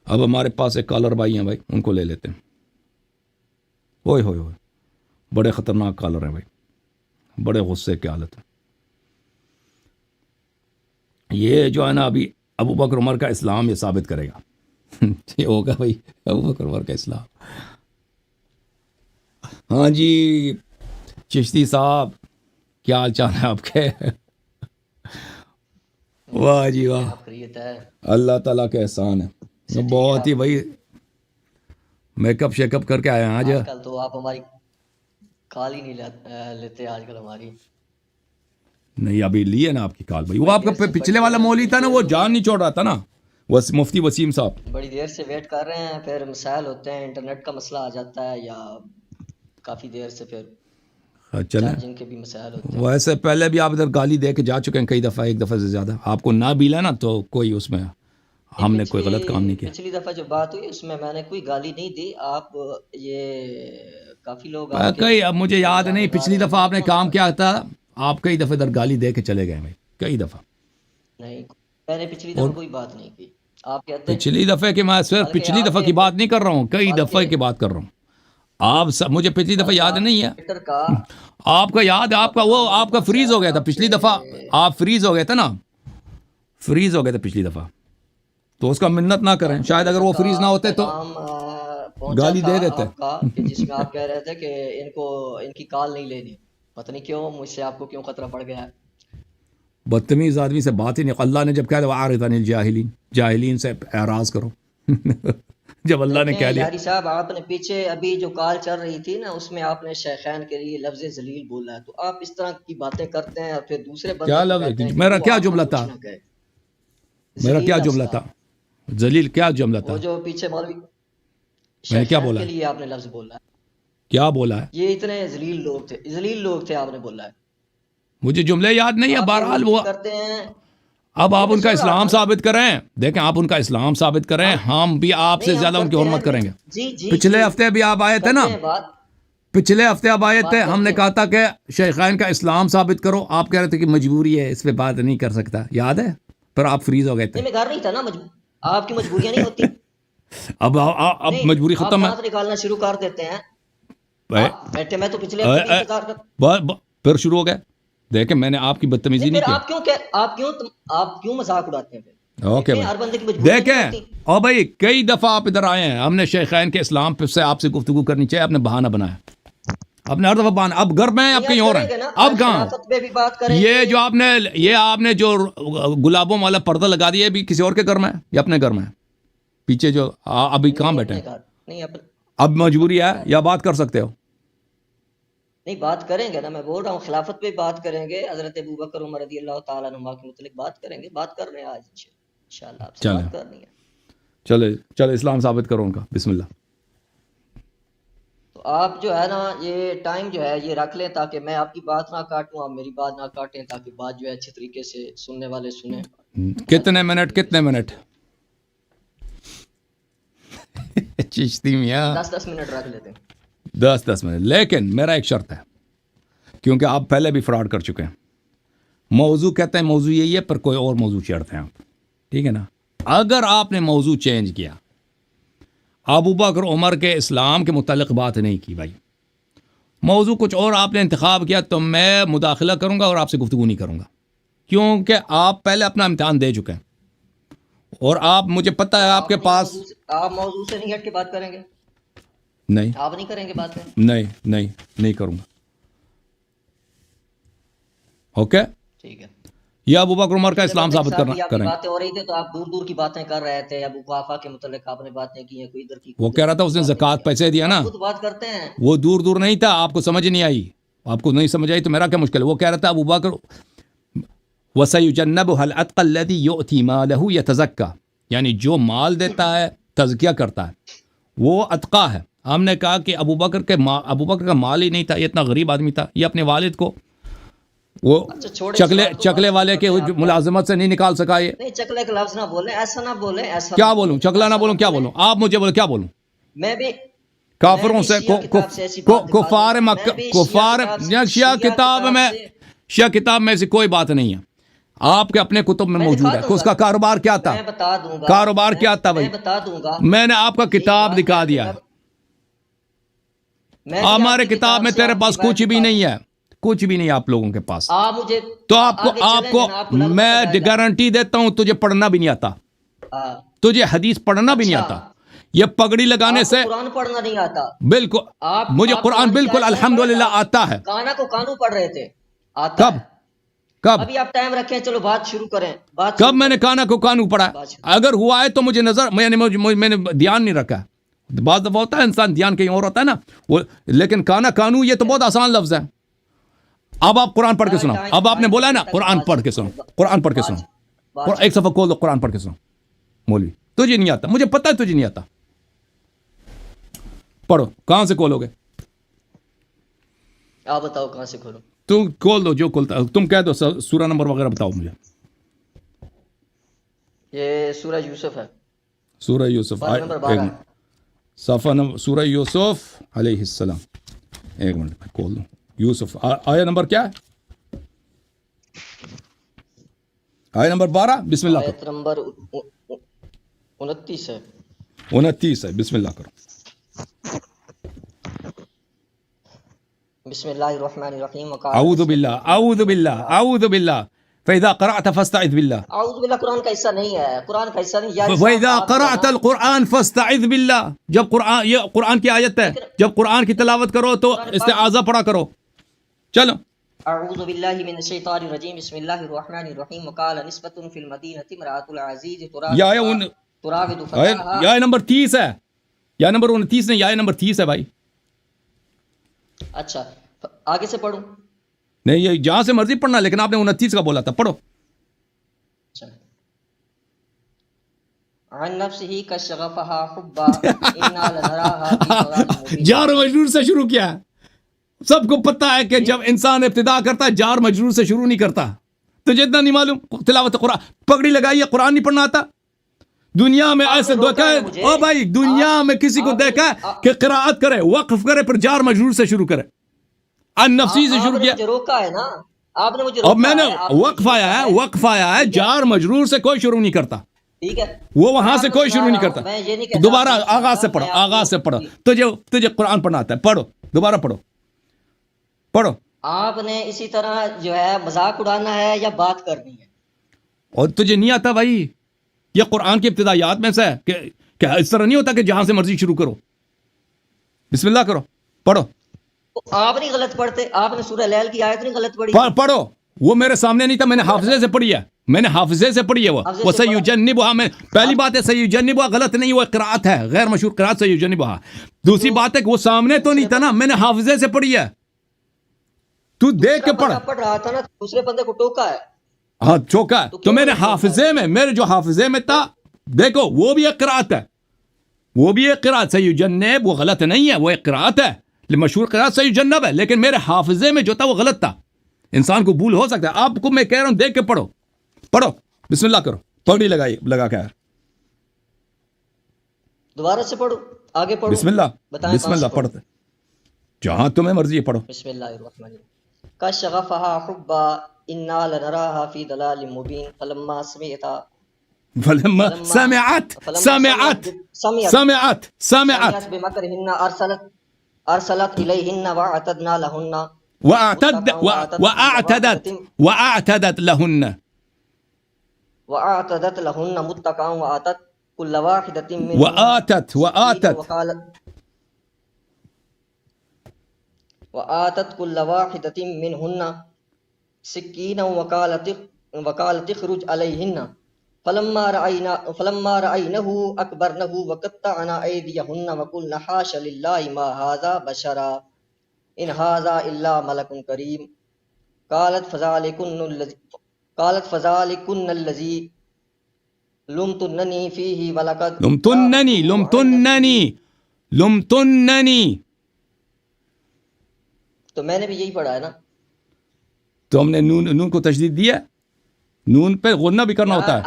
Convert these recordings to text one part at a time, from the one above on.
اب ہمارے پاس ایک کالر بھائی ہیں بھائی، ان کو لے لیتے ہیں۔ اوئے ہوئے ہوئے، بڑے خطرناک کالر ہیں بھائی، بڑے غصے کی حالت ہے۔ یہ جو ہے نا ابھی ابو بکر عمر کا اسلام یہ ثابت کرے گا۔ یہ ہوگا بھائی ابو بکر عمر کا اسلام۔ ہاں جی چشتی صاحب، کیا حال چال ہے آپ کے؟ واہ جی واہ، اللہ تعالیٰ کا احسان ہے بہت ہی بھائی، میک اپ شیک اپ کر کے آئے ہیں آج۔ کل تو آپ ہماری کال ہی نہیں لیتے آج کل ہماری۔ نہیں ابھی لیے نا آپ کی کال بھائی، وہ آپ کا پچھلے والا مولوی تھا نا، وہ جان نہیں چھوڑ رہا تھا نا، مفتی وسیم صاحب۔ بڑی دیر سے ویٹ کر رہے ہیں، پھر مسائل ہوتے ہیں، انٹرنیٹ کا مسئلہ آ جاتا ہے، یا کافی دیر سے پھر چلیں چارجنگ کے بھی مسائل ہوتے ہیں۔ ویسے پہلے بھی آپ ادھر گالی دے کے جا چکے ہیں کئی دفعہ، ایک دفعہ سے زیادہ آپ کو نہ بھی نا تو کوئی اس میں ہم نے کوئی غلط کام نہیں کیا۔ پچھلی دفعہ جو بات ہوئی اس میں نے کوئی گالی نہیں دی، آپ یہ کافی لوگ کئی، اب مجھے یاد نہیں پچھلی دفعہ آپ نے کام کیا تھا، آپ کئی دفعہ ادھر گالی دے کے چلے گئے بھائی، کئی دفعہ۔ نہیں میں نے پچھلی دفعہ کوئی بات نہیں کی، آپ کہتے ہیں پچھلی دفعہ کی، میں صرف پچھلی دفعہ کی بات نہیں کر رہا ہوں، کئی دفعہ کی بات کر رہا ہوں۔ آپ مجھے پچھلی دفعہ یاد نہیں ہے آپ کا، یاد ہے آپ کا، وہ آپ کا فریز ہو گیا تھا پچھلی دفعہ، آپ فریز ہو گئے تھے نا، فریز ہو گئے تھے پچھلی دفعہ، تو اس کا منت نہ کریں، شاید اگر وہ فریز نہ ہوتے تو گالی دے دیتے۔ جس میں آپ کہہ رہے تھے کہ ان کی کال نہیں لینی، پتہ نہیں کیوں مجھ سے آپ کو کیوں خطرہ پڑ گیا ہے۔ بدتمیز آدمی سے بات ہی نہیں، اللہ نے جب کہا تھا وَأَعْرِضْ عَنِ الْجَاهِلِينَ، جاہلین سے اعراض کرو۔ جب اللہ نے کہہ لیا۔ یاری صاحب آپ نے پیچھے ابھی جو کال چل رہی تھی نا، اس میں آپ نے شیخین کے لیے لفظ ذلیل بولا ہے، تو آپ اس طرح کی باتیں کرتے ہیں اور پھر دوسرے بندے کیا لفظ؟ میرا کیا جملہ تھا؟ میرا کیا جملہ تھا؟ ذلیل کیا جملہ تھا؟ وہ جو پیچھے مولوی میں نے کیا بولا کے لیے آپ نے لفظ بولا ہے، کیا بولا ہے؟ یہ اتنے ذلیل لوگ تھے آپ نے بولا ہے۔ مجھے جملے یاد نہیں ہے، بہرحال وہ کرتے ہیں۔ اب آپ ان کا اسلام ثابت کریں، دیکھیں آپ ان کا اسلام ثابت کریں، ہم بھی آپ سے زیادہ ان کی حرمت کریں گے۔ پچھلے ہفتے بھی آپ آئے تھے نا، پچھلے ہفتے آپ آئے تھے، ہم نے کہا تھا کہ شیخین کا اسلام ثابت کرو، آپ کہہ رہے تھے کہ مجبوری ہے، اس پہ بات نہیں کر سکتا، یاد ہے؟ پھر آپ فریز ہو گئے تھے۔ میں گھر نہیں تھا نا، آپ کی مجبوریاں نہیں ہوتی۔ اب مجبوری ختم ہے، آپ نکالنا شروع کر دیتے ہیں۔ بیٹھے میں تو پچھلے پھر شروع ہو گئے۔ دیکھیں میں نے آپ کی بدتمیزی نہیں کی۔ آپ کیوں مذاق اڑاتے ہیں؟ اوکے دیکھیں، اور بھائی کئی دفعہ آپ ادھر آئے ہیں، ہم نے شیخین کے اسلام پہ سے آپ سے گفتگو کرنی چاہیے، آپ نے بہانہ بنایا، آپ نے ہر دفعہ بہانہ، اب گھر میں اب کہیں اور ہیں، اب کہاں؟ یہ آپ نے جو گلابوں والا پردہ لگا دیا، بھی کسی اور کے گھر میں ہے یا اپنے گھر میں ہے؟ پیچھے جو ابھی کہاں بیٹھے ہیں؟ اب مجبوری ہے یا بات کر سکتے ہو؟ نہیں بات کریں گے نا، میں بول رہا ہوں خلافت پہ بات کریں گے، حضرت ابوبکر عمر رضی اللہ تعالیٰ عنہ کے متعلق بات کریں گے، بات کر رہے ہیں آج انشاءاللہ آپ سے بات کرنی ہے۔ چلے اسلام ثابت کرو ان کا، بسم اللہ۔ تو آپ جو ہے نا یہ ٹائم جو ہے یہ رکھ لیں تاکہ میں آپ کی بات نہ کاٹوں، آپ میری بات نہ کاٹیں، تاکہ بات جو ہے اچھے طریقے سے سننے والے سنیں۔ کتنے منٹ؟ چشتی میاں 10 منٹ رکھ لیتے ہیں۔ 10 منٹ، لیکن میرا ایک شرط ہے، کیونکہ آپ پہلے بھی فراڈ کر چکے ہیں۔ موضوع کہتے ہیں موضوع یہی ہے، پر کوئی اور موضوع چھیڑتے ہیں آپ، ٹھیک ہے نا؟ اگر آپ نے موضوع چینج کیا، ابو بکر عمر کے اسلام کے متعلق بات نہیں کی بھائی، موضوع کچھ اور آپ نے انتخاب کیا، تو میں مداخلہ کروں گا اور آپ سے گفتگو نہیں کروں گا، کیونکہ آپ پہلے اپنا امتحان دے چکے ہیں، اور آپ مجھے پتہ ہے آپ کے پاس۔ آپ موضوع سے نہیں ہٹ کے بات کریں گے؟ نہیں آپ نہیں کریں گے بات؟ نہیں کروں گا، اوکے ٹھیک ہے۔ یہ ابو بکر عمر کا اسلام ثابت کریں۔ باتیں ہو رہی تھی تو آپ دور دور کی باتیں کر رہے تھے، ابو قحافہ کے متعلق آپ نے باتیں کی ہیں، کوئی ادھر کی، وہ کہہ رہا تھا اس نے زکوٰۃ پیسے دیا نا، خود بات کرتے ہیں، وہ دور دور نہیں تھا، آپ کو سمجھ نہیں آئی، آپ کو نہیں سمجھ آئی تو میرا کیا مشکل ہے؟ وہ کہہ رہا تھا ابو بکر وَسَيُجَنَّبُهَا الْأَتْقَى الَّذِي يُؤْتِي مَالَهُ يَتَزَكَّى، یعنی جو مال دیتا ہے تزکیہ کرتا ہے وہ اتقا ہے۔ ہم نے کہا کہ ابو بکر کا مال ہی نہیں تھا، یہ اتنا غریب آدمی تھا، یہ اپنے والد کو وہ چکلے والے کے ملازمت سے نہیں نکال سکا۔ یہ نہیں، چکلے کا لفظ نہ بولیں، ایسا نہ بولیں، ایسا کیا بولوں؟ چکلا نہ بولوں؟ کیا بولوں؟ آپ مجھے بولو کیا بولوں؟ میں بھی کافروں سے، کفار مکہ، کفار شیعہ کتاب میں سے کوئی بات نہیں ہے، آپ کے اپنے کتب میں موجود ہے کہ اس کا کاروبار کیا تھا. میں بتا دوں گا, کاروبار کیا تھا بھائی؟ میں بتا دوں گا. میں نے آپ کا کتاب دکھا دیا. ہمارے کتاب میں تیرے پاس کچھ بھی نہیں ہے, کچھ بھی نہیں آپ لوگوں کے پاس. آپ مجھے تو آپ کو میں گارنٹی دیتا ہوں تجھے پڑھنا بھی نہیں آتا, تجھے حدیث پڑھنا بھی نہیں آتا. یہ پگڑی لگانے سے قرآن پڑھنا نہیں آتا. بالکل مجھے قرآن بالکل الحمدللہ آتا ہے. کانا کو کانو پڑھ رہے تھے. کب ابھی آپ ٹائم رکھیں, چلو بات شروع کریں. کب میں نے کانا کو کانو پڑھا؟ اگر ہوا ہے تو مجھے نظر, میں نے دھیان نہیں رکھا. بعض دفعہ ہوتا ہے انسان دھیان کہیں اور ہوتا ہے نا, لیکن کانا کانو یہ تو بہت آسان لفظ ہے. اب آپ قرآن پڑھ کے سنو. اب آپ نے بولا ہے نا قرآن پڑھ کے سنو, قرآن پڑھ کے سنو. ایک صفحہ کھول دو, قرآن پڑھ کے سنو. مولوی تجھے نہیں آتا, مجھے پتہ ہے تجھے نہیں آتا. پڑھو, کہاں سے کھولو گے؟ آپ بتاؤ کہاں سے کھولو. تم کھول دو جو کھولتا, تم کہہ دو سورہ نمبر وغیرہ بتاؤ مجھے. یہ سورہ یوسف ہے. سورہ یوسف صفحہ نمبر, سورہ یوسف علیہ السلام. ایک منٹ میں کھول دوں. یوسف آیا نمبر کیا ہے؟ آیا نمبر 12. بسم اللہ آیت نمبر 29 ہے. 29 ہے. بسم اللہ کرو. بسم اللہ الرحمن الرحیم. اعوذ باللہ, اعوذ باللہ, اعوذ باللہ. فاذا قرأت فاستعذ باللہ. اعوذ باللہ قرآن کا حصہ نہیں ہے, قرآن کا حصہ نہیں. فاذا قرأت القرآن فاستعذ باللہ. جب قرآن, یہ قرآن کی آیت ہے, جب قرآن کی تلاوت کرو تو استعاذہ پڑھا کرو. چلو. اعوذ باللہ من الشیطان الرجیم. بسم اللہ الرحمن الرحیم. وقال نسبۃ فی المدینہ امرأۃ العزیز تراود فتاها. یہ نمبر 30 ہے, یا نمبر 29 نہیں, یہ نمبر 30 ہے بھائی. اچھا آگے سے پڑھوں؟ نہیں, یہ جہاں سے مرضی پڑھنا, لیکن آپ نے 29 کا بولا تھا. پڑھو. عن نفسه کشغفها حبا انا لنراها فی ضلال مبین. جار و مجرور سے شروع کیا. سب کو پتہ ہے کہ جب انسان ابتدا کرتا ہے جار مجرور سے شروع نہیں کرتا. تجھے اتنا نہیں معلوم؟ تلاوت قرآن, پگڑی لگائی ہے, قرآن نہیں پڑھنا آتا. دنیا میں ایسے دیکھا ہے, او بھائی دنیا میں کسی کو دیکھا ہے کہ قراءت کرے, وقف کرے, پھر جار مجرور سے شروع کرے. ان نفسی سے شروع کیا. مجھے روکا ہے نا آپ نے, مجھے روکا. اب میں نے وقف آیا ہے, وقف آیا ہے, جار مجرور سے کوئی شروع نہیں کرتا. ٹھیک ہے, وہ وہاں سے کوئی شروع نہیں کرتا. دوبارہ آغاز سے پڑھو, آغاز سے پڑھو. تجھے قرآن پڑھنا آتا ہے, پڑھو, دوبارہ پڑھو, پڑھو. آپ نے اسی طرح جو ہے مذاق اڑانا ہے یا بات کرنی ہے؟ اور تجھے نہیں آتا بھائی, یہ قرآن کی ابتدائیات میں سے ہے کہ اس طرح نہیں ہوتا کہ جہاں سے مرضی شروع کرو. بسم اللہ کرو, پڑھو. آپ نہیں غلط پڑھتے, آپ نے سورہ لیل کی آیت نہیں غلط پڑھی. پڑھو, وہ میرے سامنے نہیں تھا, میں نے حافظے سے پڑھی ہے, میں نے حافظے سے پڑھی ہے. وہ سیجنبھا, میں پہلی بات ہے سیجنبھا غلط نہیں, وہ قرات ہے, غیر مشہور قرات سیجنبھا. دوسری بات ہے کہ وہ سامنے تو نہیں تھا نا, میں نے حافظے سے پڑھی ہے. تو دیکھ کے پڑھ رہا تھا نا, دوسرے بندے کو ٹوکا ہے. ہاں چوکا ہے, تو میں نے حافظے میں, میرے جو حافظے میں تھا, دیکھو وہ بھی ایک قرات ہے, وہ بھی ایک قرات. سیجنب وہ غلط نہیں ہے, وہ ایک قرات ہے, مشہور قرات سیجنب ہے, لیکن میرے حافظے میں جو تھا وہ غلط تھا. انسان کو بھول ہو سکتا ہے, آپ کو میں کہہ رہا ہوں دیکھ کے پڑھو, پڑھو. بسم اللہ کرو, پگڑی لگائی, لگا کے. دوبارہ سے پڑھو, آگے پڑھو. بسم اللہ, بسم اللہ پڑھتے, جہاں تمہیں مرضی ہے پڑھو. بسم اللہ الرحمن الرحیم. کشغفها حبا انا لنراها فی ضلال مبین. فلما سمعت بمکرهن ارسلت الیہن واعتدنا لہن وأعتدت لهن متكئا وآتت كل واحدة منهن سكينا وقالت اخرج عليهن فلما رأينه أكبرنه وقطعن أيديهن وقلن حاش لله ما هذا بشرا إن هذا إلا ملك كريم. قالت فذلكن الذي لمتنني فيه ولقد لمتنني. تو میں نے بھی یہی پڑھا ہے نا, تو ہم نے نون کو تشدید دیا, نون پہ غنہ بھی کرنا ہوتا ہے.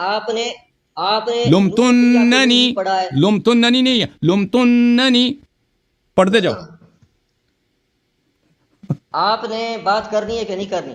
آپ نے لمتننی نہیں ہے, لمتننی پڑھتے جاؤ. آپ نے بات کرنی ہے کہ نہیں کرنی؟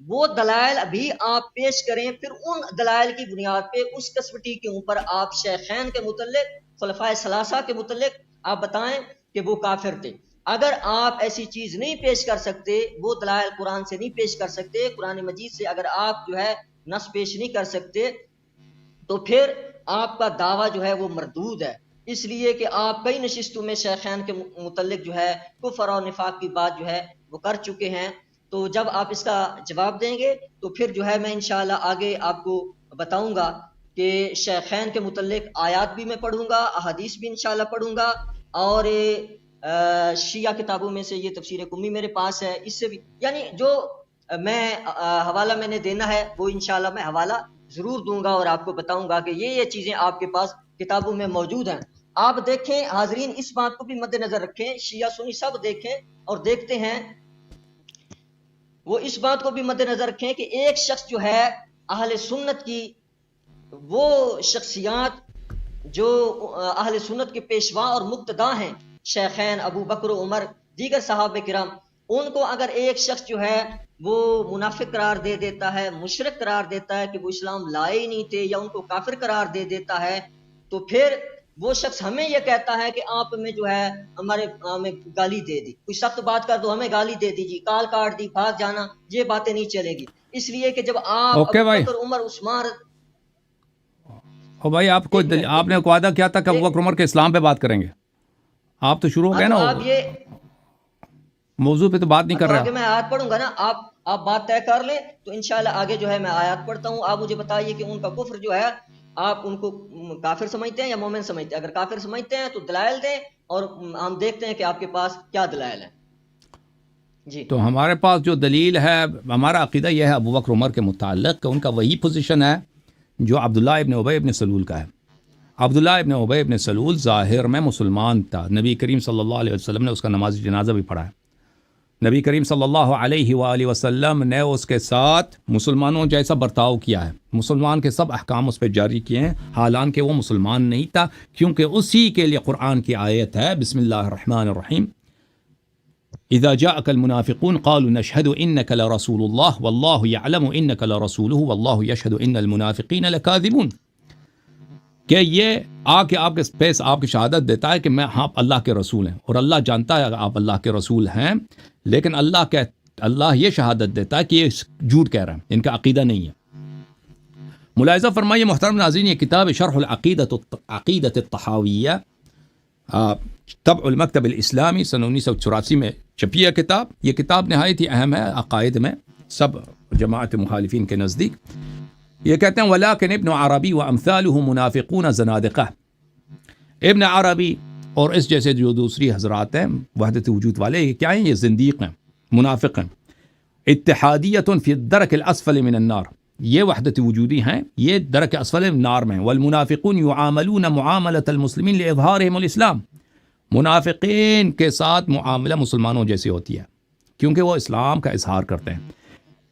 وہ دلائل ابھی آپ پیش کریں، پھر ان دلائل کی بنیاد پہ اس کسوٹی کے اوپر آپ شیخین کے متعلق، خلفائے ثلاثہ کے متعلق آپ بتائیں کہ وہ کافر تھے۔ اگر آپ ایسی چیز نہیں پیش کر سکتے، وہ دلائل قرآن سے نہیں پیش کر سکتے، قرآن مجید سے اگر آپ جو ہے نص پیش نہیں کر سکتے، تو پھر آپ کا دعویٰ جو ہے وہ مردود ہے، اس لیے کہ آپ کئی نشستوں میں شیخین کے متعلق جو ہے کفر اور نفاق کی بات جو ہے وہ کر چکے ہیں۔ تو جب آپ اس کا جواب دیں گے تو پھر جو ہے میں انشاءاللہ آگے آپ کو بتاؤں گا کہ شیخین کے متعلق آیات بھی میں پڑھوں گا، احادیث بھی انشاءاللہ پڑھوں گا، اور شیعہ کتابوں میں سے یہ تفسیر قمی میرے پاس ہے، اس سے بھی یعنی جو میں حوالہ میں نے دینا ہے وہ انشاءاللہ میں حوالہ ضرور دوں گا اور آپ کو بتاؤں گا کہ یہ چیزیں آپ کے پاس کتابوں میں موجود ہیں۔ آپ دیکھیں حاضرین، اس بات کو بھی مد نظر رکھیں، شیعہ سنی سب دیکھیں اور دیکھتے ہیں، وہ اس بات کو بھی مد نظر رکھیں کہ ایک شخص جو ہے اہل سنت کی وہ شخصیات جو اہل سنت کے پیشوا اور مقتدا ہیں، شیخین ابو بکر و عمر، دیگر صحابہ کرام، ان کو اگر ایک شخص جو ہے وہ منافق قرار دے دیتا ہے، مشرک قرار دیتا ہے کہ وہ اسلام لائے ہی نہیں تھے، یا ان کو کافر قرار دے دیتا ہے، تو پھر وہ شخص ہمیں یہ کہتا ہے کہ آپ میں جو ہے ہمیں گالی دے دی، کوئی سخت بات کر دو ہمیں گالی دے دی، جی کال کاٹ دی، بھاگ جانا، یہ باتیں نہیں چلے گی، اس لیے کہ جب آپ اوکے ابو بھائی، بکر عمر عثمان اور بھائی آپ کو آپ نے وعدہ کیا تھا کہ ابو بکر عمر کے اسلام پہ بات کریں گے، آپ تو شروع ہو گئے نا، آپ یہ موضوع پہ تو بات نہیں کر تو رہا۔ آگے میں آیات پڑھوں گا نا، آپ بات طے کر لیں تو انشاءاللہ آگے جو ہے میں آیات پڑھتا ہوں۔ آپ مجھے بتائیے کہ ان کا کفر جو ہے آپ ان کو کافر سمجھتے ہیں یا مومن سمجھتے ہیں؟ اگر کافر سمجھتے ہیں تو دلائل دیں اور ہم دیکھتے ہیں کہ آپ کے پاس کیا دلائل ہیں۔ جی تو ہمارے پاس جو دلیل ہے، ہمارا عقیدہ یہ ہے ابو بکر عمر کے متعلق کہ ان کا وہی پوزیشن ہے جو عبداللہ ابن ابی ابن سلول کا ہے۔ عبداللہ ابن ابی ابن سلول ظاہر میں مسلمان تھا، نبی کریم صلی اللہ علیہ وسلم نے اس کا نماز جنازہ بھی پڑھا ہے، نبی کریم صلی اللہ علیہ وآلہ وسلم نے اس کے ساتھ مسلمانوں جیسا برتاؤ کیا ہے، مسلمان کے سب احکام اس پہ جاری کیے ہیں، حالانکہ وہ مسلمان نہیں تھا، کیونکہ اسی کے لیے قرآن کی آیت ہے، بسم اللہ الرحمن الرحیم، اذا جاءك المنافقون قالوا نشهد انك لرسول الله والله يعلم انك لرسوله والله يشهد ان المنافقين لكاذبون، کہ یہ آ کے آپ کے پیس آپ کی شہادت دیتا ہے کہ میں آپ اللہ کے رسول ہیں، اور اللہ جانتا ہے آپ اللہ کے رسول ہیں، لیکن اللہ یہ شہادت دیتا ہے کہ یہ جھوٹ کہہ رہے ہیں، ان کا عقیدہ نہیں ہے۔ ملاحظہ فرمائیے محترم ناظرین، یہ کتاب شرح عقیدت الطحاویہ طبع المکتب الاسلامی سن 1984 میں چھپی ہے کتاب۔ یہ کتاب نہایت ہی اہم ہے عقائد میں سب جماعت مخالفین کے نزدیک۔ یہ کہتے ہیں ولیکن ابن عربی وامثالہ منافقون زنادقہ، ابن عربی اور اس جیسے جو دوسری حضرات ہیں وحدت وجود والے، یہ کیا ہیں؟ یہ زندیق ہیں، منافق ہیں۔ اتحادیۃ فی الدرک الاسفل من النار، یہ وحدت وجودی ہیں، یہ درک اسفل نار میں ہیں۔ والمنافقون یعاملون معاملۃ المسلمین لاظہارہم الاسلام، منافقین کے ساتھ معاملہ مسلمانوں جیسی ہوتی ہے کیونکہ وہ اسلام کا اظہار کرتے ہیں۔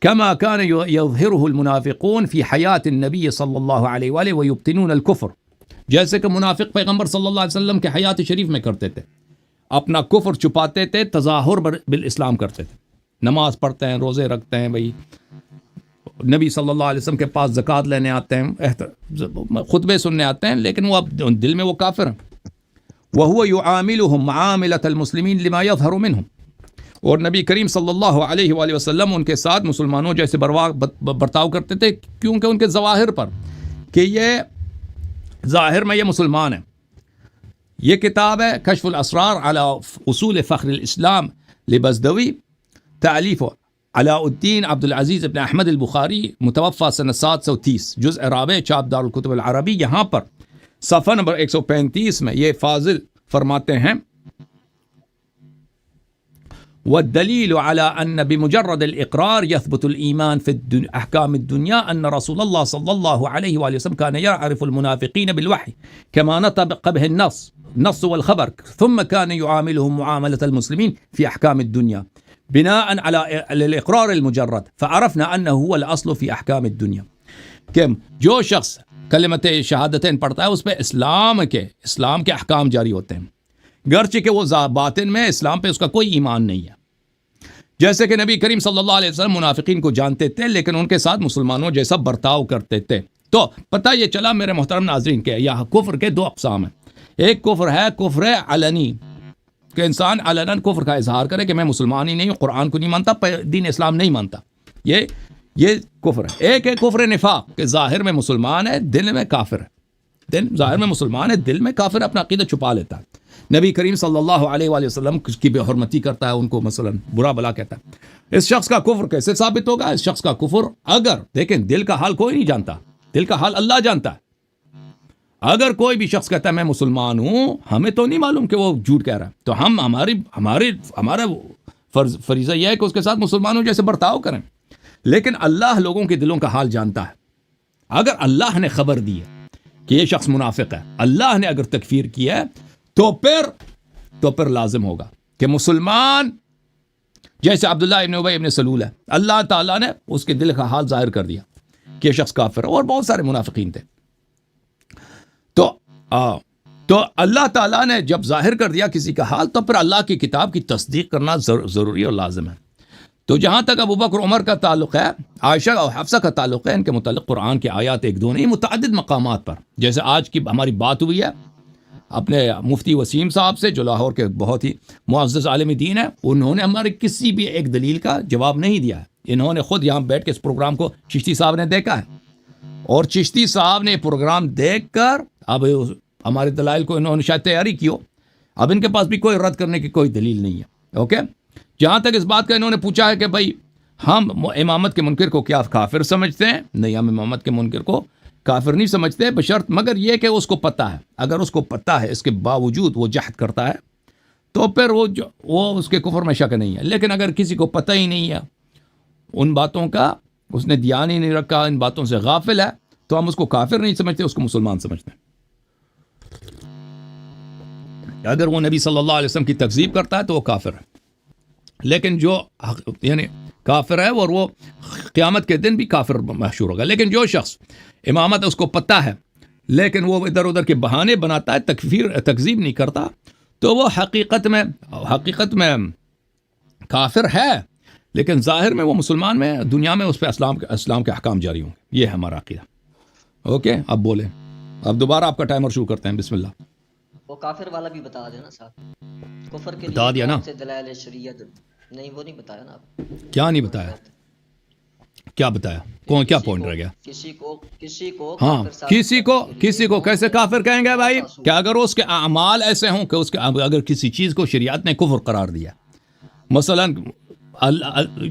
کما کان یظہرہ المنافقون فی حیات النبی صلی اللہ علیہ وآلہ ویبطنون الکفر، جیسے کہ منافق پیغمبر صلی اللہ علیہ وسلم کے حیات شریف میں کرتے تھے، اپنا کفر چھپاتے تھے، تظاہر بالاسلام کرتے تھے، نماز پڑھتے ہیں، روزے رکھتے ہیں، بھائی نبی صلی اللہ علیہ وسلم کے پاس زکوٰۃ لینے آتے ہیں، خطبے سننے آتے ہیں، لیکن وہ اب دل میں وہ کافر ہیں۔ وَهُوَ يُعَامِلُهُمْ مُعَامِلَةَ الْمُسْلِمِينَ لِمَا يَظْهَرُ مِنْهُمْ، اور نبی کریم صلی اللہ علیہ وآلہ وسلم ان کے ساتھ مسلمانوں جیسے برتاؤ کرتے تھے کیونکہ ان کے ظواہر پر کہ یہ ظاہر میں یہ مسلمان ہیں۔ یہ کتاب ہے کشف الاسرار علی اصول فخر الاسلام لبزدوی، تالیف علاء الدین عبد العزیز ابن احمد البخاری، متوفی سنہ 730، جزء رابع، چاپ دار الکتب العربی۔ یہاں پر صفحہ نمبر 135 میں یہ فاضل فرماتے ہیں والدلیل على أن بمجرد الإقرار يثبت الإيمان في أحكام الدنيا أن رسول الله صلى الله عليه وآله وسلم كان يعرف المنافقين بالوحي كما نطق به النص والخبر، ثم كان يعاملهم معاملة المسلمين في أحكام الدنيا بناء على الإقرار المجرد، فعرفنا أنه هو الأصل في أحكام الدنيا، کہ جو شخص کلمت شہادتین پڑھتا ہے اس پہ اسلام کے احکام جاری ہوتے ہیں، گرچہ کہ وہ باطن میں اسلام پہ اس کا کوئی ایمان نہیں ہے۔ جیسے کہ نبی کریم صلی اللہ علیہ وسلم منافقین کو جانتے تھے لیکن ان کے ساتھ مسلمانوں جیسا برتاؤ کرتے تھے. تو پتہ یہ چلا میرے محترم ناظرین کہ یہاں کفر کے دو اقسام ہیں. ایک کفر ہے کفر علنی کہ انسان علناً کفر کا اظہار کرے کہ میں مسلمان ہی نہیں ہوں, قرآن کو نہیں مانتا, دین اسلام نہیں مانتا. یہ کفر ہے. ایک ہے کفر نفاق کہ ظاہر میں مسلمان ہے دل میں کافر ہے. ظاہر میں مسلمان ہے دل میں کافر, اپنا عقیدہ چھپا لیتا ہے. نبی کریم صلی اللہ علیہ وآلہ وسلم کی بے حرمتی کرتا ہے, ان کو مثلا برا بلا کہتا ہے. اس شخص کا کفر کیسے ثابت ہوگا؟ اس شخص کا کفر, اگر دیکھیں دل کا حال کوئی نہیں جانتا, دل کا حال اللہ جانتا ہے. اگر کوئی بھی شخص کہتا ہے میں مسلمان ہوں, ہمیں تو نہیں معلوم کہ وہ جھوٹ کہہ رہا ہے, تو ہم ہمارا فریضہ یہ ہے کہ اس کے ساتھ مسلمانوں جیسے برتاؤ کریں. لیکن اللہ لوگوں کے دلوں کا حال جانتا ہے. اگر اللہ نے خبر دی ہے کہ یہ شخص منافق ہے, اللہ نے اگر تکفیر کیا ہے, تو پھر لازم ہوگا کہ مسلمان جیسے عبداللہ ابن ابی ابن سلول ہے, اللہ تعالیٰ نے اس کے دل کا حال ظاہر کر دیا کہ یہ شخص کافر ہے, اور بہت سارے منافقین تھے. تو اللہ تعالیٰ نے جب ظاہر کر دیا کسی کا حال, تو پھر اللہ کی کتاب کی تصدیق کرنا ضروری اور لازم ہے. تو جہاں تک ابو بکر عمر کا تعلق ہے, عائشہ اور حفصہ کا تعلق ہے, ان کے متعلق قرآن کی آیات ایک دو نہیں متعدد مقامات پر, جیسے آج کی ہماری بات ہوئی ہے اپنے مفتی وسیم صاحب سے جو لاہور کے بہت ہی معزز عالم دین ہیں, انہوں نے ہمارے کسی بھی ایک دلیل کا جواب نہیں دیا ہے. انہوں نے خود یہاں بیٹھ کے اس پروگرام کو چشتی صاحب نے دیکھا ہے, اور چشتی صاحب نے پروگرام دیکھ کر اب ہمارے دلائل کو انہوں نے شاید تیاری کی ہو, اب ان کے پاس بھی کوئی رد کرنے کی کوئی دلیل نہیں ہے. اوکے, جہاں تک اس بات کا انہوں نے پوچھا ہے کہ بھائی ہم امامت کے منکر کو کیا کافر سمجھتے ہیں, نہیں, ہم امامت کے منکر کو کافر نہیں سمجھتے, بشرط مگر یہ کہ اس کو پتہ ہے. اگر اس کو پتہ ہے اس کے باوجود وہ جہد کرتا ہے تو پھر وہ اس کے کفر میں شک نہیں ہے. لیکن اگر کسی کو پتہ ہی نہیں ہے ان باتوں کا, اس نے دھیان ہی نہیں رکھا, ان باتوں سے غافل ہے, تو ہم اس کو کافر نہیں سمجھتے, اس کو مسلمان سمجھتے ہیں. اگر وہ نبی صلی اللہ علیہ وسلم کی تکذیب کرتا ہے تو وہ کافر ہے. لیکن جو یعنی کافر ہے اور وہ قیامت کے دن بھی کافر محشور ہوگا. لیکن جو شخص امامت اس کو پتہ ہے لیکن وہ ادھر ادھر کے بہانے بناتا ہے, تکذیب نہیں کرتا, تو وہ حقیقت میں کافر ہے, لیکن ظاہر میں وہ مسلمان میں, دنیا میں اس پہ اسلام کے احکام جاری ہوں گے. یہ ہے ہمارا عقیدہ. اوکے, اب بولیں, اب دوبارہ آپ کا ٹائمر شروع کرتے ہیں. بسم اللہ. وہ کافر والا بھی بتا دینا صاحب, کفر کے بتا دیا نا, لیے دلائل شریعت نہیں, وہ نہیں بتایا نا آپ. کیا نہیں بتایا, کیا بتایا, کیا پوائنٹ رہ گیا؟ ہاں, کسی کو کیسے کافر کہیں گے بھائی؟ کہ اگر اس کے اعمال ایسے ہوں کہ اس کے اگر کسی چیز کو شریعت نے کفر قرار دیا, مثلا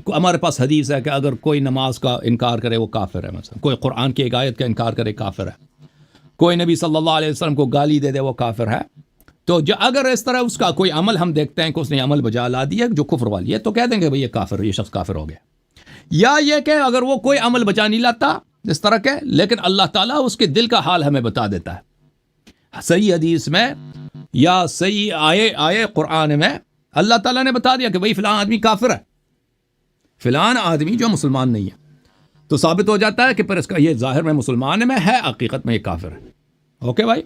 ہمارے پاس حدیث ہے کہ اگر کوئی نماز کا انکار کرے وہ کافر ہے, مثلا کوئی قرآن کی ایک آیت کا انکار کرے کافر ہے, کوئی نبی صلی اللہ علیہ وسلم کو گالی دے وہ کافر ہے. تو اگر اس طرح اس کا کوئی عمل ہم دیکھتے ہیں کہ اس نے عمل بجا لا دیا جو کفر والی ہے, تو کہہ دیں گے بھئی یہ کافر, یہ شخص کافر ہو گیا. یا یہ کہ اگر وہ کوئی عمل بجا نہیں لاتا اس طرح کے, لیکن اللہ تعالیٰ اس کے دل کا حال ہمیں بتا دیتا ہے صحیح حدیث میں یا صحیح آئے قرآن میں, اللہ تعالیٰ نے بتا دیا کہ بھئی فلاں آدمی کافر ہے, فلاں آدمی جو مسلمان نہیں ہے, تو ثابت ہو جاتا ہے کہ پھر اس کا یہ ظاہر میں مسلمان میں ہے, حقیقت میں یہ کافر ہے. اوکے بھائی.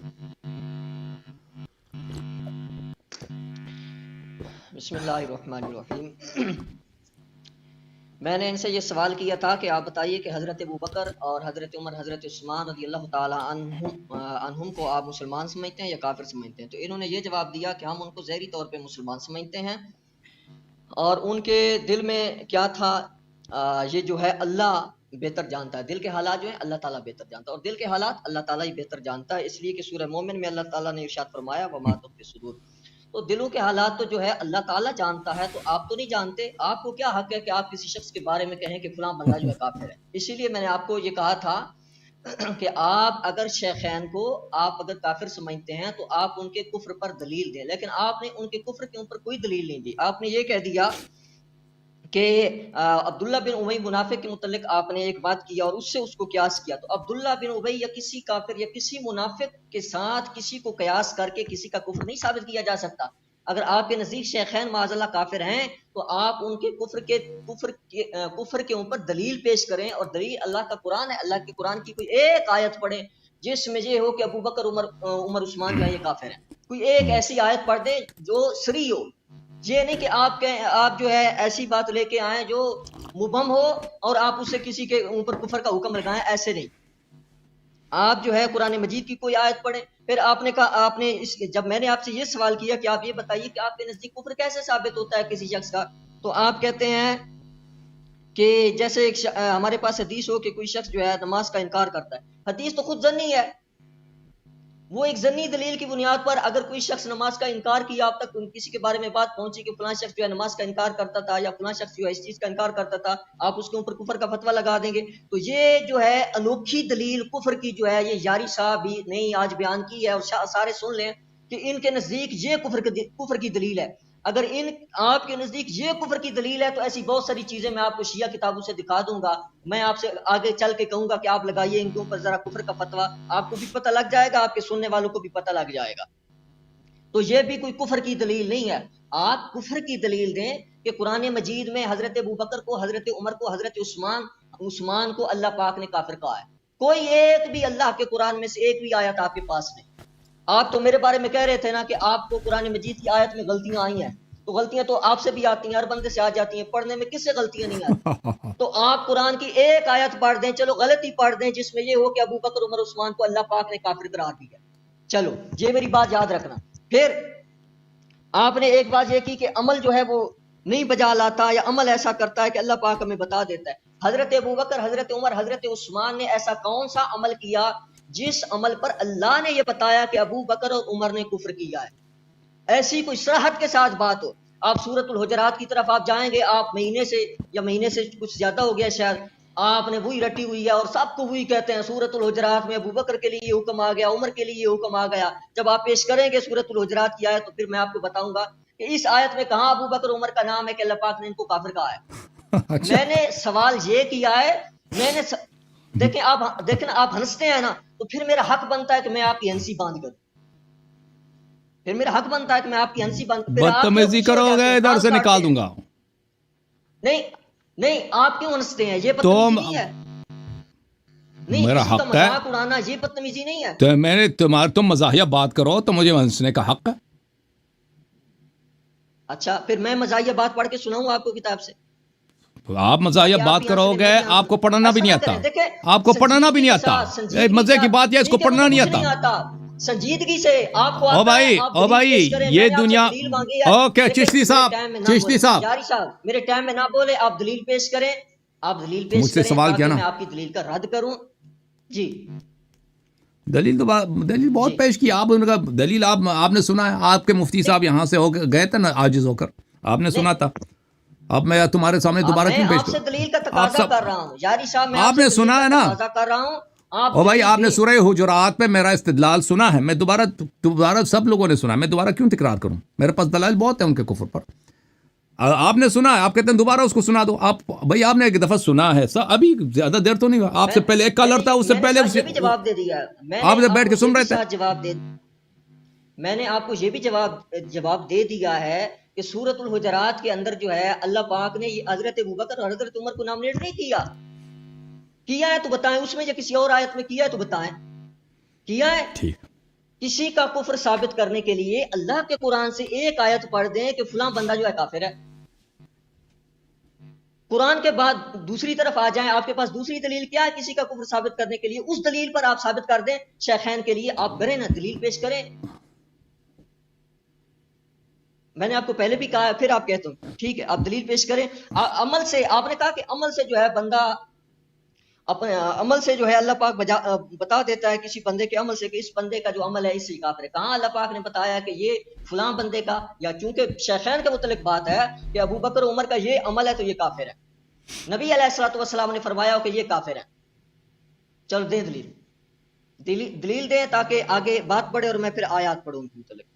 بسم اللہ الرحمن الرحیم. میں نے ان سے یہ سوال کیا تھا کہ آپ بتائیے کہ حضرت ابوبکر اور حضرت عمر, حضرت عثمان رضی اللہ تعالی عنہم کو آپ مسلمان سمجھتے ہیں یا کافر سمجھتے ہیں؟ تو انہوں نے یہ جواب دیا کہ ہم ان کو ظاہری طور پہ مسلمان سمجھتے ہیں, اور ان کے دل میں کیا تھا یہ جو ہے اللہ بہتر جانتا ہے. دل کے حالات جو ہیں اللہ تعالیٰ بہتر جانتا ہے, اور دل کے حالات اللہ تعالیٰ ہی بہتر جانتا ہے, اس لیے کہ سورہ مومن میں اللہ تعالیٰ نے ارشاد فرمایا وما تخفی الصدور. تو دلوں کے حالات تو جو ہے اللہ تعالیٰ جانتا ہے, تو آپ تو نہیں جانتے. آپ کو کیا حق ہے کہ آپ کسی شخص کے بارے میں کہیں کہ فلاں بندہ جو ہے کافر ہے؟ اسی لیے میں نے آپ کو یہ کہا تھا کہ آپ اگر شیخین کو آپ اگر کافر سمجھتے ہیں تو آپ ان کے کفر پر دلیل دیں, لیکن آپ نے ان کے کفر کے اوپر کوئی دلیل نہیں دی. آپ نے یہ کہہ دیا کہ عبداللہ بن ابی منافق کے متعلق آپ نے ایک بات کیا اور اس سے اس کو قیاس کیا. تو عبداللہ بن ابی یا کسی کافر یا کسی منافق کے ساتھ کسی کو قیاس کر کے کسی کا کفر نہیں ثابت کیا جا سکتا. اگر آپ کے نزدیک شیخین معاذ اللہ کافر ہیں تو آپ ان کے کفر کے اوپر دلیل پیش کریں, اور دلیل اللہ کا قرآن ہے. اللہ کے قرآن کی کوئی ایک آیت پڑھیں جس میں یہ ہو کہ ابوبکر عمر عثمان جو ہے یہ کافر ہیں. کوئی ایک ایسی آیت پڑھ دیں جو سری ہو یہ نہیں کہ آپ جو ہے ایسی بات لے کے آئیں جو مبہم ہو اور آپ اسے کسی کے اوپر کفر کا حکم لگائیں، ایسے نہیں. آپ جو ہے قرآن مجید کی کوئی آیت پڑھیں. پھر آپ نے کہا جب میں نے آپ سے یہ سوال کیا کہ آپ یہ بتائیے کہ آپ کے نزدیک کفر کیسے ثابت ہوتا ہے کسی شخص کا، تو آپ کہتے ہیں کہ جیسے ہمارے پاس حدیث ہو کہ کوئی شخص جو ہے نماز کا انکار کرتا ہے. حدیث تو خود ظنی ہے، وہ ایک ظنی دلیل کی بنیاد پر اگر کوئی شخص نماز کا انکار کیا، آپ تک کسی کے بارے میں بات پہنچی کہ فلاں شخص جو ہے نماز کا انکار کرتا تھا یا فلاں شخص جو ہے اس چیز کا انکار کرتا تھا، آپ اس کے اوپر کفر کا فتویٰ لگا دیں گے. تو یہ جو ہے انوکھی دلیل کفر کی جو ہے، یہ یاری صاحب بھی نہیں آج بیان کی ہے، اور سارے سن لیں کہ ان کے نزدیک یہ کفر کی دلیل ہے. اگر آپ کے نزدیک یہ کفر کی دلیل ہے تو ایسی بہت ساری چیزیں میں آپ کو شیعہ کتابوں سے دکھا دوں گا. میں آپ سے آگے چل کے کہوں گا کہ آپ لگائیے ان کے اوپر ذرا کفر کا فتویٰ، آپ کو بھی پتہ لگ جائے گا، آپ کے سننے والوں کو بھی پتہ لگ جائے گا. تو یہ بھی کوئی کفر کی دلیل نہیں ہے. آپ کفر کی دلیل دیں کہ قرآن مجید میں حضرت ابوبکر کو، حضرت عمر کو، حضرت عثمان کو اللہ پاک نے کافر کہا ہے. کوئی ایک بھی اللہ کے قرآن میں سے ایک بھی آیت آپ کے پاس نہیں. آپ تو میرے بارے میں کہہ رہے تھے نا کہ آپ کو قرآن مجید کی آیت میں غلطیاں آئی ہیں، تو غلطیاں تو آپ سے بھی آتی ہیں، ہر بندے سے آ جاتی ہیں. پڑھنے میں کس سے غلطیاں نہیں آتی؟ تو آپ قرآن کی ایک آیت پڑھ دیں، چلو غلطی پڑھ دیں جس میں یہ ہو کہ ابو بکر، عمر، عثمان کو اللہ پاک نے کافر قرار دیا. چلو یہ میری بات یاد رکھنا. پھر آپ نے ایک بات یہ کی کہ عمل جو ہے وہ نہیں بجا لاتا، یا عمل ایسا کرتا ہے کہ اللہ پاک ہمیں بتا دیتا ہے. حضرت ابوبکر، حضرت عمر، حضرت عثمان نے ایسا کون سا عمل کیا جس عمل پر اللہ نے یہ بتایا کہ ابو بکر اور عمر نے کفر کیا ہے؟ ایسی کوئی صراحت کے ساتھ بات ہو. آپ سورۃ الحجرات کی طرف آپ جائیں گے، آپ مہینے سے کچھ زیادہ ہو گیا شاید، آپ نے وہی رٹی ہوئی ہے اور سب کو وہی کہتے ہیں. سورۃ الحجرات میں ابو بکر کے لیے یہ حکم آ گیا، عمر کے لیے یہ حکم آ گیا. جب آپ پیش کریں گے سورۃ الحجرات کی آیت تو پھر میں آپ کو بتاؤں گا کہ اس آیت میں کہاں ابو بکر عمر کا نام ہے کہ اللہ پاک نے ان کو کافر کہا ہے. میں نے سوال یہ کیا ہے، دیکھیں آپ ہنستے ہیں نا، تو پھر میرا حق بنتا ہے کہ میں آپ کی ہنسی باندھ کروں. پھر میرا حق بنتا ہے کہ میں آپ کی ہنسی باندھ. بدتمیزی کرو گے ادھر سے نکال دوں گا. نہیں آپ کیوں ہنستے ہیں؟ یہ بدتمیزی نہیں ہے. نہیں، میرا کسی کا حق ہے. مذاق اڑانا یہ بدتمیزی نہیں ہے. تو میں نے تم مزاحیہ بات کرو تو مجھے ہنسنے کا حق ہے. اچھا پھر میں مزاحیہ بات پڑھ کے سناؤں آپ کو کتاب سے. آپ مزاحیہ بات کرو گے، آپ کو پڑھنا بھی نہیں آتا. آپ کو پڑھنا بھی نہیں آتا. مزے کی بات ہے، اس کو پڑھنا نہیں آتا. سنجیدگی سے آپ کو او بھائی یہ دنیا. اوکے چشتی صاحب یاری صاحب میرے ٹائم میں نہ بولے، آپ دلیل پیش کریں. آپ دلیل پیش مجھ سے کریں سوال کیا نا، میں آپ کی دلیل کا رد کروں. جی دلیل بہت پیش کی آپ نے. دلیل آپ نے سنا ہے، آپ کے مفتی صاحب یہاں سے ہو گئے تھے نا عاجز ہو کر، آپ نے سنا تھا. اب میں تمہارے سامنے دوبارہ کیوں پیش کروں؟ آپ سے دلیل کا تقاضا کر رہا ہوں یاری صاحب. میں آپ نے سنا ہے نا، کر رہا ہوں. او بھائی آپ نے سورہ حجرات پہ میرا استدلال سنا ہے. میں دوبارہ سب لوگوں نے سنا ہے، میں دوبارہ کیوں تکرار کروں؟ میرے پاس دلائل بہت ہیں ان کے کفر پر. آپ نے سنا ہے، آپ کہتے ہیں دوبارہ اس کو سنا دو. بھائی آپ نے ایک دفعہ سنا ہے، ابھی زیادہ دیر تو نہیں ہوا. آپ سے پہلے ایک کالر تھا، اس سے پہلے جواب دے دیا. آپ نے بیٹھ کے سن رہے تھے. میں نے آپ کو یہ بھی جواب دے دیا ہے کہ سورۃ الحجرات کے اندر جو ہے اللہ پاک نے یہ حضرت ابوبکر اور حضرت عمر کو نامنیٹ نہیں کیا ہے تو بتائیں. اس میں یا کسی اور آیت میں کیا ہے تو بتائیں. کیا ہے؟ ٹھیک. کسی کا کفر ثابت کرنے کے لیے اللہ کے قرآن سے ایک آیت پڑھ دیں کہ فلاں بندہ جو ہے کافر ہے. قرآن کے بعد دوسری طرف آ جائیں، آپ کے پاس دوسری دلیل کیا ہے کسی کا کفر ثابت کرنے کے لیے؟ اس دلیل پر آپ ثابت کر دیں. شیخین کے لیے آپ کریں نا، دلیل پیش کریں. میں نے آپ کو پہلے بھی کہا ہے، پھر آپ کہتے ہوں ٹھیک ہے آپ دلیل پیش کریں. عمل سے آپ نے کہا کہ عمل سے جو ہے بندہ اپنے عمل سے جو ہے اللہ پاک بتا دیتا ہے کسی بندے کے عمل سے کہ اس بندے کا جو عمل ہے اس سے کافر ہے. کہاں اللہ پاک نے بتایا کہ یہ فلاں بندے کا، یا چونکہ شیخین کے متعلق بات ہے کہ ابو بکر عمر کا یہ عمل ہے تو یہ کافر ہے. نبی علیہ الصلوۃ والسلام نے فرمایا کہ یہ کافر ہے. چلو دیں دلیل دیں تاکہ آگے بات بڑھے اور میں پھر آیات پڑھوں ان کے متعلق.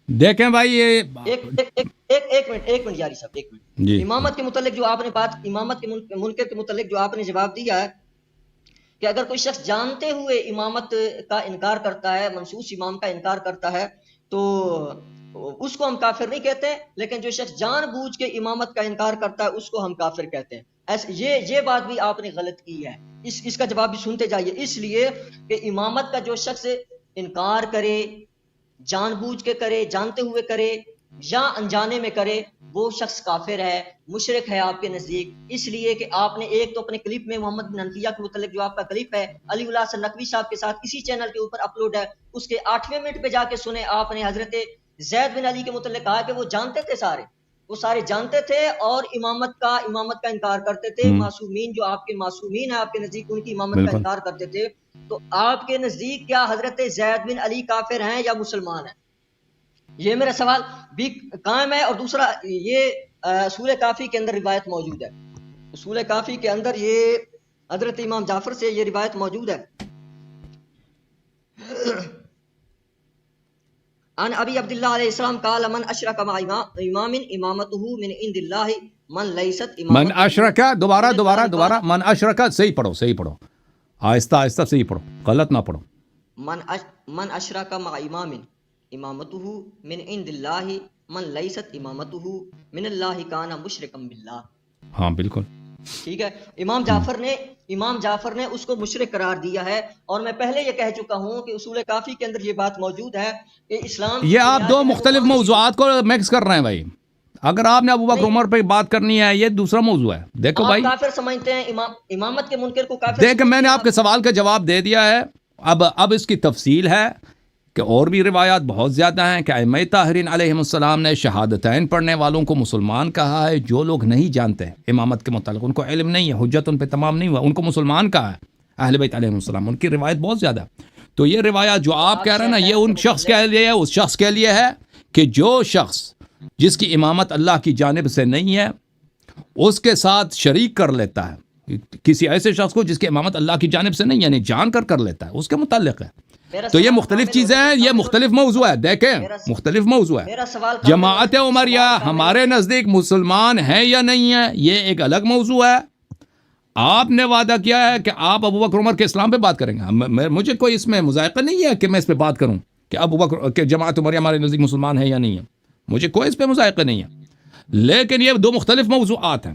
دیکھیں بھائی یہ ایک منٹ یاری صاحب، ایک منٹ. امامت کے متعلق جو آپ نے بات، امامت کے منکر کے متعلق جو آپ نے جواب دیا ہے کہ اگر کوئی شخص جانتے ہوئے امامت کا انکار کرتا ہے، منصوص امام کا انکار کرتا ہے، تو اس کو ہم کافر نہیں کہتے. لیکن جو شخص جان بوجھ کے امامت کا انکار کرتا ہے اس کو ہم کافر کہتے ہیں. یہ بات بھی آپ نے غلط کی ہے. اس کا جواب بھی سنتے جائیے. اس لیے کہ امامت کا جو شخص انکار کرے جان بوجھ کے کرے، جانتے ہوئے کرے یا انجانے میں کرے، وہ شخص کافر ہے، مشرک ہے آپ کے نزدیک. اس لیے کہ آپ نے ایک تو اپنے کلپ میں محمد بن حنفیہ کے متعلق جو آپ کا کلپ ہے علی اللہ حسن نقوی صاحب کے ساتھ اسی چینل کے اوپر اپلوڈ ہے، اس کے 8ویں منٹ پہ جا کے سنے، آپ نے حضرت زید بن علی کے متعلق کہا کہ وہ جانتے تھے، وہ سارے جانتے تھے اور امامت کا انکار کرتے تھے. معصومین جو آپ کے معصومین ہیں آپ کے نزدیک، ان کی امامت کا انکار کرتے تھے. تو آپ کے نزدیک کیا حضرت زید بن علی کافر ہیں یا مسلمان ہیں؟ یہ میرا سوال بھی قائم ہے. اور دوسرا، یہ اصول کافی کے اندر روایت موجود ہے، اصول کافی کے اندر یہ حضرت امام جعفر سے یہ روایت موجود ہے. ان ابی عبداللہ علیہ السلام قال من اشرک مع امام امامته من عند اللہ من لیست امامته من اشرک، دوبارہ من اشرک، صحیح پڑھو آہستہ آہستہ صحیح پڑھو، غلط نہ پڑھو. من اشرک مع امام امامته من عند اللہ من لیست امامته من اللہ کان مشرکا باللہ. ہاں بالکل ٹھیک ہے. امام جعفر نے اس کو مشرک قرار دیا ہے. اور میں پہلے یہ کہہ چکا ہوں کہ اصول کافی کے اندر یہ بات موجود ہے کہ اسلام، یہ آپ دو مختلف موضوعات کو مکس کر رہے ہیں بھائی. اگر آپ نے ابو بکر عمر پہ بات کرنی ہے، یہ دوسرا موضوع ہے. دیکھو بھائی، کافر سمجھتے ہیں امامت کے منکر کو کافر. دیکھ، میں نے آپ کے سوال کا جواب دے دیا ہے. اب اس کی تفصیل ہے کہ اور بھی روایات بہت زیادہ ہیں کہ ائمہ طاہرین علیہم السلام نے شہادتین پڑھنے والوں کو مسلمان کہا ہے. جو لوگ نہیں جانتے امامت کے متعلق، ان کو علم نہیں ہے، حجت ان پہ تمام نہیں ہوا، ان کو مسلمان کہا ہے اہل بیت علیہم السلام. ان کی روایت بہت زیادہ. تو یہ روایات جو آپ کہہ رہے ہیں نا، یہ ان شخص کے لیے، اس شخص کے لیے ہے کہ جو شخص جس کی امامت اللہ کی جانب سے نہیں ہے، اس کے ساتھ شریک کر لیتا ہے کسی ایسے شخص کو جس کی امامت اللہ کی جانب سے نہیں، یعنی جان کر لیتا ہے، اس کے متعلق ہے. تو یہ مختلف چیزیں ہیں، یہ مختلف موضوع ہے. دیکھیں، مختلف موضوع ہے. جماعت عمریہ ہمارے نزدیک مسلمان ہیں یا نہیں ہے، یہ ایک الگ موضوع ہے. آپ نے وعدہ کیا ہے کہ آپ ابو بکر عمر کے اسلام پہ بات کریں گے. مجھے کوئی اس میں مذائقہ نہیں ہے کہ میں اس پہ بات کروں کہ ابو بکر کہ جماعت عمریہ ہمارے نزدیک مسلمان ہے یا نہیں ہے. مجھے کوئی اس پہ مذائقہ نہیں ہے. لیکن یہ دو مختلف موضوعات ہیں.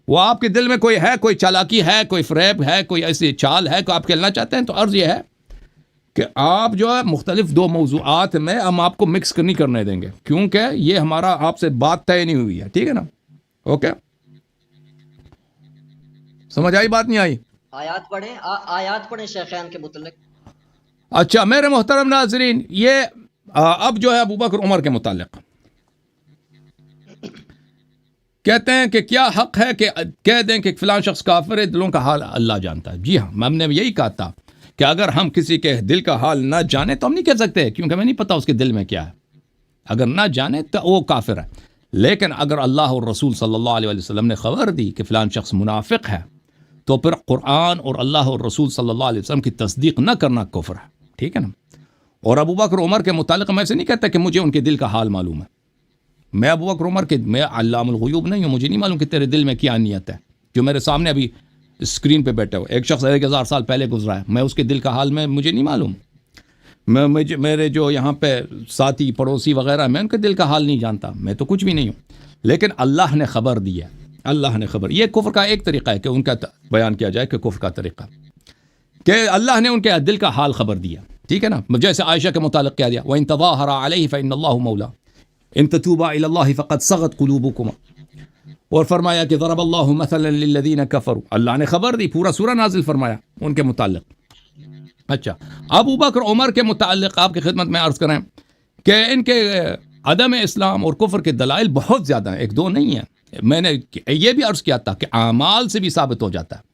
وہ آپ کے دل میں کوئی ہے، کوئی چالاکی ہے، کوئی فریب ہے، کوئی ایسی چال ہے کہ آپ کھیلنا چاہتے ہیں، تو عرض یہ ہے کہ آپ جو ہے مختلف دو موضوعات میں ہم آپ کو مکس نہیں کرنے دیں گے، کیونکہ یہ ہمارا آپ سے بات طے نہیں ہوئی ہے. ٹھیک ہے نا؟ اوکے، سمجھ آئی بات نہیں آئی؟ آیات پڑھیں شیخین کے متعلق. اچھا میرے محترم ناظرین، یہ اب جو ہے ابو بکر عمر کے متعلق کہتے ہیں کہ کیا حق ہے کہ کہہ دیں کہ فلاں شخص کافر ہے، دلوں کا حال اللہ جانتا ہے. جی ہاں، ہم نے یہی کہا تھا کہ اگر ہم کسی کے دل کا حال نہ جانیں تو ہم نہیں کہہ سکتے، کیونکہ ہمیں نہیں پتا اس کے دل میں کیا ہے. اگر نہ جانے تو وہ کافر ہے. لیکن اگر اللہ اور رسول صلی اللہ علیہ وسلم نے خبر دی کہ فلاں شخص منافق ہے، تو پھر قرآن اور اللہ اور رسول صلی اللہ علیہ وسلم کی تصدیق نہ کرنا کفر ہے. ٹھیک ہے نا؟ اور ابو بکر عمر کے متعلق میں سے نہیں کہتا کہ مجھے ان کے دل کا حال معلوم ہے. میں ابو بکر عمر کے میں علام الغیوب نہیں ہوں، مجھے نہیں معلوم کہ تیرے دل میں کیا نیت ہے. جو میرے سامنے ابھی اسکرین پہ بیٹھے ہو، ایک شخص 1000 سال پہلے گزرا ہے، میں اس کے دل کا حال میں مجھے نہیں معلوم. میرے جو یہاں پہ ساتھی پڑوسی وغیرہ، میں ان کے دل کا حال نہیں جانتا، میں تو کچھ بھی نہیں ہوں. لیکن اللہ نے خبر دی ہے، اللہ نے خبر. یہ کفر کا ایک طریقہ ہے کہ ان کا بیان کیا جائے کہ کفر کا طریقہ کہ اللہ نے ان کے دل کا حال خبر دیا. ٹھیک ہے نا؟ جیسے عائشہ کے متعلق کیا دیا، وَإِن تَظَاهَرَ عَلَيْهِ فَإِنَّ اللَّهُ مَوْلَاهُ ان تتوبا الى اللہ فقد صغت قلوبكما. اور فرمایا کہ ضرب اللہ مثلا للذین کفروا، اللہ نے خبر دی، پورا سورہ نازل فرمایا ان کے متعلق. اچھا، ابو بکر عمر کے متعلق آپ کی خدمت میں عرض کریں کہ ان کے عدم اسلام اور کفر کے دلائل بہت زیادہ ہیں، ایک دو نہیں ہیں. میں نے یہ بھی عرض کیا تھا کہ اعمال سے بھی ثابت ہو جاتا ہے.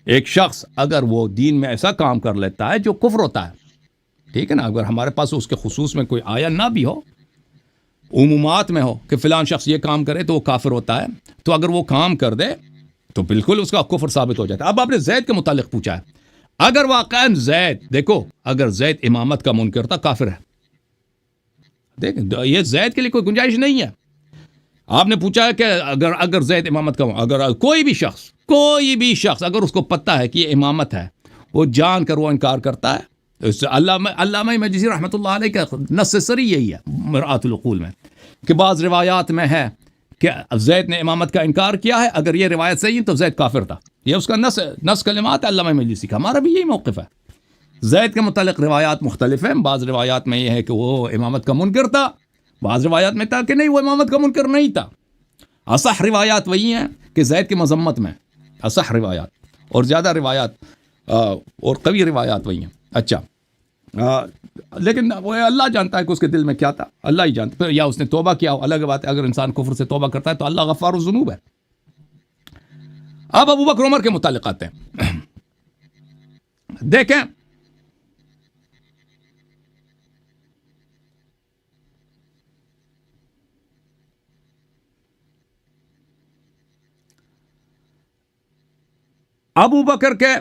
ایک شخص اگر وہ دین میں ایسا کام کر لیتا ہے جو کفر ہوتا ہے، ٹھیک ہے نا، اگر ہمارے پاس اس کے خصوص میں کوئی آیا نہ بھی ہو، عمومات میں ہو کہ فلان شخص یہ کام کرے تو وہ کافر ہوتا ہے، تو اگر وہ کام کر دے تو بالکل اس کا کفر ثابت ہو جاتا ہے. اب آپ نے زید کے متعلق پوچھا ہے، اگر واقعاً زید، دیکھو اگر زید امامت کا منکر تھا، کافر ہے. دیکھیں یہ زید کے لیے کوئی گنجائش نہیں ہے. آپ نے پوچھا ہے کہ اگر زید امامت کا، اگر کوئی بھی شخص اگر اس کو پتہ ہے کہ یہ امامت ہے، وہ جان کر وہ انکار کرتا ہے. علامہ مجلسی رحمۃ اللہ علیہ کا نص سری یہی ہے مرآۃ العقول میں، کہ بعض روایات میں ہے کہ زید نے امامت کا انکار کیا ہے، اگر یہ روایت صحیح ہے تو زید کافر تھا. یہ اس کا نص کلمات ہے علامہ مجلسی کا. ہمارا بھی یہی موقف ہے زید کے متعلق روایات مختلف ہیں. بعض روایات میں یہ ہے کہ وہ امامت کا منکر تھا, بعض روایات میں تھا کہ نہیں وہ امامت کا منکر نہیں تھا. اصح روایات وہی ہیں کہ زید کی مذمت میں, اصح روایات, اور زیادہ روایات اور قوی روایات وہی ہیں. اچھا لیکن وہ اللہ جانتا ہے کہ اس کے دل میں کیا تھا, اللہ ہی جانتا ہے. یا اس نے توبہ کیا ہو, الگ بات ہے. اگر انسان کفر سے توبہ کرتا ہے تو اللہ غفار الذنوب ہے. اب ابو بکر عمر کے متعلق آتے ہیں. دیکھیں ابو بکر کے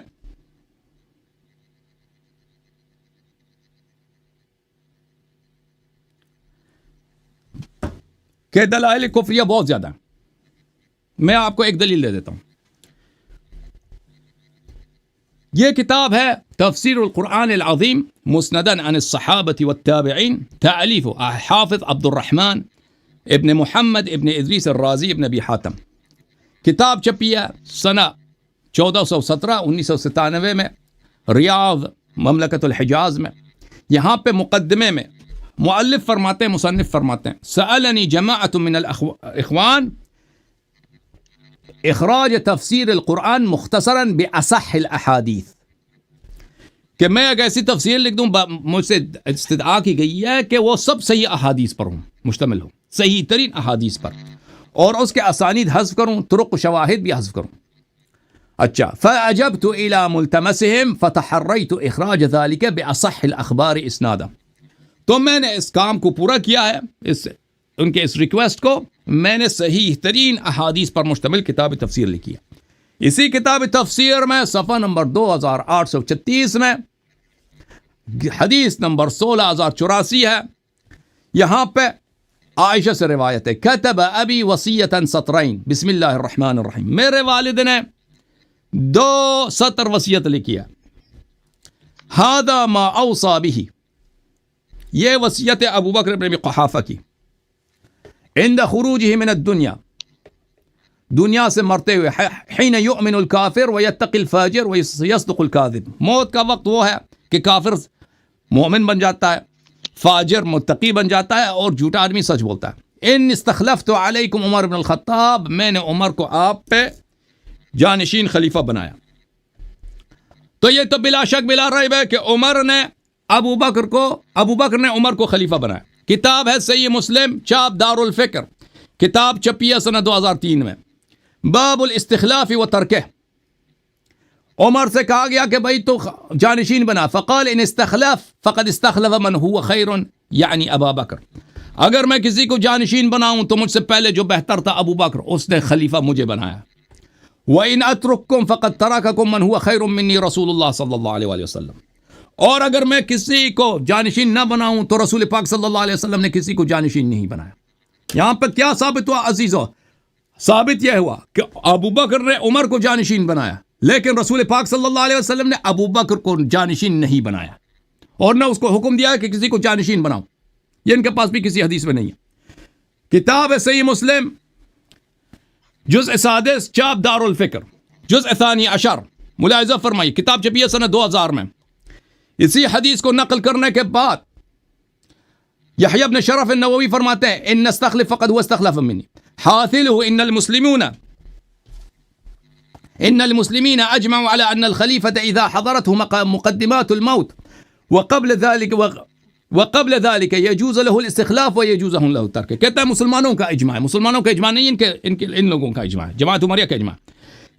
دلائل کفریہ بہت زیادہ ہیں. میں آپ کو ایک دلیل دے دیتا ہوں. یہ کتاب ہے تفسیر القرآن العظیم مسنداً عن الصحابة والتابعین, تألیف حافظ عبد الرحمن ابن محمد ابن ادریس الرازی ابن ابی حاتم. کتاب چھپی ہے سنہ 1417 1997 میں ریاض مملکت الحجاز میں. یہاں پہ مقدمے میں مؤلف فرماتے ہیں, مصنف فرماتے ہیں, سألنی جماعت من الاخوان اخراج تفسیر القرآن مختصراً بأصح الاحادیث, کہ میں ایک ایسی تفسیر لکھ دوں, مجھ سے استدعا کی گئی ہے کہ وہ سب صحیح احادیث پر ہوں, مشتمل ہوں, صحیح ترین احادیث پر, اور اس کے اسانید حذف کروں, طرق و شواہد بھی حذف کروں. اچھا, فأجبت إلى ملتمسهم فتحريت إخراج ذلك بأصح الأخبار إسنادا. تو میں نے اس کام کو پورا کیا ہے, ان کے اس ریکویسٹ کو میں نے صحیح ترین احادیث پر مشتمل کتاب تفسیر لکھی ہے. اسی کتاب تفسیر میں صفحہ نمبر 2836 میں حدیث نمبر 16084 ہے. یہاں پہ عائشہ سے روایت ہے, کتب ابی وصیۃ سطرین بسم اللہ الرحمن الرحیم. میرے والد نے 2 سطر وصیت لکھی ہے. ھذا ما اوصى به, یہ وصیت ابو بکر بن ابی قحافہ کی عند خروجه من الدنیا, دنیا سے مرتے ہوئے, حين يؤمن الكافر ويتقي الفاجر ويصدق الكاذب. موت کا وقت وہ ہے کہ کافر مومن بن جاتا ہے, فاجر متقی بن جاتا ہے, اور جھوٹا آدمی سچ بولتا ہے. ان استخلفت علیکم عمر بن الخطاب, میں نے عمر کو آپ پہ جانشین خلیفہ بنایا. تو یہ تو بلا شک بلا ریب ہے کہ عمر نے ابو بکر نے عمر کو خلیفہ بنایا. کتاب ہے صحیح مسلم, چاپ دار الفکر, کتاب چھپی ہے سنہ 2003 میں. باب الاستخلاف و ترکہ, عمر سے کہا گیا کہ بھائی تو جانشین بنا. فقال ان استخلف فقد استخلف من هو خیر یعنی ابا بکر, اگر میں کسی کو جانشین بناؤں تو مجھ سے پہلے جو بہتر تھا ابو بکر, اس نے خلیفہ مجھے بنایا. وَإِنْ أَتْرُكْكُمْ فَقَدْ تَرَكَكُمْ مَنْ هُوَ خَيْرٌ مِّنِّي رسول اللہ صلی اللہ علیہ وسلم. اور اگر میں کسی کو جانشین نہ بناؤں تو رسول پاک صلی اللہ علیہ وسلم نے کسی کو جانشین نہیں بنایا. یہاں پہ کیا ثابت ہوا عزیزو؟ ثابت یہ ہوا کہ ابو بکر نے عمر کو جانشین بنایا, لیکن رسول پاک صلی اللہ علیہ وسلم نے ابو بکر کو جانشین نہیں بنایا, اور نہ اس کو حکم دیا کہ کسی کو جانشین بناؤ. یہ ان کے پاس بھی کسی حدیث میں نہیں ہے. کتاب ہے صحیح مسلم, جزء سادس, چاپ دار الفکر, جزء ثانی عشر. ملاحظہ فرمائی, کتاب چھپی ہے سنہ 2000 میں. اسی حدیث کو نقل کرنے کے بعد یحییٰ بن شرف النووی فرماتے ہیں ان نستخلف فقد هو استخلف منی حاصله ان المسلمين اجمعوا على ان الخليفة اذا حضرته مقدمات الموت وقبل ذلك يجوز له الاستخلاف ويجوز له الترك. کہتا ہے مسلمانوں کا اجماع ہے, مسلمانوں کا اجماع نہیں, ان لوگوں کا اجماع ہے, جماعت عمریہ کا اجماع,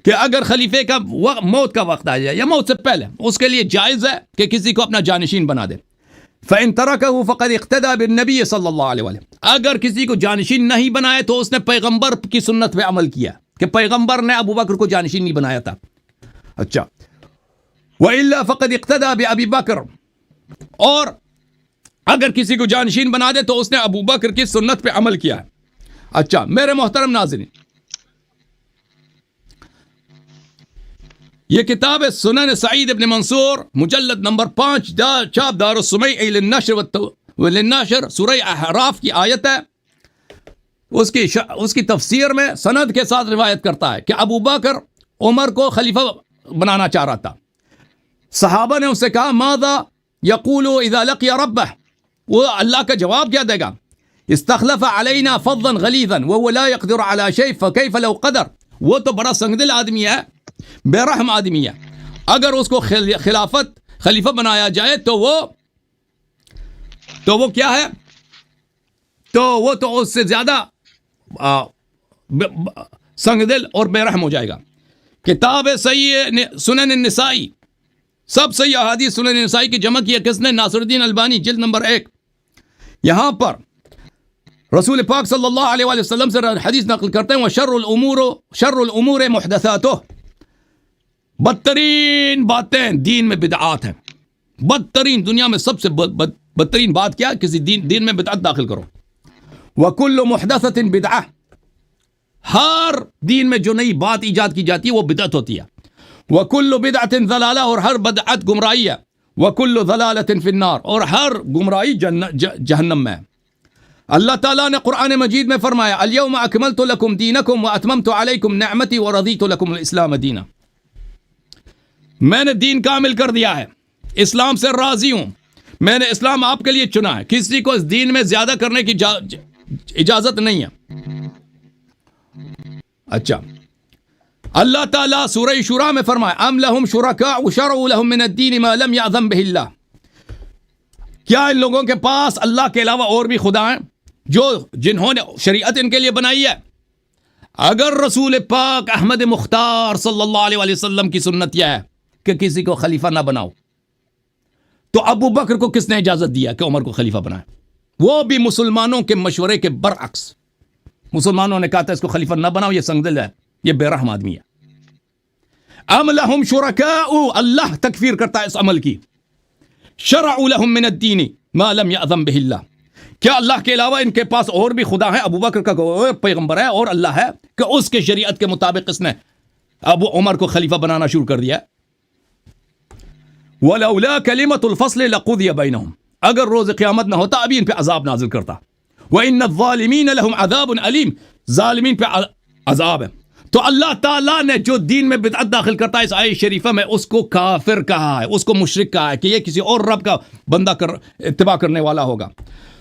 کہ اگر خلیفے کا موت کا وقت آ جائے یا موت سے پہلے, اس کے لیے جائز ہے کہ کسی کو اپنا جانشین بنا دے. فَإِن تَرَكَهُ فَقَدْ اِقْتَدَى بِالنَّبِيِّ صلی اللہ علیہ وسلم, اگر کسی کو جانشین نہیں بنائے تو اس نے پیغمبر کی سنت پہ عمل کیا, کہ پیغمبر نے ابو بکر کو جانشین نہیں بنایا تھا. اچھا, وَإِلَّا فَقَدْ اِقْتَدَى بِأَبِي بَكْر, اور اگر کسی کو جانشین بنا دے تو اس نے ابو بکر کی سنت پہ عمل کیا ہے. اچھا میرے محترم ناظرین, یہ کتاب ہے سنن سعید ابن منصور, مجلد نمبر 5, چاپ دار السمیع للناشر, سورہ احراف کی آیت ہے. اس کی تفسیر میں سند کے ساتھ روایت کرتا ہے کہ ابو بکر عمر کو خلیفہ بنانا چاہ رہا تھا. صحابہ نے اس سے کہا ماذا یقول اذا لقی ربہ, وہ اللہ کا جواب کیا دے گا؟ استخلف علینا فظا غلیظا وهو لا يقدر على شيء فكيف لو قدر. وہ تو بڑا سنگدل آدمی ہے, بے رحم آدمی ہے, اگر اس کو خلیفہ بنایا جائے تو وہ کیا ہے, تو وہ تو اس سے زیادہ سنگدل اور بے رحم ہو جائے گا. کتاب صحیح سنن النسائی, سب صحیح احادیث سنن النسائی کی جمع کی ہے کس نے؟ ناصر الدین البانی, جلد نمبر 1. یہاں پر رسول پاک صلی اللہ علیہ وآلہ وسلم سے حدیث نقل کرتے ہیں شر الامور محدثاتہ, بدترین باتیں دین میں بدعات ہیں. بدترین, دنیا میں سب سے بدترین بات کیا؟ کسی دین میں بدعت داخل کرو. وکل محدثۃ بدعہ, ہر دین میں جو نئی بات ایجاد کی جاتی ہے وہ بدعت ہوتی ہے. وکل بدعۃ ضلالہ, اور ہر بدعت گمراہی ہے. وکل ضلالۃ فی النار, اور ہر گمراہی جہنم میں. اللہ تعالیٰ نے قرآن مجید میں فرمایا الیوم اکملت لکم دینکم واتممت علیکم نعمتی ورضیت لکم الاسلام دینا. میں نے دین کامل کر دیا ہے, اسلام سے راضی ہوں, میں نے اسلام آپ کے لیے چنا ہے, کسی کو اس دین میں زیادہ کرنے کی اجازت نہیں ہے. اچھا, اللہ تعالیٰ سورہ شورى میں فرمایا ام لہم شرکاء شرعوا لہم من الدین ما لم یأذن بہ اللہ, کیا ان لوگوں کے پاس اللہ کے علاوہ اور بھی خدا ہیں جنہوں نے شریعت ان کے لیے بنائی ہے؟ اگر رسول پاک احمد مختار صلی اللہ علیہ وآلہ وسلم کی سنت یہ ہے کہ کسی کو خلیفہ نہ بناؤ, تو ابو بکر کو کس نے اجازت دیا کہ عمر کو خلیفہ بنائے؟ وہ بھی مسلمانوں کے مشورے کے برعکس. مسلمانوں نے کہا تھا اس کو خلیفہ نہ بناؤ, یہ سنگدل ہے, یہ بے رحم آدمی ہے. ام لہم شرکاء, اللہ تکفیر کرتا ہے اس عمل کی. شرعوا لہم من الدین ما لم یأذن بہ اللہ, کیا اللہ کے علاوہ ان کے پاس اور بھی خدا ہیں؟ ابو بکر کا پیغمبر ہے اور اللہ ہے کہ اس کے شریعت کے مطابق اس نے ابو عمر کو خلیفہ بنانا شروع کر دیا. ولولا کلمۃ الفصل لقضی بینہم, اگر روز قیامت نہ ہوتا ابھی ان پہ عذاب نازل کرتا. وان الظالمین لہم عذاب علیم, ظالمین پہ عذاب ہے. تو اللہ تعالیٰ نے جو دین میں بدعت داخل کرتا ہے اس آیت شریفہ میں, اس کو کافر کہا ہے, اس کو مشرک کہا ہے کہ یہ کسی اور رب کا بندہ اتباع کرنے والا ہوگا.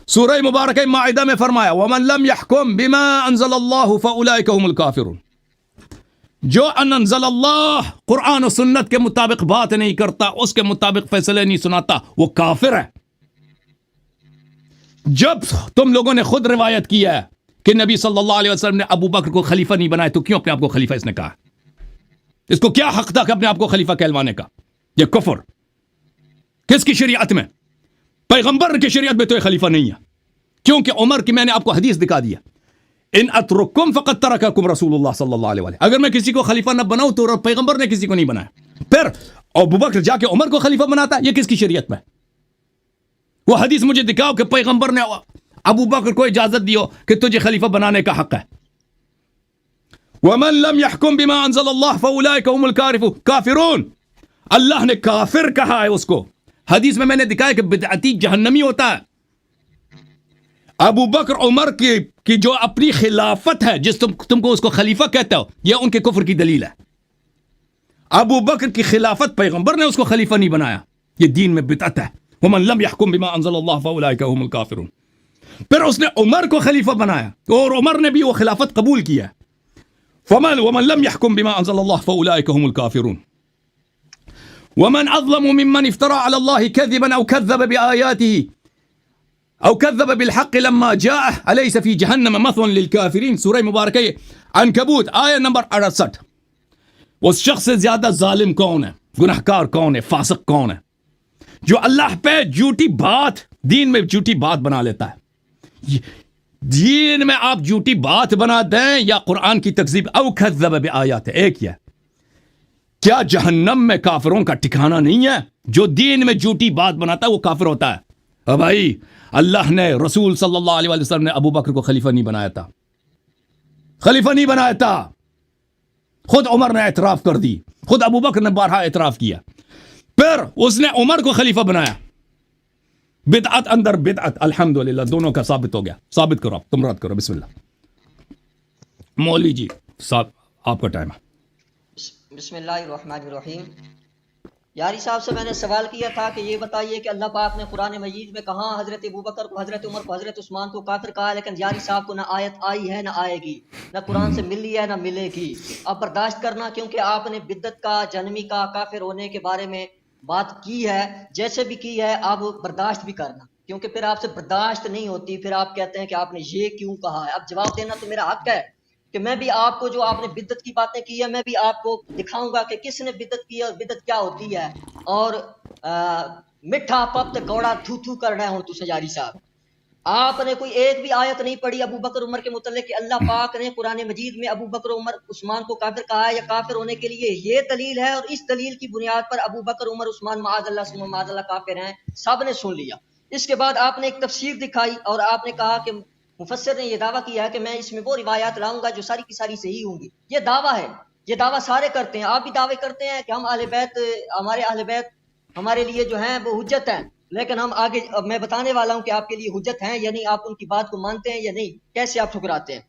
سورہ مبارکہ مائدہ میں فرمایا وَمَن لَمْ يَحْكُمْ بِمَا أَنزَلَ اللَّهُ فَأُولَئِكَ هُمُ الْكَافِرُونَ, جو انزل اللہ قرآن و سنت کے مطابق بات نہیں کرتا, اس کے مطابق فیصلے نہیں سناتا, وہ کافر ہے. جب تم لوگوں نے خود روایت کیا ہے کہ نبی صلی اللہ علیہ وسلم نے ابو بکر کو خلیفہ نہیں بنایا, تو کیوں اپنے آپ کو خلیفہ اس نے کہا؟ اس کو کیا حق تھا کہ اپنے آپ کو خلیفہ کہلوانے کا؟ یہ کفر کس کی شریعت میں؟ پیغمبر کی شریعت میں تو یہ خلیفہ نہیں ہے, کیونکہ عمر کی میں نے آپ کو حدیث دکھا دیا ان اترککم فقد ترککم رسول اللہ صلی اللہ علیہ وسلم, اگر میں کسی کو خلیفہ نہ بناؤں تو پیغمبر نے کسی کو نہیں بنایا. پھر ابو بکر جا کے عمر کو خلیفہ بناتا ہے, یہ کس کی شریعت میں؟ وہ حدیث مجھے دکھاؤ کہ پیغمبر نے ابو بکر کو اجازت دیو کہ تجھے خلیفہ بنانے کا حق ہے. وَمَن لَمْ يَحْكُمْ بِمَا أَنزَلَ اللَّهُ فَأُولَئِكَ هُمُ الْكَافِرُونَ, اللہ نے کافر کہا ہے اس کو. حدیث میں نے دکھایا کہ بدعتی جہنمی ہوتا ہے. ابو بکر عمر کی جو اپنی خلافت ہے, جس تم کو اس کو خلیفہ کہتے ہو, یہ ان کے کفر کی دلیل ہے. ابو بکر کی خلافت پیغمبر نے اس کو خلیفہ نہیں بنایا, یہ دین میں بدعت ہے. وَمَن لَمْ يَحْكُمْ بِمَا أَنزَلَ اللَّهُ فَأُولَئِكَ هُمُ الْكَافِرُونَ. پھر اس نے عمر کو خلیفہ بنایا اور عمر نے بھی وہ خلافت قبول کیا. وَمَن لَمْ يَحْكُمْ بِمَا أَنزَلَ اللَّهُ فَأُولَئِكَ هُمُ الْكَافِرُونَ. وَمَنْ أَظْلَمُ مِمَّنِ افْتَرَى عَلَى اللَّهِ كَذِبًا أَوْ كَذَّبَ بِآيَاتِهِ أو كذب بالحق لما جاءه أليس في جهنم مثوى للكافرين. سورہ مبارکہ عنکبوت آیہ نمبر 68. اس شخص سے زیادہ ظالم کون ہے, گناہکار کون ہے, فاسق کون ہے, جو اللہ پہ جھوٹی بات, دین میں جھوٹی بات بنا لیتا ہے. دین میں آپ جھوٹی بات بنا دیں یا قرآن کی تکذیب. او کذب بآیات, ایک یہ کیا جہنم میں کافروں کا ٹھکانہ نہیں ہے؟ جو دین میں جھوٹی بات بناتا ہے وہ کافر ہوتا ہے. بھائی اللہ نے, رسول صلی اللہ علیہ وسلم نے ابو بکر کو خلیفہ نہیں بنایا تھا, خلیفہ نہیں بنایا تھا. خود عمر نے اعتراف کر دی, خود ابو بکر نے بارہا اعتراف کیا. پھر اس نے عمر کو خلیفہ بنایا. بدعت اندر بدعت, الحمدللہ دونوں کا ثابت ہو گیا. ثابت کرو, تم رد کرو. بسم اللہ. مولوی جی صاحب آپ کا ٹائم ہے. بسم اللہ الرحمن الرحیم. یاری صاحب سے میں نے سوال کیا تھا کہ یہ بتائیے کہ اللہ پاک نے قرآن مجید میں کہاں حضرت ابوبکر کو، حضرت عمر کو، حضرت عثمان کو کافر کہا ہے، لیکن یاری صاحب کو نہ آیت آئی ہے نہ آئے گی، نہ قرآن سے ملی ہے نہ ملے گی. اب برداشت کرنا، کیونکہ آپ نے بدعت کا، جہنمی کا، کافر ہونے کے بارے میں بات کی ہے، جیسے بھی کی ہے آپ برداشت بھی کرنا، کیونکہ پھر آپ سے برداشت نہیں ہوتی، پھر آپ کہتے ہیں کہ آپ نے یہ کیوں کہا ہے. اب جواب دینا تو میرا حق ہے کہ میں بھی آپ کو، جو آپ نے بدعت کی باتیں کی ہے، میں بھی آپ کو دکھاؤں گا کہ کس نے بدعت کی ہے اور بدعت کیا ہوتی ہے. اور مٹھا پپ تے کوڑا تھو تھو کرنا ہے ہوں تو سجاری صاحب. آپ نے کوئی ایک بھی آیت نہیں پڑھی ابو بکر عمر کے متعلق کہ اللہ پاک نے قرآن مجید میں ابو بکر عمر عثمان کو کافر کہا ہے یا کافر ہونے کے لیے یہ دلیل ہے، اور اس دلیل کی بنیاد پر ابو بکر عمر عثمان معاذ اللہ ثم معاذ اللہ کافر ہیں، سب نے سن لیا. اس کے بعد آپ نے ایک تفسیر دکھائی اور آپ نے کہا کہ مفسر نے یہ دعویٰ کیا ہے کہ میں اس میں وہ روایات لاؤں گا جو ساری کی ساری صحیح ہوں گی. یہ دعویٰ ہے، یہ دعویٰ سارے کرتے ہیں، آپ بھی دعوے کرتے ہیں کہ ہم اہل بیت، ہمارے اہل بیت ہمارے لیے جو ہیں وہ حجت ہیں، لیکن ہم آگے میں بتانے والا ہوں کہ آپ کے لیے حجت ہیں یا نہیں، آپ ان کی بات کو مانتے ہیں یا نہیں، کیسے آپ ٹھکراتے ہیں.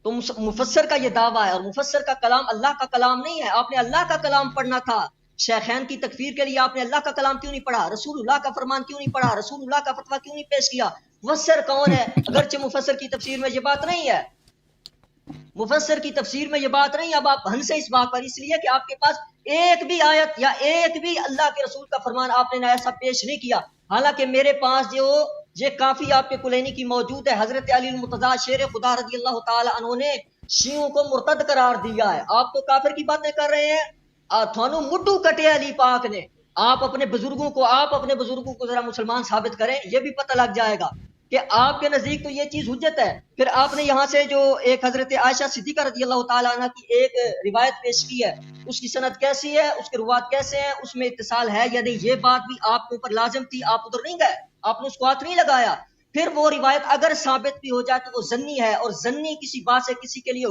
تو مفسر کا یہ دعویٰ ہے، اور مفسر کا کلام اللہ کا کلام نہیں ہے. آپ نے اللہ کا کلام پڑھنا تھا. شیخین کی تکفیر کے لیے آپ نے اللہ کا کلام کیوں نہیں پڑھا؟ رسول اللہ کا فرمان کیوں نہیں پڑھا؟ رسول اللہ کا فتویٰ کیوں نہیں پیش کیا؟ مفسر کون ہے؟ اگرچہ مفسر کی تفسیر میں یہ بات نہیں ہے، مفسر کی تفسیر میں یہ بات نہیں. اب آپ ہنسے اس بات پر، اس لیے کہ آپ کے پاس ایک بھی آیت یا ایک بھی اللہ کے رسول کا فرمان آپ نے ایسا پیش نہیں کیا. حالانکہ میرے پاس جو یہ کافی آپ کے کلینی کی موجود ہے، حضرت علی المرتضیٰ شیر خدا رضی اللہ تعالی عنہ نے شیعوں کو مرتد قرار دیا ہے. آپ تو کافر کی باتیں کر رہے ہیں، تھانو مڈو کٹے علی پاک نے. آپ اپنے بزرگوں کو ذرا مسلمان ثابت کریں، یہ بھی پتہ لگ جائے گا کہ آپ کے نزدیک تو یہ چیز حجت ہے. پھر آپ نے یہاں سے جو ایک حضرت عائشہ صدیقہ رضی اللہ تعالیٰ عنہ کی ایک روایت پیش کی ہے، اس کی سند کیسی ہے، اس کے روات کیسے ہیں، اس میں اتصال ہے یا نہیں، یہ بات بھی آپ کے اوپر لازم تھی. آپ ادھر نہیں گئے، آپ نے اس کو ہاتھ نہیں لگایا. پھر وہ روایت اگر ثابت بھی ہو جائے تو وہ زنی ہے، اور زنی کسی بات سے کسی کے لیے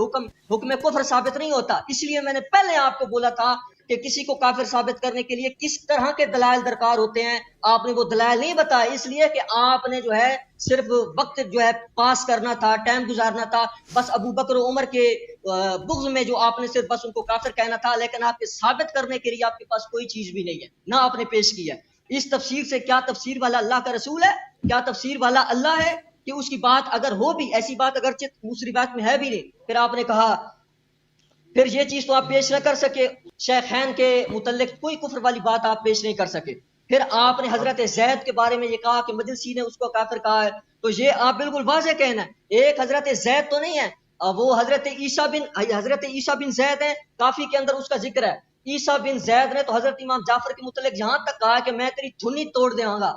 حکم کفر ثابت نہیں ہوتا. اس لیے میں نے پہلے آپ کو بولا تھا کہ کسی کو کافر ثابت کرنے کے لیے کس طرح کے دلائل درکار ہوتے ہیں. آپ نے وہ دلائل نہیں بتایا، اس لیے کہ آپ نے جو ہے صرف وقت جو ہے پاس کرنا تھا، ٹائم گزارنا تھا. بس ابو بکر و عمر کے بغض میں جو آپ نے صرف بس ان کو کافر کہنا تھا، لیکن آپ کے ثابت کرنے کے لیے آپ کے پاس کوئی چیز بھی نہیں ہے، نہ آپ نے پیش کی ہے. اس تفسیر سے کیا تفسیر والا اللہ کا رسول ہے؟ کیا تفسیر والا اللہ ہے کہ اس کی بات اگر ہو بھی، ایسی بات اگرچہ دوسری بات میں ہے بھی نہیں، پھر آپ نے کہا، پھر یہ چیز تو آپ پیش نہ کر سکے. شیخین کے متعلق کوئی کفر والی بات آپ پیش نہیں کر سکے. پھر آپ نے حضرت زید کے بارے میں یہ کہا کہ مجلسی نے اس کو کافر کہا ہے، تو یہ آپ بالکل واضح کہنا ہے. ایک حضرت زید تو نہیں ہے، وہ حضرت عیسیٰ بن زید ہیں، کافی کے اندر اس کا ذکر ہے. عیسیٰ بن زید نے تو حضرت امام جعفر کے متعلق یہاں تک کہا کہ میں تیری دھنی توڑ دوں گا،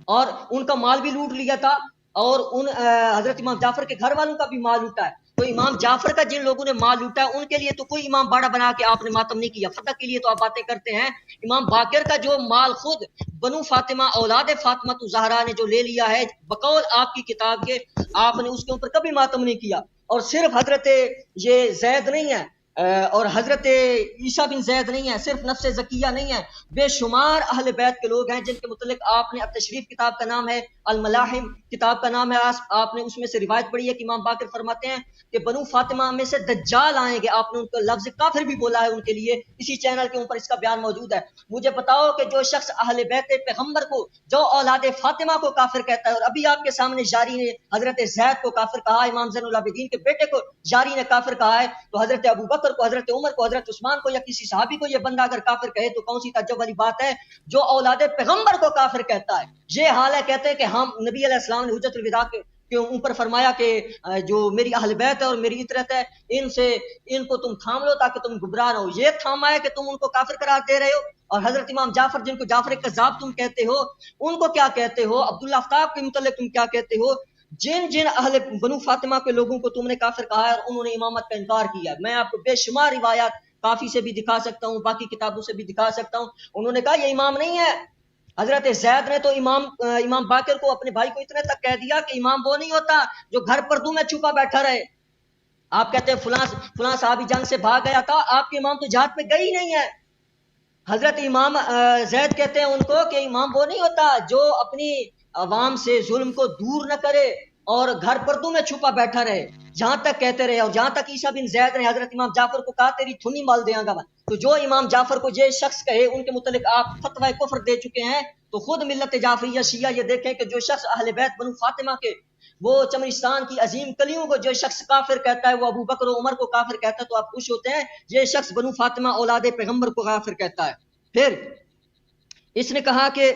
اور ان کا مال بھی لوٹ لیا تھا، اور ان حضرت امام جعفر کے گھر والوں کا بھی مال لوٹا ہے. تو امام جعفر کا جن لوگوں نے مال لوٹا ہے ان کے لیے تو کوئی امام باڑا بنا کے آپ نے ماتم نہیں کیا. فتح کے لیے تو آپ باتیں کرتے ہیں. امام باقر کا جو مال خود بنو فاطمہ اولاد فاطمہ زہرا نے جو لے لیا ہے بقول آپ کی کتاب کے، آپ نے اس کے اوپر کبھی ماتم نہیں کیا. اور صرف حضرت یہ زید نہیں ہے اور حضرت عیسیٰ بن زید نہیں ہے، صرف نفس زکیہ نہیں ہے، بے شمار اہل بیت کے لوگ ہیں جن کے متعلق آپ نے التشریف کتاب کا نام ہے، الملاحم کتاب کا نام ہے، آپ نے اس میں سے روایت پڑھی ہے کہ امام باقر فرماتے ہیں کہ بنو فاطمہ میں سے دجال آئیں گے. آپ نے ان کو لفظ کافر بھی بولا ہے ان کے لیے، اسی چینل کے اوپر اس کا بیان موجود ہے. مجھے بتاؤ کہ جو شخص اہل بیت پیغمبر کو، جو اولاد فاطمہ کو کافر کہتا ہے، اور ابھی آپ کے سامنے جاری نے حضرت زید کو کافر کہا، امام زین العابدین کے بیٹے کو جاری نے کافر کہا ہے، تو حضرت ابو بکر کو، حضرت عمر کو، حضرت عثمان کو یا کسی صحابی کو یہ بندہ اگر کافر کہے تو کون سی تعجب والی بات ہے؟ جو اولاد پیغمبر کو کافر کہتا ہے. یہ حال ہے، کہتے ہیں کہ ہم نبی علیہ السلام نے حجت الوداع کے اوپر فرمایا کہ جو میری اہل بیت ہے اور میری اطرت ہے، ان کو تم تھام لو تاکہ تم گمراہ نہ ہو. یہ تھاما ہے کہ تم ان کو کافر قرار دے رہے ہو. اور حضرت امام جعفر جن کو جعفر کذاب تم کہتے ہو، ان کو کیا کہتے ہو؟ عبداللہ آفتاب کے متعلق تم کیا کہتے ہو؟ جن اہل بنو فاطمہ کے لوگوں کو تم نے کافر کہا ہے اور انہوں نے امامت کا انکار کیا ہے. میں آپ کو بے شمار روایات کافی سے بھی دکھا سکتا ہوں، باقی کتابوں سے بھی دکھا سکتا ہوں. انہوں نے کہا یہ امام نہیں ہے. حضرت زید نے تو امام باقر کو، اپنے بھائی کو اتنے تک کہہ دیا کہ امام وہ نہیں ہوتا جو گھر پردوں میں چھپا بیٹھا رہے. آپ کہتے ہیں فلاں صحابی جنگ سے بھاگ گیا تھا، آپ کے امام تو جہاد پہ گئی نہیں ہے. حضرت امام زید کہتے ہیں ان کو کہ امام وہ نہیں ہوتا جو اپنی عوام سے ظلم کو دور نہ کرے، اور گھر پردوں میں چھپا بیٹھا رہے، جہاں تک کہتے رہے، اور جہاں تک عیسیٰ بن زید نے حضرت امام جعفر کو کہا تیری تھنی مال دیاں گا، تو جو امام جعفر کو یہ شخص کہے ان کے متعلق آپ فتوی کفر دے چکے ہیں، تو خود ملت جعفریہ شیعہ یہ دیکھیں کہ جو شخص اہل بیت بنو فاطمہ کے وہ چمرستان کی عظیم کلیوں کو جو شخص کافر کہتا ہے، وہ ابو بکر و عمر کو کافر کہتا ہے، تو آپ خوش ہوتے ہیں، یہ شخص بنو فاطمہ اولاد پیغمبر کو کافر کہتا ہے۔ پھر اس نے کہا کہ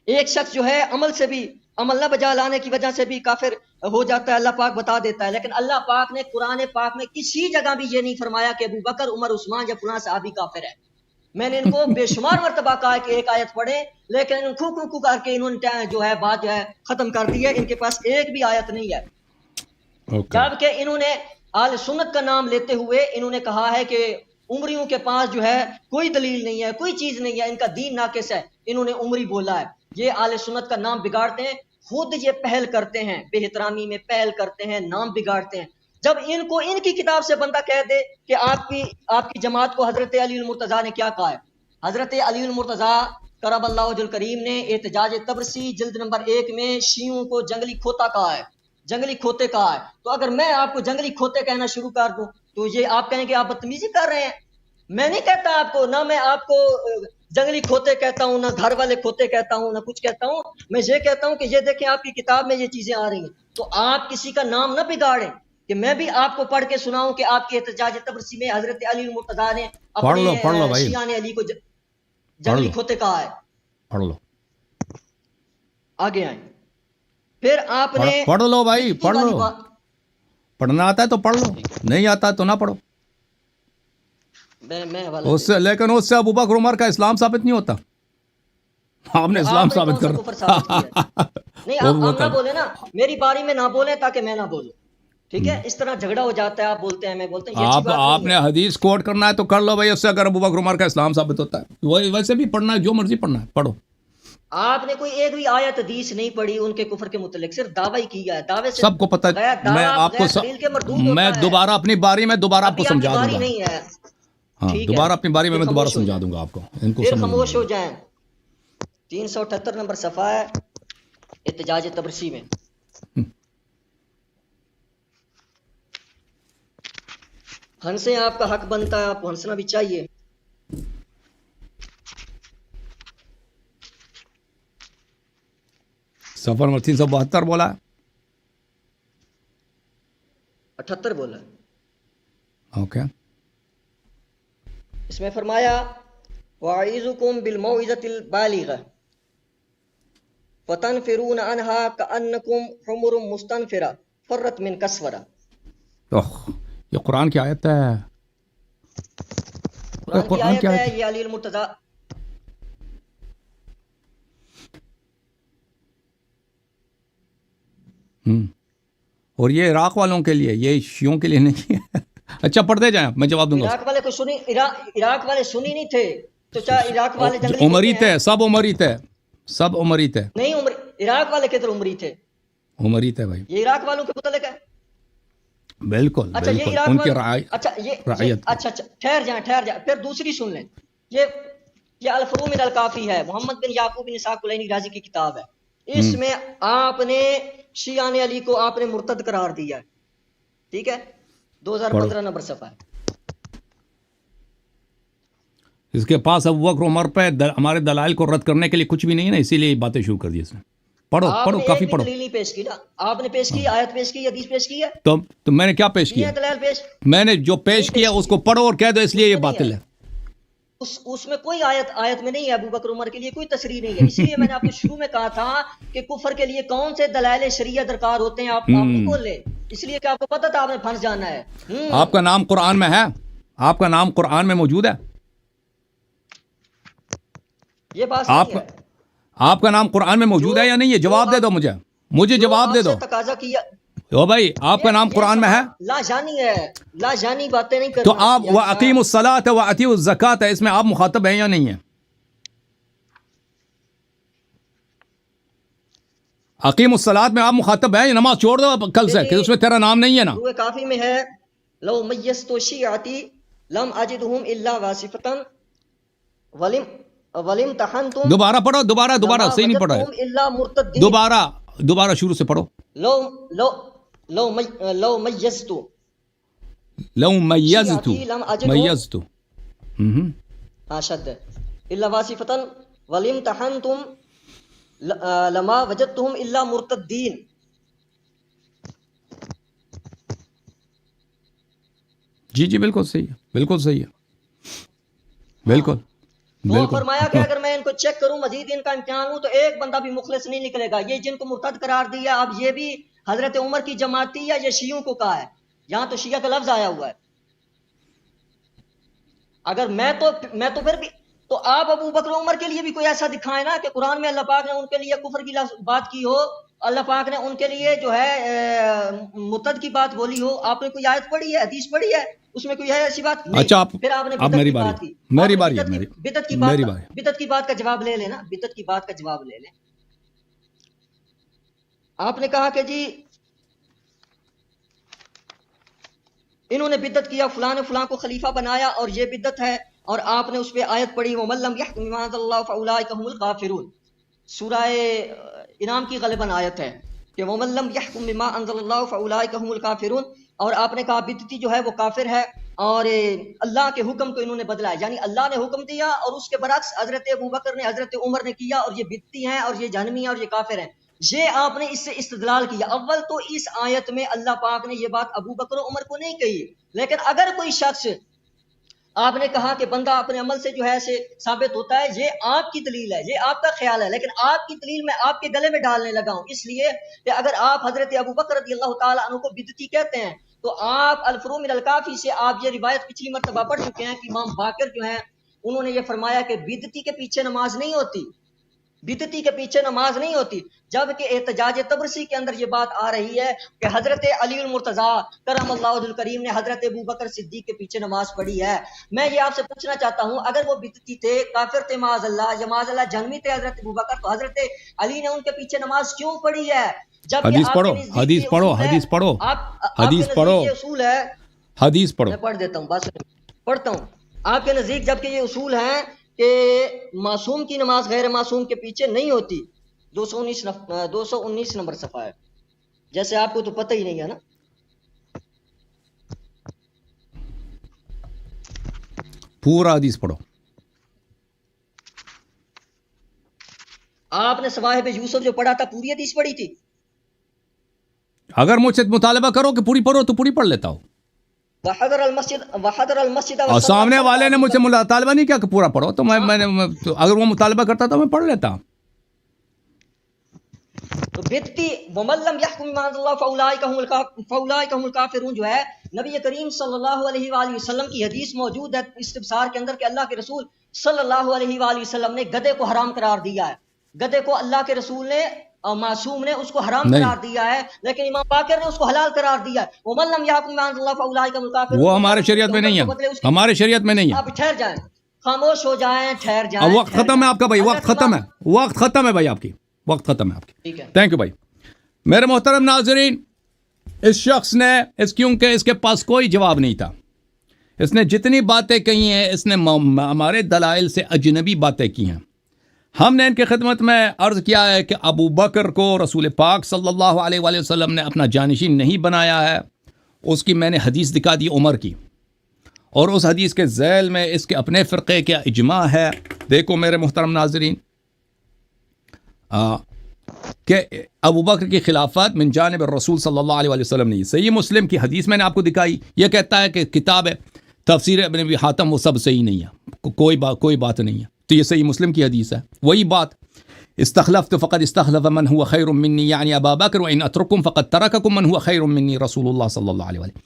ایک شخص جو ہے عمل سے بھی، عمل نہ بجا لانے کی وجہ سے بھی کافر ہو جاتا ہے، اللہ پاک بتا دیتا ہے، لیکن اللہ پاک نے قرآن پاک میں کسی جگہ بھی یہ نہیں فرمایا کہ ابو بکر، عمر، عثمان یا فلاں صحابی کافر ہے۔ میں نے ان کو بے شمار مرتبہ کہا کہ ایک آیت پڑھیں، لیکن ان کو کر کے انہوں نے جو ہے بات جو ہے ختم کر دی ہے، ان کے پاس ایک بھی آیت نہیں ہے۔ جبکہ انہوں نے آل سنت کا نام لیتے ہوئے انہوں نے کہا ہے کہ عمریوں کے پاس جو ہے کوئی دلیل نہیں ہے، کوئی چیز نہیں ہے، ان کا دین ناقص ہے، انہوں نے عمری بولا ہے۔ یہ آل سنت کا نام بگاڑتے ہیں، خود یہ پہل کرتے ہیں، بے احترامی میں پہل کرتے ہیں، نام بگاڑتے ہیں۔ جب ان کو ان کی کتاب سے بندہ کہہ دے کہ آپ کی جماعت کو حضرت علی المرتضیٰ نے کیا کہا ہے، حضرت علی المرتضیٰ کرم اللہ وجہ الکریم نے احتجاج تبرسی جلد نمبر 1 میں شیعوں کو جنگلی کھوتا کہا ہے، جنگلی کھوتے کہا ہے۔ تو اگر میں آپ کو جنگلی کھوتے کہنا شروع کر دوں تو یہ آپ کہیں کہ آپ بدتمیزی کر رہے ہیں۔ میں نہیں کہتا آپ کو، نہ میں آپ کو جنگلی کھوتے کہتا ہوں، نہ گھر والے کھوتے کہتا ہوں، نہ کچھ کہتا ہوں۔ میں یہ کہتا ہوں کہ یہ دیکھیں آپ کی کتاب میں یہ چیزیں آ رہی ہیں، تو آپ کسی کا نام نہ بگاڑیں کہ میں بھی آپ کو پڑھ کے سناؤں کہ آپ کے احتجاج تبرسی میں حضرت علی المرتضیٰ نے اپنے شیعہ نے علی کو جنگلی کھوتے کہا ہے۔ پڑھ لو، آگے آئیں۔ پھر آپ نے پڑھ لو بھائی، پڑھ لو، پڑھنا آتا ہے تو پڑھ لو، نہیں آتا تو نہ پڑھو۔ اس سے لیکن اس سے ابو بکر عمر کا اسلام ثابت نہیں ہوتا، آپ نے اسلام ثابت کر نہیں، آپ نہ بولے نا، میری باری میں نہ بولیں تاکہ میں نہ بولوں، ٹھیک ہے؟ اس طرح جھگڑا ہو جاتا ہے، آپ بولتے ہیں میں بولتے ہیں، آپ نے حدیث کوٹ کرنا ہے تو کر لو بھائی، اس سے اگر ابو بکر عمر کا اسلام ثابت ہوتا ہے، ویسے بھی پڑھنا ہے، جو مرضی پڑھنا ہے پڑھو۔ آپ نے کوئی ایک بھی آیت حدیث نہیں پڑھی ان کے کفر کے متعلق، صرف دعویٰ ہی کیا ہے، دعوے سے سب کو پتہ ہے، میں آپ کو میں دوبارہ اپنی باری میں دوبارہ آپ کو سمجھا دوں گا، نہیں ہے، ہاں دوبارہ اپنی باری میں دوبارہ سمجھا دوں گا آپ کو، ان کو پھر خاموش ہو جائیں۔ 378 نمبر صفحہ ہے احتجاج تبرسی میں۔ ہنسیں، آپ کا حق بنتا ہے، آپ کو ہنسنا بھی چاہیے۔ صفحہ نمبر 372 بولا ہے، 78 بولا ہے، اوکے۔ اس میں فرمایا وَأَعِظُكُمْ بِالْمَوْعِظَةِ الْبَالِغَةِ فَتَنْفِرُونَ عَنْهَا كَأَنَّكُمْ حُمُرٌ مُسْتَنْفِرَةٌ فَرَّتْ مِنْ قَسْوَرَةٍ۔ یہ قرآن کی آیت ہے، قرآن کی آیت ہے، یہ علی المرتضیٰ۔ اور یہ عراق والوں کے لیے، یہ شیعوں کے لیے نہیں ہے۔ اچھا پڑھتے جائیں، میں جواب دوں گا۔ عراق والے کو سنی، عراق والے سنی نہیں تھے، تو چاہے عراق والے جنگلی عمری تھے، سب عمری تھے، سب عمری تھے۔ نہیں، عراق والے کدھر عمری تھے؟ عمری تھے بھائی، یہ عراق والوں کے متعلق ہے۔ بالکل اچھا یہ بالکل، عراق ان کی والے، اچھا ٹھہر جائیں، پھر دوسری سن لیں۔ یہ الفروع من الکافی ہے، محمد بن یعقوب بن اسحاق کلینی رازی کی کتاب ہے۔ اس میں آپ نے شیعہ نے علی کو آپ نے مرتد قرار دیا ہے، ٹھیک ہے؟ 2015 نمبر صفحہ ہے۔ اس کے پاس ابو بکر عمر پہ ہمارے دلائل کو رد کرنے کے لیے کچھ بھی نہیں ہے نا، اسی لیے یہ باتیں شروع کر دی اس نے۔ پڑھو پڑھو، کافی پڑھو۔ دلیل نہیں پیش کی نا آپ نے، پیش کی آیت پیش کی، حدیث پیش کی ہے، تو میں نے کیا پیش کیا؟ دلائل پیش، میں نے جو پیش کیا اس کو پڑھو اور کہہ دو اس لیے یہ باطل ہے۔ اس میں کوئی آیت میں نہیں ہے ابو بکر عمر کے لیے کوئی تصریح نہیں ہے، اس لیے میں نے آپ کو شروع میں کہا تھا کہ کفر کے لیے کون سے دلائل شریعہ درکار ہوتے ہیں، آپ نہیں بول لے، اس لیے کہ آپ کو پتہ تھا آپ نے پھنس جانا ہے۔ آپ کا نام قرآن میں ہے، آپ کا نام قرآن میں موجود ہے، یہ بات نہیں ہے۔ آپ کا نام قرآن میں موجود ہے یا نہیں ہے؟ جواب دے دو، مجھے جواب دے دو۔ تقاضا کیا او بھائی، آپ کا نام قرآن میں ہے؟ لا جانی ہے، لا جانی باتیں نہیں کرنا۔ تو آپ وَأَقِیمُوا الصَّلَاةَ وَآتِیُوا الزَّکَاةَ، اس میں آپ مخاطب ہیں یا نہیں ہیں؟ اقیم الصلاۃ میں آپ مخاطب ہیں، نماز چھوڑ دو کل سے کہ اس میں تیرا نام نہیں ہے نا۔ روح کافی میں ہے لو میزت شیعتی لم اجدہم الا واسفتن ولم تحنتم۔ دوبارہ پڑھو، دوبارہ صحیح نہیں پڑھا ہے، دوبارہ شروع سے پڑھو۔ لو میزت لو میزت شیعتی لم اجد میزت شد الا واسفتن ولمتحنتم لما وجدتهم الا مرتدین. جی جی بالکل صحیح ہے، بالکل صحیح ہے، بالکل تو بالکل. فرمایا کہ اگر میں ان کو چیک کروں مزید ان کا امتحان ہوں تو ایک بندہ بھی مخلص نہیں نکلے گا. یہ جن کو مرتد قرار دیا اب یہ بھی حضرت عمر کی جماعتی یا یہ شیعوں کو کہا ہے؟ یہاں تو شیعہ کا لفظ آیا ہوا ہے. اگر میں تو پھر بھی تو آپ ابو بکر عمر کے لیے بھی کوئی ایسا دکھائیں نا کہ قرآن میں اللہ پاک نے ان کے لیے کفر کی بات کی ہو، اللہ پاک نے ان کے لیے جو ہے مرتد کی بات بولی ہو. آپ نے کوئی آیت پڑھی ہے، حدیث پڑھی ہے، اس میں کوئی ہے ایسی بات نہیں. اچھا پھر آپ نے اب بدعت میری کی باری، بات کی. میری باری ہے، بدعت کی میری بات، باری. بدعت کی بات کا جواب لے لیں نا، بدعت کی بات کا جواب لے لیں. آپ نے کہا کہ جی انہوں نے بدعت کیا، فلاں نے فلاں کو خلیفہ بنایا اور یہ بدعت ہے، اور آپ نے اس پہ آیت پڑھی وَمَن لَّمْ يَحْكُم بِمَا أَنزَلَ اللَّهُ فَأُولَٰئِكَ هُمُ الْكَافِرُونَ. سورہ انعام کی غالباً آیت ہے کہ وَمَن لَّمْ يَحْكُم بِمَا أَنزَلَ اللَّهُ فَأُولَٰئِكَ هُمُ الْكَافِرُونَ. اور آپ نے کہا بدعتی جو ہے وہ کافر ہے اور اللہ کے حکم کو انہوں نے بدلا ہے، یعنی اللہ نے حکم دیا اور اس کے برعکس حضرت ابوبکر نے، حضرت عمر نے کیا، اور یہ بدعتی ہیں اور یہ جہنمی ہیں اور یہ کافر ہیں. یہ آپ نے اس سے استدلال کیا. اول تو اس آیت میں اللہ پاک نے یہ بات ابو بکر و عمر کو نہیں کہی، لیکن اگر کوئی شخص آپ نے کہا کہ بندہ اپنے عمل سے جو ہے سے ثابت ہوتا ہے، یہ آپ کی دلیل ہے، یہ آپ کا خیال ہے، لیکن آپ کی دلیل میں آپ کے گلے میں ڈالنے لگا ہوں. اس لیے کہ اگر آپ حضرت ابو بکر رضی اللہ تعالیٰ عنہ کو بدعتی کہتے ہیں تو آپ الفروع من الکافی سے آپ یہ روایت پچھلی مرتبہ پڑھ چکے ہیں کہ امام باقر جو ہیں انہوں نے یہ فرمایا کہ بدعتی کے پیچھے نماز نہیں ہوتی، بدعتی کے پیچھے نماز نہیں ہوتی. جبکہ احتجاج تبرسی کے اندر یہ بات آ رہی ہے کہ حضرت علی المرتضیٰ کرم اللہ وجہ الکریم نے حضرت ابو بکر صدیق کے پیچھے نماز پڑھی ہے. میں یہ آپ سے پوچھنا چاہتا ہوں اگر وہ بدعتی تھے، کافر تھے معاذ اللہ، یا معاذ اللہ جہنمی تھے حضرت ابو بکر، تو حضرت علی نے ان کے پیچھے نماز کیوں پڑھی ہے؟ جب حدیث پڑھو، حدیث پڑھو، حدیث پڑھو، حدیث پڑھو، یہ اصول ہے. حدیث پڑھو. میں پڑھ دیتا ہوں، بس پڑھتا ہوں. آپ کے نزدیک جبکہ یہ اصول ہیں کہ معصوم کی نماز غیر معصوم کے پیچھے نہیں ہوتی. 219 نمبر صفحہ ہے، جیسے آپ کو تو پتہ ہی نہیں ہے نا. پورا حدیث پڑھو. آپ نے صواحب یوسف جو پڑھا تھا پوری حدیث پڑھی تھی؟ اگر مجھ سے مطالبہ کرو کہ پوری پڑھو تو پوری پڑھ لیتا ہوں. وحضر المسجد اور سامنے والے نے مجھ سے مطالبہ نہیں کیا کہ پورا پڑھو، تو میں اگر وہ مطالبہ کرتا تو میں پڑھ لیتا. تو بدعتی وَمَن لَّمْ يَحْكُم بِمَا أَنزَلَ اللَّهُ فَأُولَٰئِكَ هُمُ الْكَافِرُونَ جو ہے نبی کریم صلی اللہ علیہ وآلہ وسلم کی حدیث موجود ہے استبصار کے اندر کہ اللہ کے رسول صلی اللہ علیہ وآلہ وسلم نے گدھے کو حرام قرار دیا ہے. گدھے کو اللہ کے رسول نے معصوم نے اس کو حرام قرار دیا ہے، لیکن امام باقر نے اس کو حلال قرار دیا ہے. وَمَن لَّمْ يَحْكُم بِمَا أَنزَلَ اللَّهُ فَأُولَٰئِكَ هُمُ الْكَافِرُونَ. وہ ہمارے شریعت میں نہیں ہے، ہمارے شریعت میں نہیں ہے. اب ٹھہر جائیں، خاموش ہو جائیں، ٹھہر جائیں. وقت ختم ہے آپ کا بھائی، وقت ختم ہے، وقت ختم ہے بھائی آپ کی، وقت ختم ہے آپ کی. ٹھیک ہے، تھینک یو بھائی. میرے محترم ناظرین، اس شخص نے کیونکہ اس کے پاس کوئی جواب نہیں تھا، اس نے جتنی باتیں کہی ہیں اس نے ہمارے دلائل سے اجنبی باتیں کی ہیں. ہم نے ان کی خدمت میں عرض کیا ہے کہ ابو بکر کو رسول پاک صلی اللہ علیہ وآلہ وسلم نے اپنا جانشین نہیں بنایا ہے. اس کی میں نے حدیث دکھا دی عمر کی، اور اس حدیث کے ذیل میں اس کے اپنے فرقے کا اجماع ہے. دیکھو میرے محترم ناظرین کہ ابو بکر کی خلافت من جانب الرسول صلی اللہ علیہ وسلم نے، صحیح مسلم کی حدیث میں نے آپ کو دکھائی. یہ کہتا ہے کہ کتاب تفسیر ابن ابی حاتم وہ سب صحیح نہیں ہے، کوئی بات نہیں ہے. تو یہ صحیح مسلم کی حدیث ہے. وہی بات استخلفت فقد استخلف من هو خیر منی، یعنی ابا بکر وان اترکم فقد ترککم من هو خیر منی رسول اللہ صلی اللہ علیہ وسلم.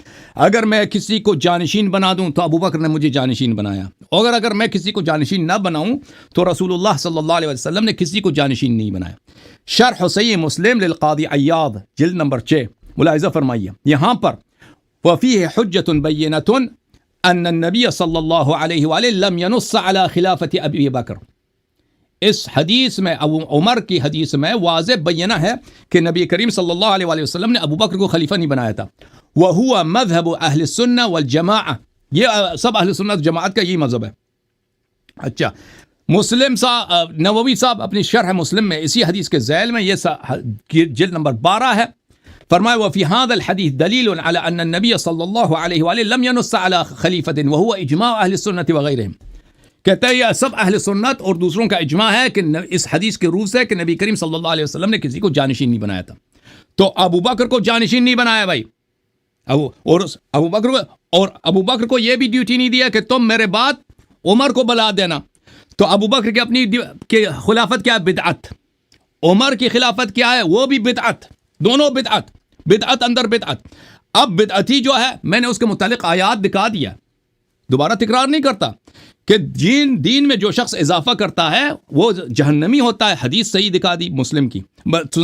اگر میں کسی کو جانشین بنا دوں تو ابو بکر نے مجھے جانشین بنایا، اور اگر میں کسی کو جانشین نہ بناؤں تو رسول اللہ صلی اللہ علیہ وسلم نے کسی کو جانشین نہیں بنایا. شرح صحیح مسلم للقاضی عیاض جلد نمبر 6 ملاحظہ فرمائیے یہاں پر وفیہ حجت بینۃ ان النبی صلی اللہ علیہ وآلہ لم ينص على خلافت ابی بکر. اس حدیث میں ابو عمر کی حدیث میں واضح بینہ ہے کہ نبی کریم صلی اللہ علیہ وآلہ وسلم نے ابو بکر کو خلیفہ نہیں بنایا تھا. وہو مذہب اہل السنہ والجماعہ، یہ سب اہل سنت جماعت کا یہی مذہب ہے. اچھا، مسلم نووی صاحب اپنی شرح مسلم میں اسی حدیث کے ذیل میں یہ جلد نمبر 12 ہے فرمایا وفی هذا الحديث دلیل على ان النبي صلی اللہ علیہ وآلہ لم ينص على خلیفۃ وهو اجماع اہل السنت وغیرہم. کہتا ہے یہ سب اہل سنت اور دوسروں کا اجماع ہے کہ اس حدیث کے روح سے کہ نبی کریم صلی اللہ علیہ وسلم نے کسی کو جانشین نہیں بنایا تھا. تو ابو بکر کو جانشین نہیں بنایا بھائی, ابو بکر کو یہ بھی ڈیوٹی نہیں دیا کہ تم میرے بعد عمر کو بلا دینا. تو ابو بکر کی اپنی خلافت کیا ہے؟ بدعت. عمر کی خلافت کیا ہے؟ وہ بھی بدعت. دونوں بدعت, بدعت اندر بدعت. اب بدعتی جو ہے میں نے اس کے متعلق آیات دکھا دیا, دوبارہ تکرار نہیں کرتا کہ دین میں جو شخص اضافہ کرتا ہے وہ جہنمی ہوتا ہے. حدیث صحیح دکھا دی مسلم کی,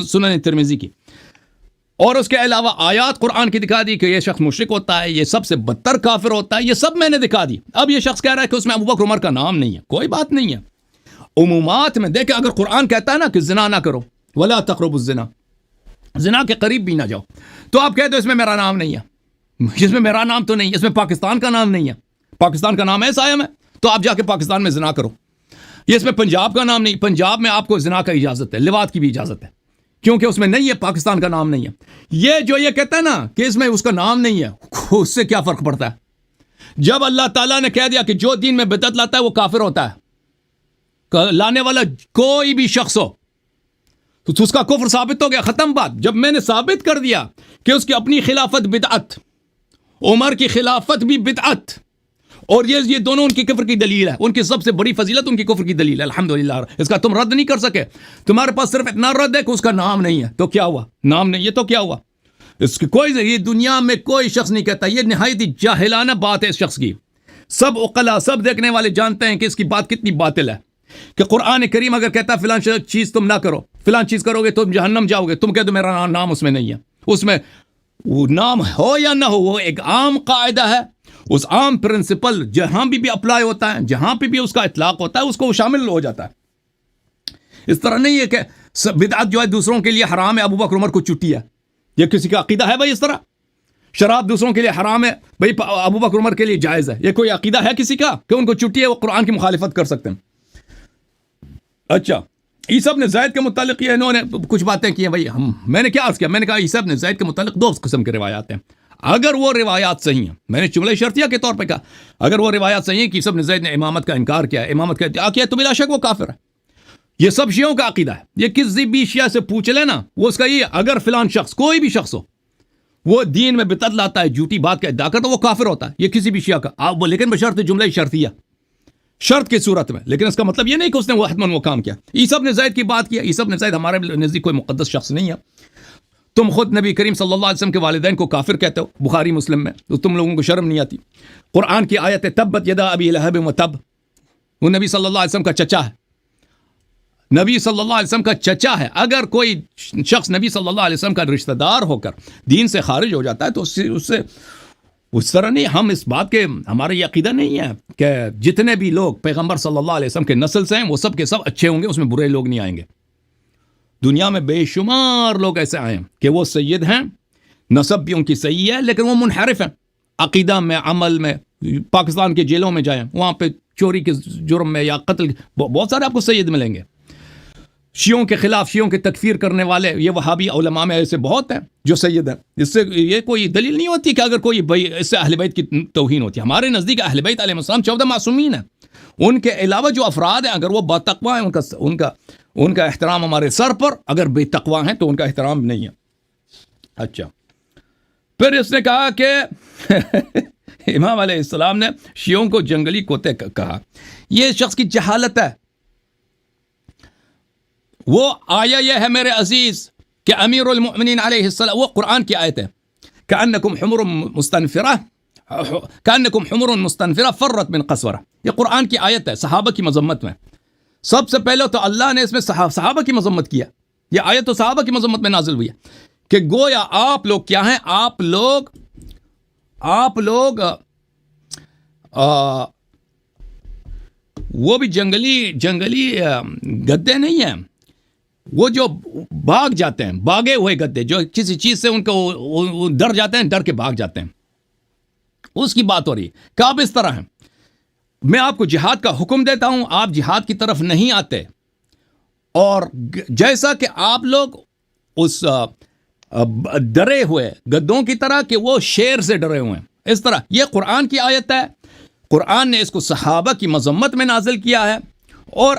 سنن ترمذی کی, اور اس کے علاوہ آیات قرآن کی دکھا دی کہ یہ شخص مشرک ہوتا ہے, یہ سب سے بدتر کافر ہوتا ہے. یہ سب میں نے دکھا دی. اب یہ شخص کہہ رہا ہے کہ اس میں ابو بکر عمر کا نام نہیں ہے. کوئی بات نہیں ہے. عمومات میں دیکھیں, اگر قرآن کہتا ہے نا کہ زنا نہ کرو, ولا تقربوا الزنا, زنا کے قریب بھی نہ جاؤ, تو آپ کہتے ہو اس میں میرا نام نہیں ہے. اس میں میرا نام تو نہیں ہے, اس میں پاکستان کا نام نہیں ہے. پاکستان کا نام ہے سایہ میں, تو آپ جا کے پاکستان میں زنا کرو. یہ اس میں پنجاب کا نام نہیں, پنجاب میں آپ کو زنا کا اجازت ہے, لواط کی بھی اجازت ہے, کیونکہ اس میں نہیں ہے, پاکستان کا نام نہیں ہے. یہ جو یہ کہتا ہے نا کہ اس میں اس کا نام نہیں ہے, اس سے کیا فرق پڑتا ہے؟ جب اللہ تعالیٰ نے کہہ دیا کہ جو دین میں بدعت لاتا ہے وہ کافر ہوتا ہے, لانے والا کوئی بھی شخص ہو, تو اس کا کفر ثابت ہو گیا, ختم بات. جب میں نے ثابت کر دیا کہ اس کی اپنی خلافت بدعت, عمر کی خلافت بھی بدعت, اور یہ دونوں ان کی کفر کی دلیل ہے, ان کی سب سے بڑی فضیلت ان کی کفر کی دلیل ہے, الحمدللہ. اس کا تم رد نہیں کر سکے. تمہارے پاس صرف اتنا رد ہے کہ اس کا نام نہیں ہے, تو کیا ہوا؟ نام نہیں ہے تو کیا ہوا؟ اس کی کوئی, یہ دنیا میں کوئی شخص نہیں کہتا. یہ نہایت ہی جاہلانہ بات ہے اس شخص کی. سب عقلاء, سب دیکھنے والے جانتے ہیں کہ اس کی بات کتنی باطل ہے. کہ قرآن کریم اگر کہتا ہے فلان چیز تم نہ کرو, فلان چیز کرو گے تم جہنم جاؤ گے, تم کہہ دو میرا نام اس میں نہیں ہے. اس میں وہ نام ہو یا نہ ہو, وہ ایک عام قاعدہ ہے. اس عام پرنسپل جہاں بھی اپلائی ہوتا ہے, جہاں پہ بھی اس کا اطلاق ہوتا ہے, اس کو شامل ہو جاتا ہے. اس طرح نہیں ہے کہ بدعت جو ہے دوسروں کے لیے حرام ہے, ابو بکر عمر کو چٹی ہے. یہ کسی کا عقیدہ ہے بھائی اس طرح؟ شراب دوسروں کے لیے حرام ہے بھائی, ابو بکر عمر کے لیے جائز ہے. یہ کوئی عقیدہ ہے کسی کا کہ ان کو چٹی ہے, وہ قرآن کی مخالفت کر سکتے ہیں؟ اچھا, عیسی ابن زید کے متعلق یہ انہوں نے کچھ باتیں کی ہیں بھائی. میں نے کیا عرض کیا؟ میں نے کہا عیسی ابن زید کے متعلق دو قسم کے روایات ہیں. اگر وہ روایات صحیح ہیں, میں نے جملہ شرطیہ کے طور پہ کہا, اگر وہ روایات صحیح ہیں کہ عیسی ابن زید نے امامت کا انکار کیا ہے, امامت کا ادعا کیا, تو بلا شک وہ کافر ہے. یہ سب شیعوں کا عقیدہ ہے. یہ کسی بھی شیعہ سے پوچھ لینا, وہ اس کا یہ, اگر فلان شخص, کوئی بھی شخص ہو, وہ دین میں بدعت لاتا ہے, جھوٹی بات کا ادعا کرتا ہے, وہ کافر ہوتا ہے. یہ کسی بھی شیعہ کا, وہ لیکن بشرط جملہ شرطیہ, شرط کی صورت میں. لیکن اس کا مطلب یہ نہیں کہ اس نے وہ حتماً وہ کام کیا. عیسی ابن زید کی بات کیا, عیسی ابن زید ہمارے نزدیک کوئی مقدس شخص نہیں ہے. تم خود نبی کریم صلی اللہ علیہ وسلم کے والدین کو کافر کہتے ہو, بخاری مسلم میں, تو تم لوگوں کو شرم نہیں آتی؟ قرآن کی آیت ہے تبت یدا ابی لہب وتب, وہ نبی صلی اللہ علیہ وسلم کا چچا ہے. نبی صلی اللہ علیہ وسلم کا چچا ہے. اگر کوئی شخص نبی صلی اللہ علیہ وسلم کا رشتہ دار ہو کر دین سے خارج ہو جاتا ہے تو اس سے اس طرح نہیں. ہم اس بات کے, ہمارا یہ عقیدہ نہیں ہے کہ جتنے بھی لوگ پیغمبر صلی اللہ علیہ وسلم کے نسل سے ہیں وہ سب کے سب اچھے ہوں گے, اس میں برے لوگ نہیں آئیں گے. دنیا میں بے شمار لوگ ایسے آئے ہیں کہ وہ سید ہیں, نسب بھی ان کی صحیح ہے, لیکن وہ منحرف ہیں عقیدہ میں, عمل میں. پاکستان کے جیلوں میں جائیں, وہاں پہ چوری کے جرم میں یا قتل, بہت سارے آپ کو سید ملیں گے. شیعوں کے خلاف, شیعوں کے تکفیر کرنے والے, یہ وہابی علماء میں ایسے بہت ہیں جو سید ہیں. اس سے یہ کوئی دلیل نہیں ہوتی کہ اگر کوئی اس سے اہل بیت کی توہین ہوتی ہے. ہمارے نزدیک اہل بیت علیہ السلام 14 معصومین ہیں. ان کے علاوہ جو افراد ہیں اگر وہ با تقویٰ ہیں, ان کا احترام ہمارے سر پر, اگر بے تقویٰ ہیں تو ان کا احترام نہیں ہے. اچھا, پھر اس نے کہا کہ امام علیہ السلام نے شیعوں کو جنگلی کوتے کہا. یہ شخص کی جہالت ہے. وہ آیا یہ ہے میرے عزیز کہ امیر المؤمنین علیہ السلام, وہ قرآن کی آیت ہے, کأنکم حمر مستنفرہ فرت من قسورہ. یہ قرآن کی آیت ہے صحابہ کی مذمت میں. سب سے پہلے تو اللہ نے اس میں صحابہ کی مذمت کیا. یہ آیت تو صحابہ کی مذمت میں نازل ہوئی ہے کہ گویا آپ لوگ کیا ہیں, آپ لوگ وہ بھی جنگلی گدے نہیں ہیں, وہ جو بھاگ جاتے ہیں, بھاگے ہوئے گدے جو کسی چیز سے ان کو ڈر جاتے ہیں, ڈر کے بھاگ جاتے ہیں, اس کی بات ہو رہی ہے. کہ آپ اس طرح ہیں, میں آپ کو جہاد کا حکم دیتا ہوں, آپ جہاد کی طرف نہیں آتے, اور جیسا کہ آپ لوگ اس ڈرے ہوئے گدوں کی طرح کہ وہ شیر سے ڈرے ہوئے ہیں. اس طرح یہ قرآن کی آیت ہے. قرآن نے اس کو صحابہ کی مذمت میں نازل کیا ہے, اور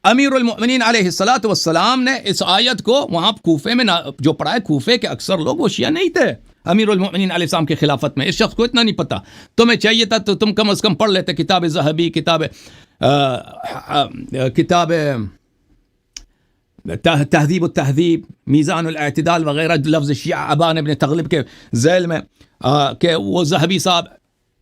امیر المؤمنین علیہ الصلاۃ والسلام نے اس آیت کو وہاں کوفے میں جو پڑھا ہے, کوفے کے اکثر لوگ وہ شیعہ نہیں تھے امیر المؤمنین علیہ السلام کی خلافت میں. اس شخص کو اتنا نہیں پتا. تمہیں چاہیے تھا تو تم کم از کم پڑھ لیتے کتاب ذہبی, کتاب تہذیب التہذیب, میزان الاعتدال وغیرہ, لفظ شیعہ ابان ابن تغلب کے ذیل میں, کہ وہ ذہبی صاحب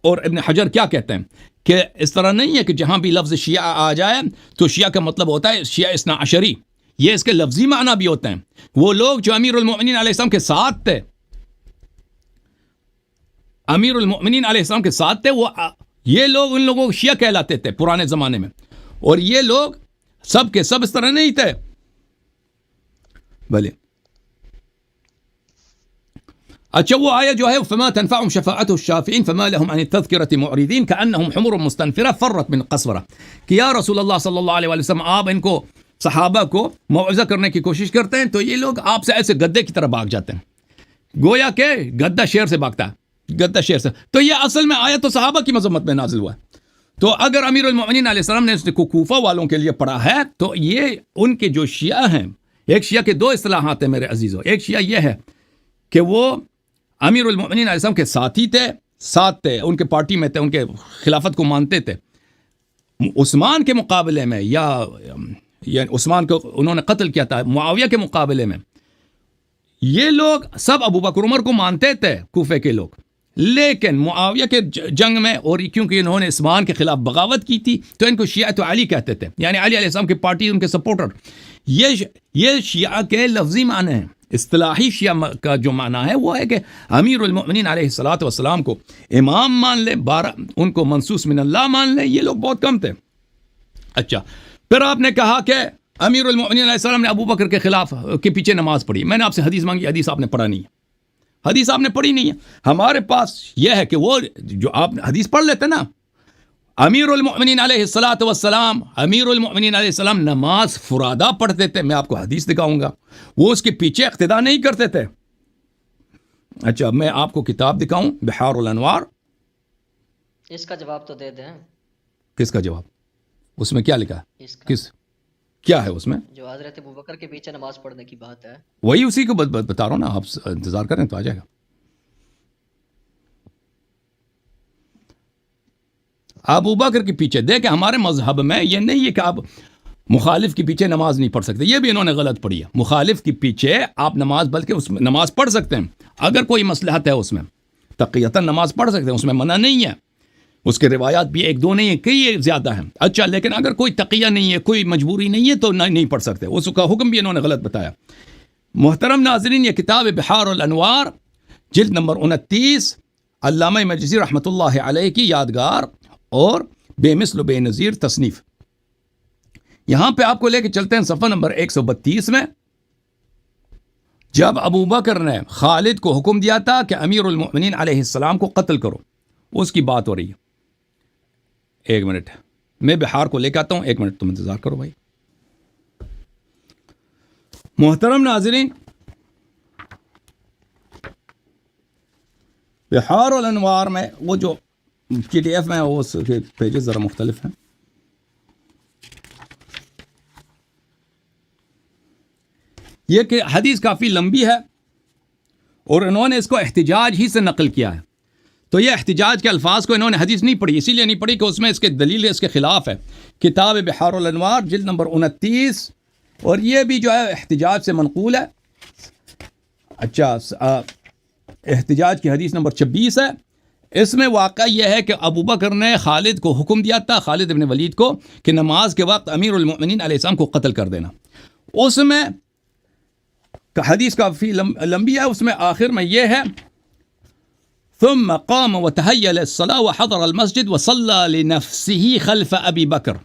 اور ابن حجر کیا کہتے ہیں کہ اس طرح نہیں ہے کہ جہاں بھی لفظ شیعہ آ جائے تو شیعہ کا مطلب ہوتا ہے شیعہ اثنا عشری. یہ اس کے لفظی معنی بھی ہوتے ہیں. وہ لوگ جو امیر المؤمنین علیہ السلام کے ساتھ تھے, امیر المؤمنین علیہ السلام کے ساتھ تھے, وہ یہ لوگ ان لوگوں کو شیعہ کہلاتے تھے پرانے زمانے میں. اور یہ لوگ سب کے سب اس طرح نہیں تھے. بھلے اچھا, وہ آیت جو ہے فما تنفعهم شفاعة الشافعين فما لهم عن التذكرة معرضين كأنهم حمر مستنفرة فرت من قسورة, کہ یا رسول اللہ صلی اللہ علیہ وسلم آپ ان کو صحابہ کو موعظہ کرنے کی کوشش کرتے ہیں تو یہ لوگ آپ سے ایسے گدے کی طرح بھاگ جاتے ہیں, گویا کہ گدہ شیر سے بھاگتا ہے, گدہ شیر سے. تو یہ اصل میں آیت تو صحابہ کی مذمت میں نازل ہوا ہے. تو اگر امیر المؤمنین علیہ السلام نے اس کو کوفہ والوں کے لیے پڑھا ہے تو یہ ان کے جو شیعہ ہیں, ایک شیعہ کے دو اصطلاحات ہیں میرے عزیزوں. ایک شیعہ یہ ہے کہ وہ امیر المؤمنین علیہ السلام کے ساتھی تھے, ساتھ تھے, ان کے پارٹی میں تھے, ان کے خلافت کو مانتے تھے. عثمان کے مقابلے میں یا عثمان کو انہوں نے قتل کیا تھا, معاویہ کے مقابلے میں یہ لوگ سب ابو بکر عمر کو مانتے تھے کوفے کے لوگ. لیکن معاویہ کے جنگ میں, اور کیونکہ انہوں نے عثمان کے خلاف بغاوت کی تھی تو ان کو شیعہ علی کہتے تھے, یعنی علی علیہ السلام کی پارٹی, ان کے سپورٹر. یہ شیعہ کے لفظی معنی ہیں. اصطلاحی شیعہ کا جو معنی ہے وہ ہے کہ امیر المؤمنین علیہ الصلاۃ والسلام کو امام مان لیں, ان کو منصوص من اللہ مان لیں. یہ لوگ بہت کم تھے. اچھا, پھر آپ نے کہا کہ امیر المؤمنین علیہ السلام نے ابو بکر کے خلاف کے پیچھے نماز پڑھی. میں نے آپ سے حدیث مانگی, حدیث آپ نے پڑھا نہیں ہے, حدیث آپ نے پڑھی نہیں ہے. ہمارے پاس یہ ہے کہ وہ جو آپ حدیث پڑھ لیتے نا, امیر المؤمنین علیہ الصلاۃ والسلام, امیر المؤمنین علیہ السلام نماز فرادہ پڑھتے تھے. میں آپ کو حدیث دکھاؤں گا. وہ اس کے پیچھے اقتداء نہیں کرتے تھے. اچھا, میں آپ کو کتاب دکھاؤں بحار الانوار. اس کا جواب تو دے دیں. کس کا جواب؟ اس میں کیا لکھا ہے؟ اس کا کس کیا ہے اس میں؟ جو حضرت ابوبکر کے پیچھے نماز پڑھنے کی بات ہے, وہی اسی کو بتا رہا ہوں نا. آپ انتظار کریں تو آ جائے گا. ابو بکر کے پیچھے دیکھیں, ہمارے مذہب میں یہ نہیں ہے کہ آپ مخالف کے پیچھے نماز نہیں پڑھ سکتے. یہ بھی انہوں نے غلط پڑھی ہے. مخالف کے پیچھے آپ نماز, بلکہ اس میں نماز پڑھ سکتے ہیں اگر کوئی مصلحت ہے اس میں, تقیتاً نماز پڑھ سکتے ہیں, اس میں منع نہیں ہے. اس کے روایات بھی ایک دو نہیں ہیں, کئی زیادہ ہیں. اچھا, لیکن اگر کوئی تقیہ نہیں ہے, کوئی مجبوری نہیں ہے تو نہیں پڑھ سکتے. اس کا حکم بھی انہوں نے غلط بتایا. محترم ناظرین, یہ کتاب بحار الانوار جلد نمبر 29, علامہ مجلسی رحمۃ اللہ علیہ کی یادگار اور بے مثل و بے نظیر تصنیف. یہاں پہ آپ کو لے کے چلتے ہیں صفحہ نمبر 132 میں. جب ابو بکر نے خالد کو حکم دیا تھا کہ امیر المؤمنین علیہ السلام کو قتل کرو, اس کی بات ہو رہی ہے. ایک منٹ, میں بحار کو لے کے آتا ہوں, ایک منٹ تم انتظار کرو بھائی. محترم ناظرین, بحار الانوار میں وہ جو PDF میں وہ پیجز ذرا مختلف ہیں. یہ کہ حدیث کافی لمبی ہے اور انہوں نے اس کو احتجاج ہی سے نقل کیا ہے. تو یہ احتجاج کے الفاظ کو انہوں نے حدیث نہیں پڑھی, اسی لیے نہیں پڑھی کہ اس میں اس کے دلیل اس کے خلاف ہے. کتاب بحار الانوار جلد نمبر 29, اور یہ بھی جو ہے احتجاج سے منقول ہے. اچھا, احتجاج کی حدیث نمبر 26 ہے. اس میں واقعہ یہ ہے کہ ابو بکر نے خالد کو حکم دیا تھا, خالد ابن ولید کو, کہ نماز کے وقت امیر المؤمنین علیہ السلام کو قتل کر دینا. اس میں حدیث کافی لمبی ہے. اس میں آخر میں یہ ہے, ثم قام وتهيأ للصلاة وحضر المسجد وصلى لنفسه خلف ابی بکر.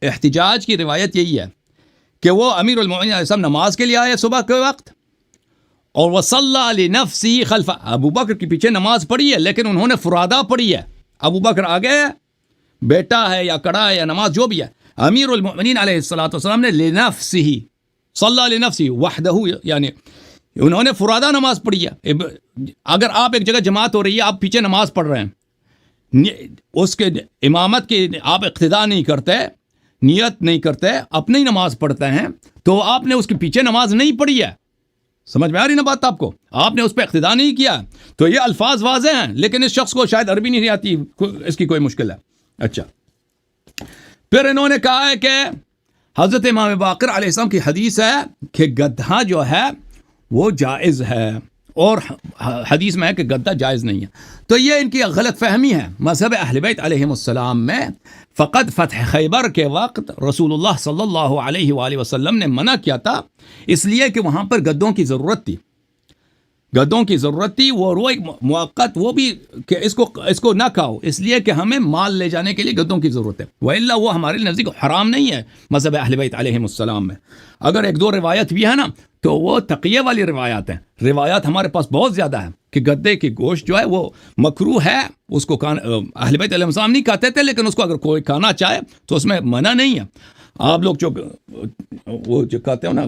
احتجاج کی روایت یہی ہے کہ وہ امیر المؤمنین علیہ السلام نماز کے لیے آئے صبح کے وقت, اور وصلى لنفسه خلف, ابو بکر کے پیچھے نماز پڑھی ہے لیکن انہوں نے فرادہ پڑھی ہے. ابو بکر آگے ہے, بیٹا ہے یا کڑا ہے یا نماز جو بھی ہے, امیر المؤمنین علیہ الصلاۃ والسلام نے لنفسه صلی لنفسه وحدہ, یعنی انہوں نے فرادہ نماز پڑھی ہے. اگر آپ ایک جگہ جماعت ہو رہی ہے, آپ پیچھے نماز پڑھ رہے ہیں, اس کے امامت کی آپ اقتداء نہیں کرتے, نیت نہیں کرتے, اپنی نماز پڑھتے ہیں, تو آپ نے اس کے پیچھے نماز نہیں پڑھی ہے. سمجھ میں آ رہی نا بات آپ کو؟ آپ نے اس پہ اقتداء نہیں کیا. تو یہ الفاظ واضح ہیں, لیکن اس شخص کو شاید عربی نہیں آتی, اس کی کوئی مشکل ہے. اچھا, پھر انہوں نے کہا ہے کہ حضرت امام باقر علیہ السلام کی حدیث ہے کہ گدھا جو ہے وہ جائز ہے, اور حدیث میں ہے کہ گدھا جائز نہیں ہے. تو یہ ان کی غلط فہمی ہے. مذہب اہل بیت علیہم السلام میں فقط فتح خیبر کے وقت رسول اللہ صلی اللہ علیہ وآلہ وسلم نے منع کیا تھا, اس لیے کہ وہاں پر گدھوں کی ضرورت تھی. گدھوں کی ضرورت تھی, وہ ایک موقت, وہ بھی کہ اس کو نہ کھاؤ, اس لیے کہ ہمیں مال لے جانے کے لیے گدھوں کی ضرورت ہے. وإلا وہ ہمارے نزدیک حرام نہیں ہے مذہب اہل بیت علیہم السلام میں. اگر ایک دو روایت بھی ہے نا, تو وہ تقیہ والی روایات ہیں. روایات ہمارے پاس بہت زیادہ ہیں کہ گدھے کی گوشت جو ہے وہ مکروہ ہے, اس کو اہل بیت علیہ السلام نہیں کھاتے تھے, لیکن اس کو اگر کوئی کھانا چاہے تو اس میں منع نہیں ہے. آپ لوگ وہ جو کہتے ہو نا,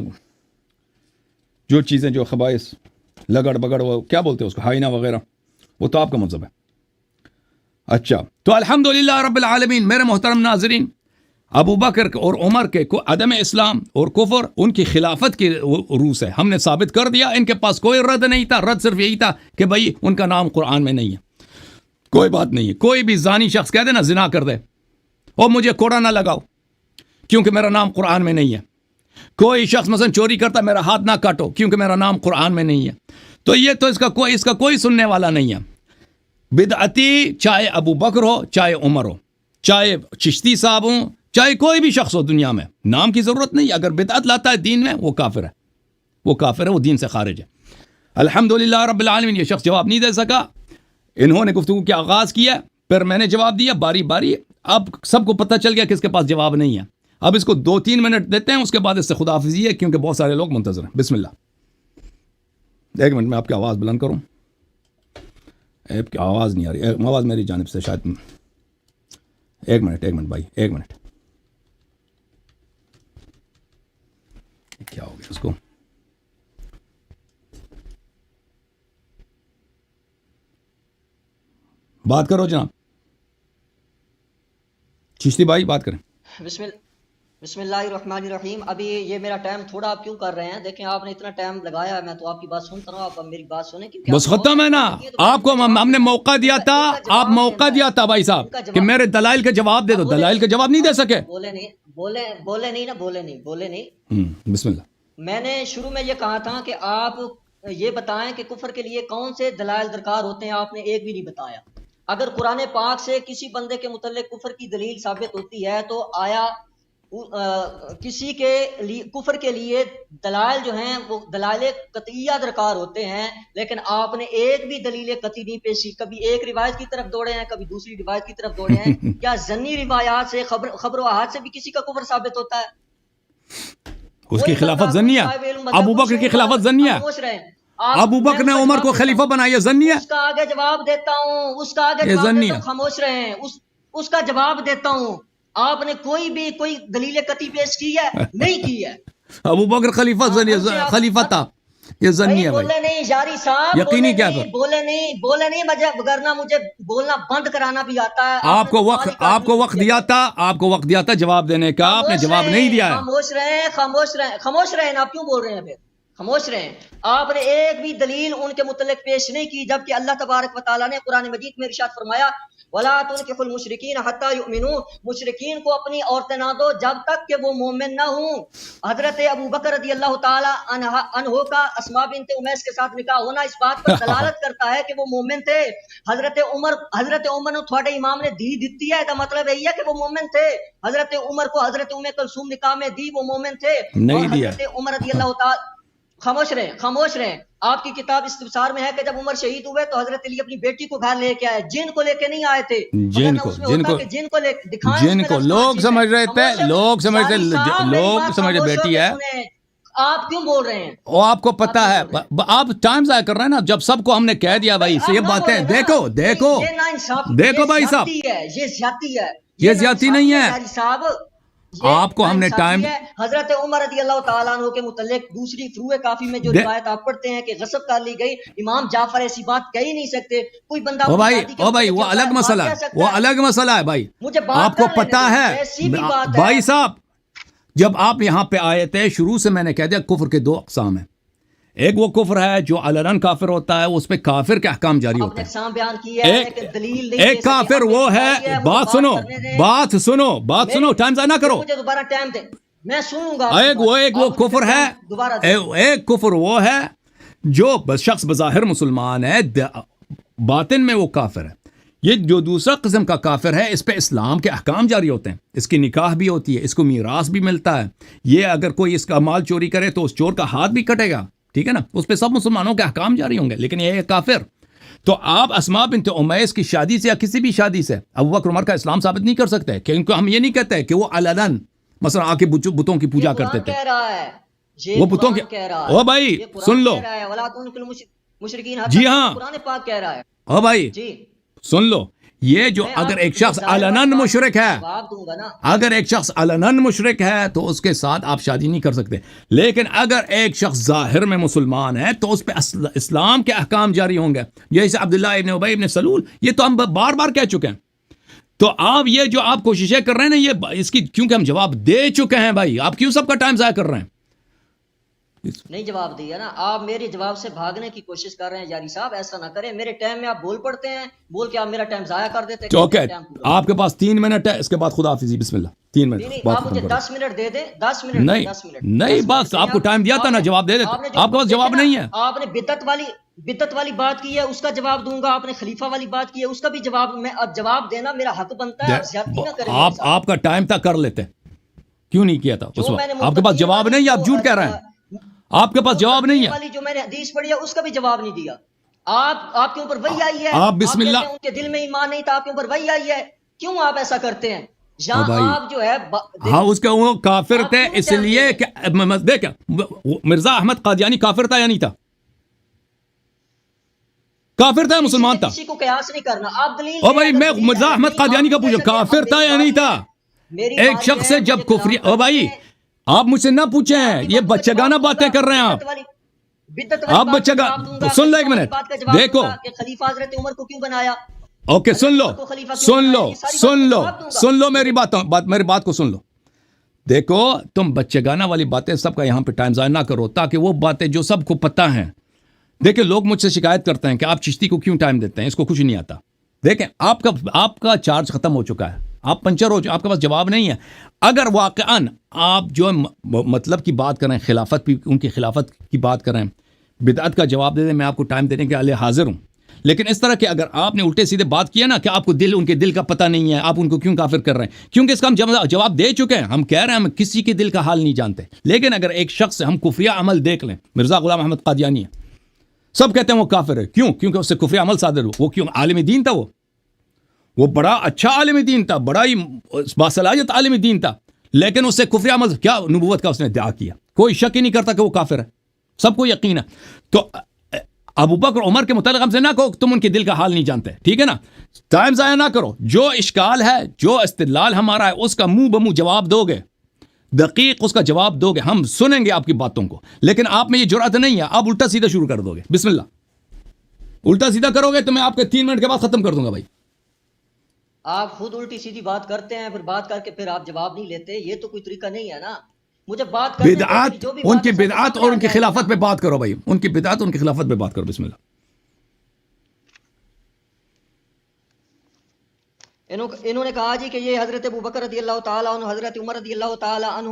جو چیزیں جو خبائث لگڑ بگڑ, وہ کیا بولتے ہیں اس کو, ہائنہ وغیرہ, وہ تو آپ کا مذہب ہے. اچھا, تو الحمدللہ رب العالمین. میرے محترم ناظرین, ابو بکر اور عمر کے عدم اسلام اور کفر ان کی خلافت کی روح سے ہم نے ثابت کر دیا. ان کے پاس کوئی رد نہیں تھا, رد صرف یہی تھا کہ بھائی ان کا نام قرآن میں نہیں ہے. کوئی بات نہیں ہے. کوئی بھی زانی شخص کہہ دے نا, زنا کر دے, اور مجھے کوڑا نہ لگاؤ کیونکہ میرا نام قرآن میں نہیں ہے. کوئی شخص مثلا چوری کرتا, میرا ہاتھ نہ کاٹو کیونکہ میرا نام قرآن میں نہیں ہے. تو یہ تو اس کا کوئی سننے والا نہیں ہے. بدعتی چاہے ابو بکر ہو, چاہے عمر ہو, چاہے چشتی صاحب ہوں, چاہے کوئی بھی شخص ہو دنیا میں, نام کی ضرورت نہیں. اگر بدعت لاتا ہے دین میں, وہ کافر ہے, وہ کافر ہے, وہ دین سے خارج ہے. الحمدللہ رب العالمین. یہ شخص جواب نہیں دے سکا. انہوں نے گفتگو کا آغاز کیا, پھر میں نے جواب دیا باری باری. اب سب کو پتہ چل گیا کہ اس کے پاس جواب نہیں ہے. اب اس کو 2-3 منٹ دیتے ہیں, اس کے بعد اس سے خداحافظی ہے, کیونکہ بہت سارے لوگ منتظر ہیں. بسم اللہ. ایک منٹ میں آپ کی آواز بلند کروں, آپ کی آواز نہیں آ رہی, آواز میری جانب سے شاید. ایک منٹ بھائی, ایک منٹ. کیا ہو گیا اس کو؟ بات کرو جناب, چشتی بھائی بات کریں. بسم اللہ الرحمن الرحیم. ابھی یہ میرا ٹائم تھوڑا آپ کیوں کر رہے ہیں؟ دیکھیں آپ نے اتنا ٹائم لگایا ہے, میں تو آپ کی بات سنتا رہا ہوں, آپ اب میری بات سنیں. بس ختم ہے نا, آپ کو ہم نے موقع دیا تھا, آپ موقع دیا تھا بھائی صاحب کہ میرے دلائل کا جواب دے دو. دلائل کا جواب نہیں دے سکے. بولے نہیں. بسم اللہ. میں نے شروع میں یہ کہا تھا کہ آپ یہ بتائیں کہ کفر کے لیے کون سے دلائل درکار ہوتے ہیں. آپ نے ایک بھی نہیں بتایا. اگر قرآن پاک سے کسی بندے کے متعلق کفر کی دلیل ثابت ہوتی ہے, تو آیا کسی کے لیے کفر کے لیے دلائل جو ہیں وہ دلائل قطعیہ درکار ہوتے ہیں, لیکن آپ نے ایک بھی دلیل قطعی نہیں پیشی. کبھی ایک روایت کی طرف دوڑے ہیں, کبھی دوسری روایت کی طرف دوڑے ہیں. کیا ضمنی روایات سے خبر و احاد سے بھی کسی کا کفر ثابت ہوتا ہے؟ اس کی خلافت ضمنیہ, ابو بکر کی خلافت ضمنیہ, ابو بکر نے عمر کو خلیفہ بنایا, ضمنیہ. اس کا آگے جواب دیتا ہوں, اس کا آگے جواب دیتا ہوں, خاموش رہیں. اس کا جواب دیتا ہوں. آپ نے کوئی دلیل قطعی پیش کی ہے؟ نہیں کی ہے. ابو بکر خلیفہ تھا, یہ ضمنی ہے. بولے نہیں یاری صاحب, یقینی کیا پھر بولے نہیں وگرنہ مجھے بولنا بند کرانا بھی آتا ہے. آپ کو وقت دیا تھا, آپ کو وقت دیا تھا جواب دینے کا, آپ نے جواب نہیں دیا ہے. خاموش رہیں. آپ کیوں بول رہے ہیں پھر؟ خاموش رہیں. آپ نے ایک بھی دلیل ان کے متعلق پیش نہیں کی, جبکہ اللہ تبارک و تعالیٰ نے قرآن مجید میں ارشاد فرمایا وَلَا تُنْكِحُوا الْمُشْرِكِينَ حَتَّى يُؤْمِنُوا. مشرکین کو اپنی عورتیں نہ دو جب تک کہ وہ مومن نہ ہوں. حضرت ابو بکر رضی اللہ تعالی عنہ کا اسماء بنت امیس کے ساتھ نکاح ہونا اس بات پر دلالت کرتا ہے کہ وہ مومن تھے. حضرت عمر نے تھوڑے امام نے دی دیتی ہے, کا مطلب یہی ہے کہ وہ مومن تھے. حضرت عمر کو حضرت ام کلثوم نکاح میں دی, وہ مومن تھے. نہیں دیا. حضرت عمر رضی اللہ تعالی, خاموش رہیں. آپ کی کتاب استبصار میں ہے کہ جب عمر شہید ہوئے تو حضرت علی اپنی بیٹی کو گھر لے کے آئے, جن کو لے کے نہیں آئے تھے. جن کو لوگ سمجھ رہے تھے, لوگ سمجھ رہے بیٹی ہے. آپ کیوں بول رہے ہیں؟ وہ آپ کو پتا ہے, آپ ٹائم ضائع کر رہے ہیں نا. جب سب کو ہم نے کہہ دیا بھائی یہ باتیں, دیکھو بھائی صاحب, یہ زیادتی ہے. یہ زیادتی نہیں ہے صاحب. آپ کو ہم نے ٹائم حضرت عمر رضی اللہ تعالیٰ عنہ کے متعلق دوسری فروع کافی میں جو روایت آپ پڑھتے ہیں کہ غصب کر لی گئی، امام جعفر ایسی بات کہہ ہی نہیں سکتے. کوئی بندہ او بھائی وہ الگ مسئلہ ہے، وہ الگ مسئلہ ہے بھائی. مجھے آپ کو پتا ہے بھائی صاحب، جب آپ یہاں پہ آئے تھے شروع سے میں نے کہہ دیا کفر کے دو اقسام ہیں. ایک وہ کفر ہے جو علناً کافر ہوتا ہے، اس پہ کافر کے احکام جاری ہوتے ہیں. ایک کافر وہ ہے، بات سنو ٹائم ضائع نہ کرو. مجھے دوبارہ ٹائم دے، میں سنوں گا. ایک وہ کفر ہے، ایک کفر وہ ہے جو شخص بظاہر مسلمان ہے، باطن میں وہ کافر ہے. یہ جو دوسرا قسم کا کافر ہے، اس پہ اسلام کے احکام جاری ہوتے ہیں، اس کی نکاح بھی ہوتی ہے، اس کو میراث بھی ملتا ہے. یہ اگر کوئی اس کا مال چوری کرے تو اس چور کا ہاتھ بھی کٹے گا، ٹھیک ہے نا، اس پہ سب مسلمانوں کے احکام جاری ہوں گے. لیکن یہ ہے کافر. تو آپ اسماء بنت امیس کی شادی سے یا کسی بھی شادی سے ابو بکر عمر کا اسلام ثابت نہیں کر سکتے، کیونکہ ہم یہ نہیں کہتے کہ وہ علناً مثلا آ کے بتوں کی پوجا کرتے تھے. وہ بتوں کی، او بھائی سن لو، جی ہاں قرآن پاک کہہ رہا ہے. او بھائی سن لو، یہ جو اگر ایک شخص علناً مشرک ہے، اگر ایک شخص علناً مشرک ہے تو اس کے ساتھ آپ شادی نہیں کر سکتے. لیکن اگر ایک شخص ظاہر میں مسلمان ہے تو اس پہ اسلام کے احکام جاری ہوں گے. جیسے عبداللہ ابن ابی ابن سلول، یہ تو ہم بار بار کہہ چکے ہیں. تو آپ یہ جو آپ کوششیں کر رہے ہیں نا، یہ اس کی کیونکہ ہم جواب دے چکے ہیں بھائی، آپ کیوں سب کا ٹائم ضائع کر رہے ہیں؟ نہیں جواب دیا نا آپ، میرے جواب سے بھاگنے کی کوشش کر رہے ہیں. یاری صاحب ایسا نہ کریں، میرے ٹائم میں آپ بول پڑتے ہیں، بول کے آپ میرا ٹائم ضائع کر دیتے ہیں. اوکے آپ کے پاس 3 منٹ ہے، اس کے بعد خدا حافظی، بسم اللہ. 3 منٹ آپ مجھے 10 منٹ دے دیں. 10 منٹ نہیں بس آپ کو ٹائم دیا تھا نا، جواب دے دیتے. آپ کے پاس جواب نہیں ہے. آپ نے بدعت والی بات کی ہے، اس کا جواب دوں گا. آپ نے خلیفہ والی بات کی ہے، اس کا بھی جواب. میں اب جواب دینا میرا حق بنتا ہے. زیادتی نہ کریں. آپ کا ٹائم تھا کر لیتے، کیوں نہیں کیا تھا اس وقت؟ آپ کے پاس جواب نہیں ہے، آپ جھوٹ کہہ رہے ہیں. آپ کے پاس جواب نہیں ہے. جو میں نے حدیث پڑھی ہے اس کا بھی جواب نہیں دیا. آپ کے اوپر وحی آئی ہے، آپ بسم اللہ، ان کے دل میں ایمان نہیں تھا، آپ کے اوپر وحی آئی ہے. کیوں آپ ایسا کرتے ہیں؟ آپ جو ہے ہاں اس کے وہ کافر تھے اس لیے کہ دیکھ مرزا احمد قادیانی کافر تھا یا نہیں تھا؟ کافر تھا، مسلمان تھا. کسی کو قیاس نہیں کرنا. آپ دلیل او بھائی میں مرزا احمد قادیانی کا پوچھا کافر تھا یا نہیں تھا؟ ایک شخص سے جب کفری، او بھائی آپ مجھ سے نہ پوچھیں، یہ بچہ گانا باتیں کر رہے ہیں آپ بچہ گانا. سن لو ایک منٹ، دیکھو خلیفہ حضرت عمر کو کیوں بنایا. اوکے سن لو میری بات کو سن لو. دیکھو تم بچے گانا والی باتیں سب کا یہاں پہ ٹائم ضائع نہ کرو، تاکہ وہ باتیں جو سب کو پتہ ہیں. دیکھیں لوگ مجھ سے شکایت کرتے ہیں کہ آپ چشتی کو کیوں ٹائم دیتے ہیں، اس کو کچھ نہیں آتا. دیکھیں آپ کا چارج ختم ہو چکا ہے، آپ پنچر ہو چکے، آپ کے پاس جواب نہیں ہے. اگر واقعاً آپ جو مطلب کی بات کریں، خلافت بھی ان کی خلافت کی بات کریں، بدعت کا جواب دے دیں، میں آپ کو ٹائم دینے کے لیے حاضر ہوں. لیکن اس طرح کہ اگر آپ نے الٹے سیدھے بات کیا نا کہ آپ کو ان کے دل کا پتہ نہیں ہے، آپ ان کو کیوں کافر کر رہے ہیں، کیونکہ اس کا ہم جواب دے چکے ہیں. ہم کہہ رہے ہیں ہم کسی کے دل کا حال نہیں جانتے. لیکن اگر ایک شخص سے ہم کفریہ عمل دیکھ لیں، مرزا غلام احمد قادیانی ہے، سب کہتے ہیں وہ کافر ہے. کیونکہ اس سے کفریہ عمل صادر ہو. وہ کیوں؟ عالم دین تھا. وہ بڑا اچھا عالم دین تھا، بڑا ہی باصلاحیت عالم دین تھا. لیکن اس سے کفریہ عمل، کیا نبوت کا اس نے ادعا کیا. کوئی شک ہی نہیں کرتا کہ وہ کافر ہے، سب کو یقین ہے. تو ابو بکر عمر کے متعلق ہم سے نہ کہو تم ان کے دل کا حال نہیں جانتے، ٹھیک ہے نا. ٹائم ضائع نہ کرو. جو اشکال ہے، جو استدلال ہمارا ہے، اس کا منہ بمنہ جواب دو گے، دقیق اس کا جواب دو گے. ہم سنیں گے آپ کی باتوں کو. لیکن آپ میں یہ جرأت نہیں ہے، آپ الٹا سیدھا شروع کر دو گے. بسم اللہ، الٹا سیدھا کرو گے تو میں آپ کے 3 منٹ کے بعد ختم کر دوں گا. بھائی آپ خود الٹی سیدھی بات کرتے ہیں، پھر بات کر کے پھر آپ جواب نہیں لیتے. یہ تو کوئی طریقہ نہیں ہے نا. مجھے بات کرنے بدعات، ان کی بدعات اور ان کی خلافت پہ بات کرو بھائی. ان کی بدعات، ان کی خلافت پہ بات کرو. بسم اللہ. انہوں نے کہا جی کہ یہ حضرت ابوبکر رضی اللہ تعالیٰ عنہ، حضرت عمر رضی اللہ تعالیٰ عنہ،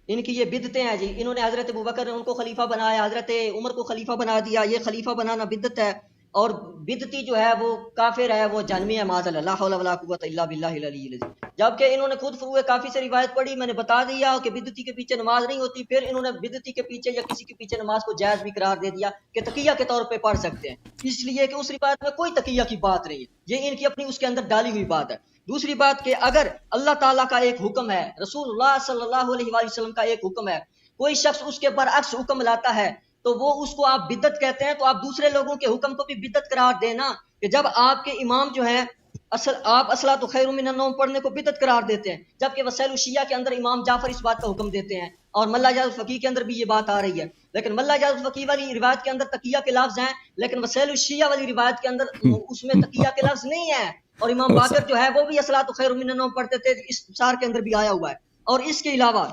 ان کی یہ بدعتیں ہیں جی. انہوں نے حضرت ابوبکر نے ان کو خلیفہ بنایا، حضرت عمر کو خلیفہ بنا دیا. یہ خلیفہ بنانا بدعت ہے، اور بدعتی جو ہے وہ کافر ہے، وہ جہنمی ہے. معاذ اللہ، لا حول ولا قوت الا باللہ العلی العظیم. جبکہ انہوں نے خود فروع کافی سے روایت پڑھی. میں نے بتا دیا کہ بدعتی کے پیچھے نماز نہیں ہوتی. پھر انہوں نے بدعتی کے پیچھے یا کسی کے پیچھے نماز کو جائز بھی قرار دے دیا کہ تقیہ کے طور پہ پڑھ سکتے ہیں، اس لیے کہ اس روایت میں کوئی تقیہ کی بات نہیں ہے. یہ ان کی اپنی اس کے اندر ڈالی ہوئی بات ہے. دوسری بات کہ اگر اللہ تعالیٰ کا ایک حکم ہے، رسول اللہ صلی اللہ علیہ وآلہ وسلم کا ایک حکم ہے، کوئی شخص اس کے برعکس حکم لاتا ہے تو وہ اس کو آپ بدعت کہتے ہیں. تو آپ دوسرے لوگوں کے حکم کو بھی بدعت قرار دینا کہ جب آپ کے امام جو ہیں آپ الصلاۃ خیر من النوم پڑھنے کو بدعت قرار دیتے ہیں، جبکہ وسائل الشیعہ کے اندر امام جعفر اس بات کا حکم دیتے ہیں، اور ملا جعفر الفقی کے اندر بھی یہ بات آ رہی ہے، لیکن ملا جعفر الفقی والی روایت کے اندر تقیہ کے لفظ ہیں، لیکن وسائل الشیعہ والی روایت کے اندر اس میں تقیہ کے لفظ نہیں ہے، اور امام باقر جو ہے وہ بھی الصلاۃ خیر من النوم پڑھتے تھے، اس سار کے اندر بھی آیا ہوا ہے۔ اور اس کے علاوہ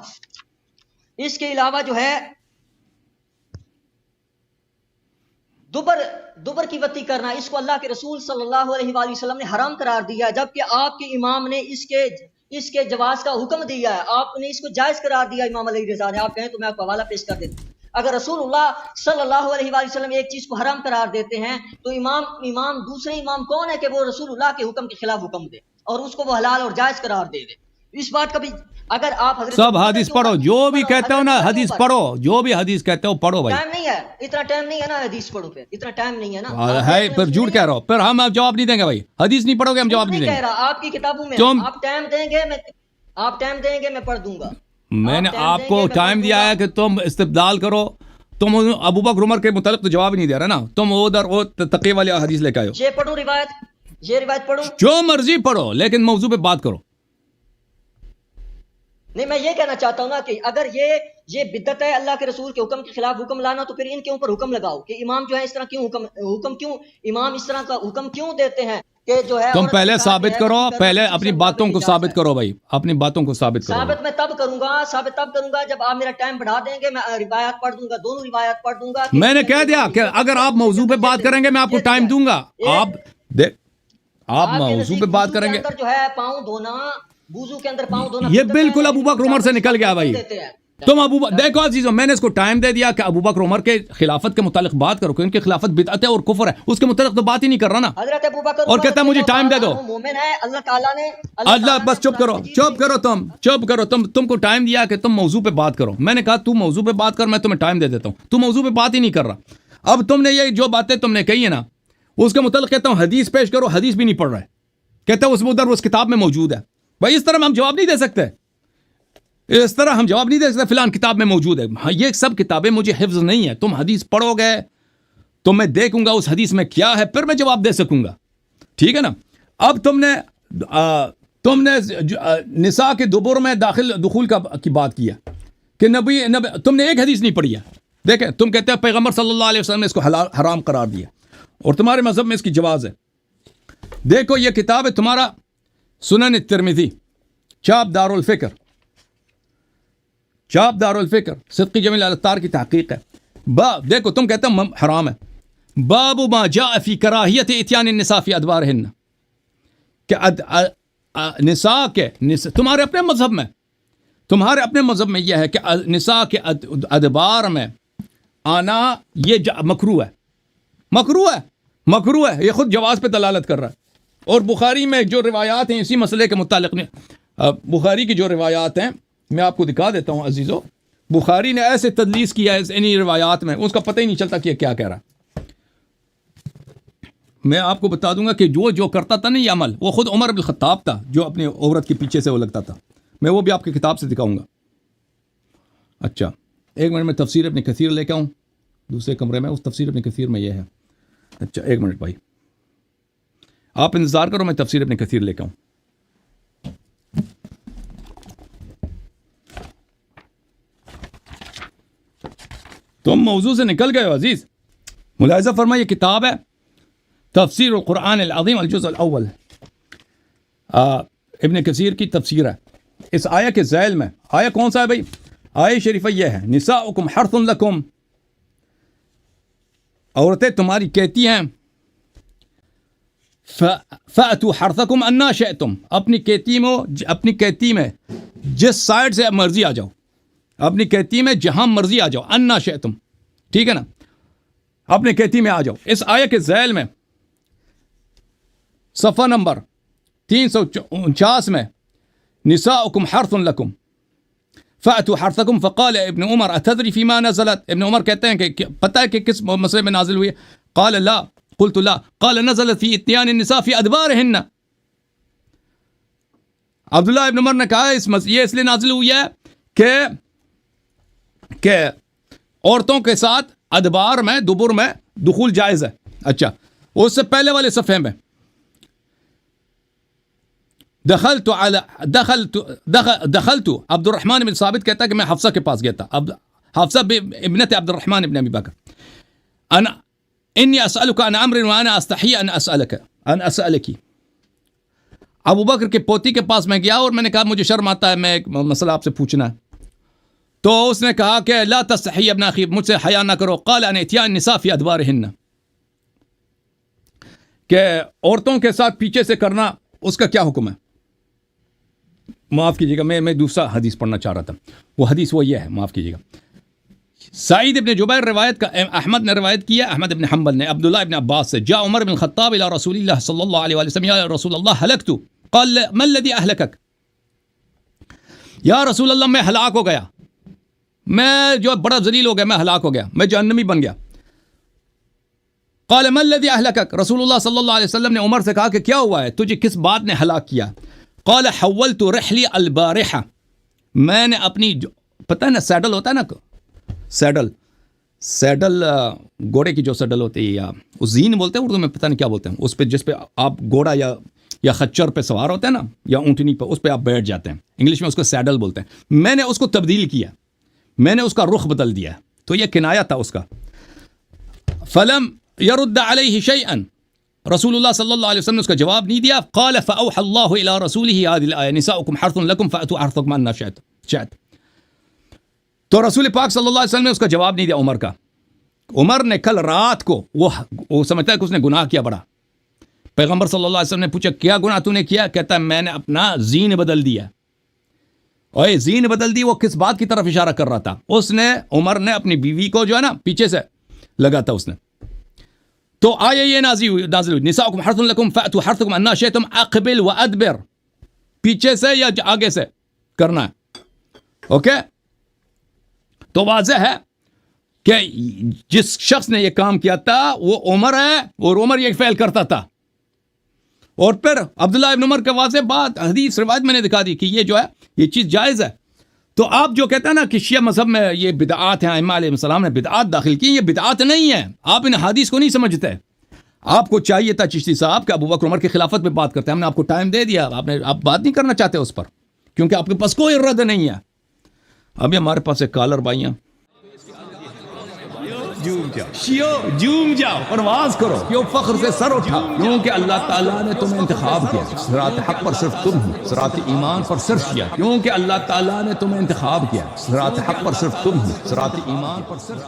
جو ہے دوبر کی وتی کرنا، اس کو اللہ کے رسول صلی اللہ علیہ وآلہ وسلم نے حرام قرار دیا ہے، جبکہ آپ کے امام نے اس کے جواز کا حکم دیا ہے، آپ نے اس کو جائز قرار دیا امام علیہ رضا نے۔ آپ کہیں تو میں آپ کو حوالہ پیش کر دیتا ہوں۔ اگر رسول اللہ صلی اللہ علیہ وآلہ وسلم ایک چیز کو حرام قرار دیتے ہیں تو دوسرے امام کون ہے کہ وہ رسول اللہ کے حکم کے خلاف حکم دے اور اس کو وہ حلال اور جائز قرار دے دے؟ اس بات کا بھی اگر آپ حضرت سب حدیث پڑھو، جو بھی کہتے ہو نا حدیث پڑھو، جو بھی حدیث کہتے ہو پڑھو بھائی۔ ٹائم نہیں ہے، اتنا ٹائم نہیں ہے نا حدیث پڑھو، پھر اتنا ٹائم نہیں ہے نا، ہے پھر جھوٹ کہہ رہا ہو، پھر ہم جواب نہیں دیں گے بھائی، حدیث نہیں پڑھو گے ہم جواب نہیں دیں کہہ گے۔ رہا آپ کی کتابوں میں آپ ٹائم دیں گے میں پڑھ دوں گا۔ میں نے آپ کو ٹائم دیا ہے کہ تم استبدال کرو، تم ابو بکر عمر کے متعلق تو جواب نہیں دے رہا نا، تم ادھر وہ تقی والی حدیث لے کے آئے ہو۔ یہ پڑھوں روایت پڑھوں، جو مرضی پڑھو لیکن موضوع پہ بات کرو۔ نہیں، میں یہ کہنا چاہتا ہوں نا کہ اگر یہ بدعت ہے اللہ کے رسول کے حکم کے خلاف حکم لانا، تو پھر ان کے اوپر حکم لگاؤ کہ امام جو ہے اس طرح امام اس طرح کا حکم کیوں دیتے ہیں کہ جو ہے تم پہلے ثابت کرو، پہلے اپنی باتوں کو ثابت کرو بھائی، اپنی باتوں کو ثابت کرو۔ ثابت میں تب کروں گا جب آپ میرا ٹائم بڑھا دیں گے، میں روایات پڑھ دوں گا، دونوں روایات پڑھ دوں گا۔ میں نے کہہ دیا کہ اگر آپ موضوع پہ بات کریں گے میں آپ کو ٹائم دوں گا، آپ موضوع پہ بات کریں گے۔ جو ہے پاؤں دھونا، وضو کے اندر پاؤں دھونا، یہ بالکل ابو بکر عمر سے نکل گیا بھائی۔ تم دیکھو عزیزو، میں نے اس کو ٹائم دے دیا کہ ابو بکر عمر کے خلافت کے متعلق بات کرو، کہ ان کی خلافت بدعت ہے اور کفر ہے، اس کے متعلق تو بات ہی نہیں کر رہا نا، حضرت ابو بکر اور کہتا ہے مجھے ٹائم دے دو۔ مومن ہے، اللہ تعالیٰ نے اللہ بس چپ کرو، تم کو ٹائم دیا کہ تم موضوع پہ بات کرو، میں نے کہا تو موضوع پہ بات کر، میں تمہیں ٹائم دے دیتا ہوں، تو موضوع پہ بات ہی نہیں کر رہا۔ اب تم نے یہ جو باتیں تم نے کہی ہے نا، اس کے متعلق کہتا ہوں حدیث پیش کرو، حدیث بھی نہیں پڑھ رہا ہے، کہتا ہے اس میں ادھر اس کتاب میں موجود ہے۔ بھائی اس طرح ہم جواب نہیں دے سکتے، اس طرح ہم جواب نہیں دے سکتے فلان کتاب میں موجود ہے۔ ہاں یہ سب کتابیں مجھے حفظ نہیں ہے، تم حدیث پڑھو گے تو میں دیکھوں گا اس حدیث میں کیا ہے، پھر میں جواب دے سکوں گا، ٹھیک ہے نا۔ اب تم نے نساء کے دبر میں دخول کی بات کی ہے کہ نبی تم نے ایک حدیث نہیں پڑھی ہے۔ دیکھیں تم کہتے ہیں پیغمبر صلی اللہ علیہ وسلم نے اس کو حرام قرار دیا، اور تمہارے مذہب میں اس کی جواز ہے۔ دیکھو یہ کتاب ہے تمہارا سنن الترمذی، چاپ دار الفکر صدقی جمیل الاتار کی تحقیق ہے۔ دیکھو تم کہتے ہیں حرام ہے، باب ما جاء فی کراہیت اتیان النساء فی ادبارہن، کہ نساء کے تمہارے اپنے مذہب میں یہ ہے کہ نساء کے ادبار میں آنا یہ مکروہ ہے، یہ خود جواز پہ دلالت کر رہا ہے۔ اور بخاری میں جو روایات ہیں اسی مسئلے کے متعلق بخاری کی جو روایات ہیں میں آپ کو دکھا دیتا ہوں عزیزو، بخاری نے ایسے تدلیس کیا ہے انہی روایات میں، اس کا پتہ ہی نہیں چلتا کہ یہ کیا کہہ رہا ہے۔ میں آپ کو بتا دوں گا کہ جو کرتا تھا نا یہ عمل، وہ خود عمر بن الخطاب تھا، جو اپنی عورت کے پیچھے سے وہ لگتا تھا۔ میں وہ بھی آپ کی کتاب سے دکھاؤں گا۔ اچھا ایک منٹ میں تفسیر ابن کثیر لے کے آؤں دوسرے کمرے میں، اس تفسیر ابن کثیر میں یہ ہے۔ اچھا ایک منٹ بھائی، آپ انتظار کرو، میں تفسیر ابن کثیر لے کے آؤں۔ تم موضوع سے نکل گئے ہو عزیز، ملاحظہ فرمائے، یہ کتاب ہے تفسیر القرآن العظیم الجزء الاول، ابن کثیر کی تفسیر ہے۔ اس آیہ کے ذیل میں، آیہ کون سا ہے بھائی؟ آیہ شریفہ یہ ہے، نساؤکم حرث لکم، عورتیں تمہاری کہتی ہیں فَأْتُوا حَرْثَكُمْ أَنَّا شِئْتُمْ، اپنی کہتی میں جس سائڈ سے مرضی آ جاؤ، اپنی کہتی میں جہاں مرضی آ جاؤ، أَنَّا شِئْتُمْ، ٹھیک ہے نا، اپنی کہتی میں آ جاؤ۔ اس آیہ کے ذیل میں صفحہ نمبر 349 میں، نساؤکم حرث لکم فَأْتُوا حَرْثَكُمْ فَقَالَ ابن عمر أَتَدْرِي فِيمَا نَزَلَتْ، ابن عمر کہتے ہیں کہ پتہ ہے کہ کس مسئلے میں نازل ہوئی ہے؟ قال لا، قلت لا، قال نزلت في اتيان النساء في ادبارهن۔ عبداللہ ابن عمر نے کہا یہ اس لیے نازل ہوئی ہے کہ عورتوں کے ساتھ ادبار میں دبر میں دخول جائز ہے۔ اچھا اس سے پہلے والے صفحے میں دخلت عبد الرحمن بن ثابت کہتا ہے کہ میں حفصہ کے پاس گیا تھا. حفصہ ابنت عبد الرحمن ابن ابی بکر. انا انی اسألک عن امر وانا استحی ان اسألک. ابو بکر کے پوتی کے پاس میں گیا اور میں نے کہا مجھے شرم آتا ہے, میں ایک مسئلہ آپ سے پوچھنا ہے. تو اس نے کہا کہ لا تستحی ابن اخی, مجھ سے حیا نہ کرو. قال ان اتیان النساء فی ادبارہن, کہ عورتوں کے ساتھ پیچھے سے کرنا اس کا کیا حکم ہے. معاف کیجیے گا, میں دوسرا حدیث پڑھنا چاہ رہا تھا. وہ حدیث وہ یہ ہے, معاف کیجیے گا. سعید ابن جبیر روایت کا احمد نے روایت کیا, احمد ابن حنبل نے عبداللہ ابن عباس سے, جاء عمر بن الخطاب الى رسول اللہ صلی اللہ علیہ وسلم, یا رسول اللہ ہلکت. قال ما الذي اهلكك, یا رسول اللہ میں ہلاک ہو گیا, میں جو بڑا ذلیل ہو گیا, میں ہلاک ہو گیا, میں جہنمی بن گیا. قال ما الذي اهلكك, رسول اللہ صلی اللہ علیہ وسلم نے عمر سے کہا کہ کیا ہوا ہے, تجھے کس بات نے ہلاک کیا. قال حولت رحلی البارحہ, میں نے اپنی پتہ ہے نا سیڈل ہوتا ہے نا, سیڈل گھوڑے کی جو سیڈل ہوتی ہے, یا زین بولتے ہیں اردو میں, پتہ نہیں کیا بولتے ہیں, اس پہ جس پہ آپ گھوڑا یا خچر پہ سوار ہوتے ہیں نا, یا اونٹنی پہ, اس پہ آپ بیٹھ جاتے ہیں, انگلش میں اس کو سیڈل بولتے ہیں. میں نے اس کو تبدیل کیا, میں نے اس کا رخ بدل دیا. تو یہ کنایا تھا اس کا. فلم يرد علیہ شیئا, رسول اللہ صلی اللہ علیہ وسلم نے اس کا جواب نہیں دیا. قال فاوحى الله الى رسوله هذه الايه نساؤكم حرث لكم فاتوا حرثكم ان شئتم. تو رسول پاک صلی اللہ علیہ وسلم نے اس کا جواب نہیں دیا عمر کا. عمر نے کل رات کو وہ سمجھتا ہے کہ اس نے گناہ کیا بڑا. پیغمبر صلی اللہ علیہ وسلم نے پوچھا کیا گناہ تو نے کیا, کہتا ہے میں نے اپنا زین بدل دیا. اور زین بدل دی, وہ کس بات کی طرف اشارہ کر رہا تھا, اس نے عمر نے اپنی بیوی کو جو ہے نا پیچھے سے لگا تھا اس نے. تو آیا یہ نازل ہوئی, نساؤکم حرث لکم فأتوا حرثکم انا شئتم اقبل وادبر, پیچھے سے یا آگے سے کرنا ہے. اوکے, تو واضح ہے کہ جس شخص نے یہ کام کیا تھا وہ عمر ہے, اور عمر یہ فعل کرتا تھا. اور پھر عبداللہ ابن عمر کا واضح بات, حدیث روایت میں نے دکھا دی کہ یہ جو ہے یہ چیز جائز ہے. تو آپ جو کہتے ہیں نا کہ شیعہ مذہب میں یہ بدعات ہیں, ائمہ علیہ السلام نے بدعات داخل کی, یہ بدعات نہیں ہیں. آپ ان حدیث کو نہیں سمجھتے. آپ کو چاہیے تھا چشتی صاحب کہ ابو بکر عمر کی خلافت پہ بات کرتے ہیں, ہم نے آپ کو ٹائم دے دیا, آپ بات نہیں کرنا چاہتے اس پر, کیونکہ آپ کے پاس کوئی رد نہیں ہے. ابھی ہمارے پاس ایک کالر بھائی ہیں, جوم جاؤ, پرواز کرو, کیوں فخر سے سر اٹھا, کیونکہ اللہ تعالیٰ نے تمہیں انتخاب کیا. صراط حق پر صرف تم ہو, صراط ایمان پر صرف شیعہ, کیونکہ اللہ تعالیٰ نے تمہیں انتخاب کیا. صراط حق پر صرف تم ہو, صراط ایمان پر صرف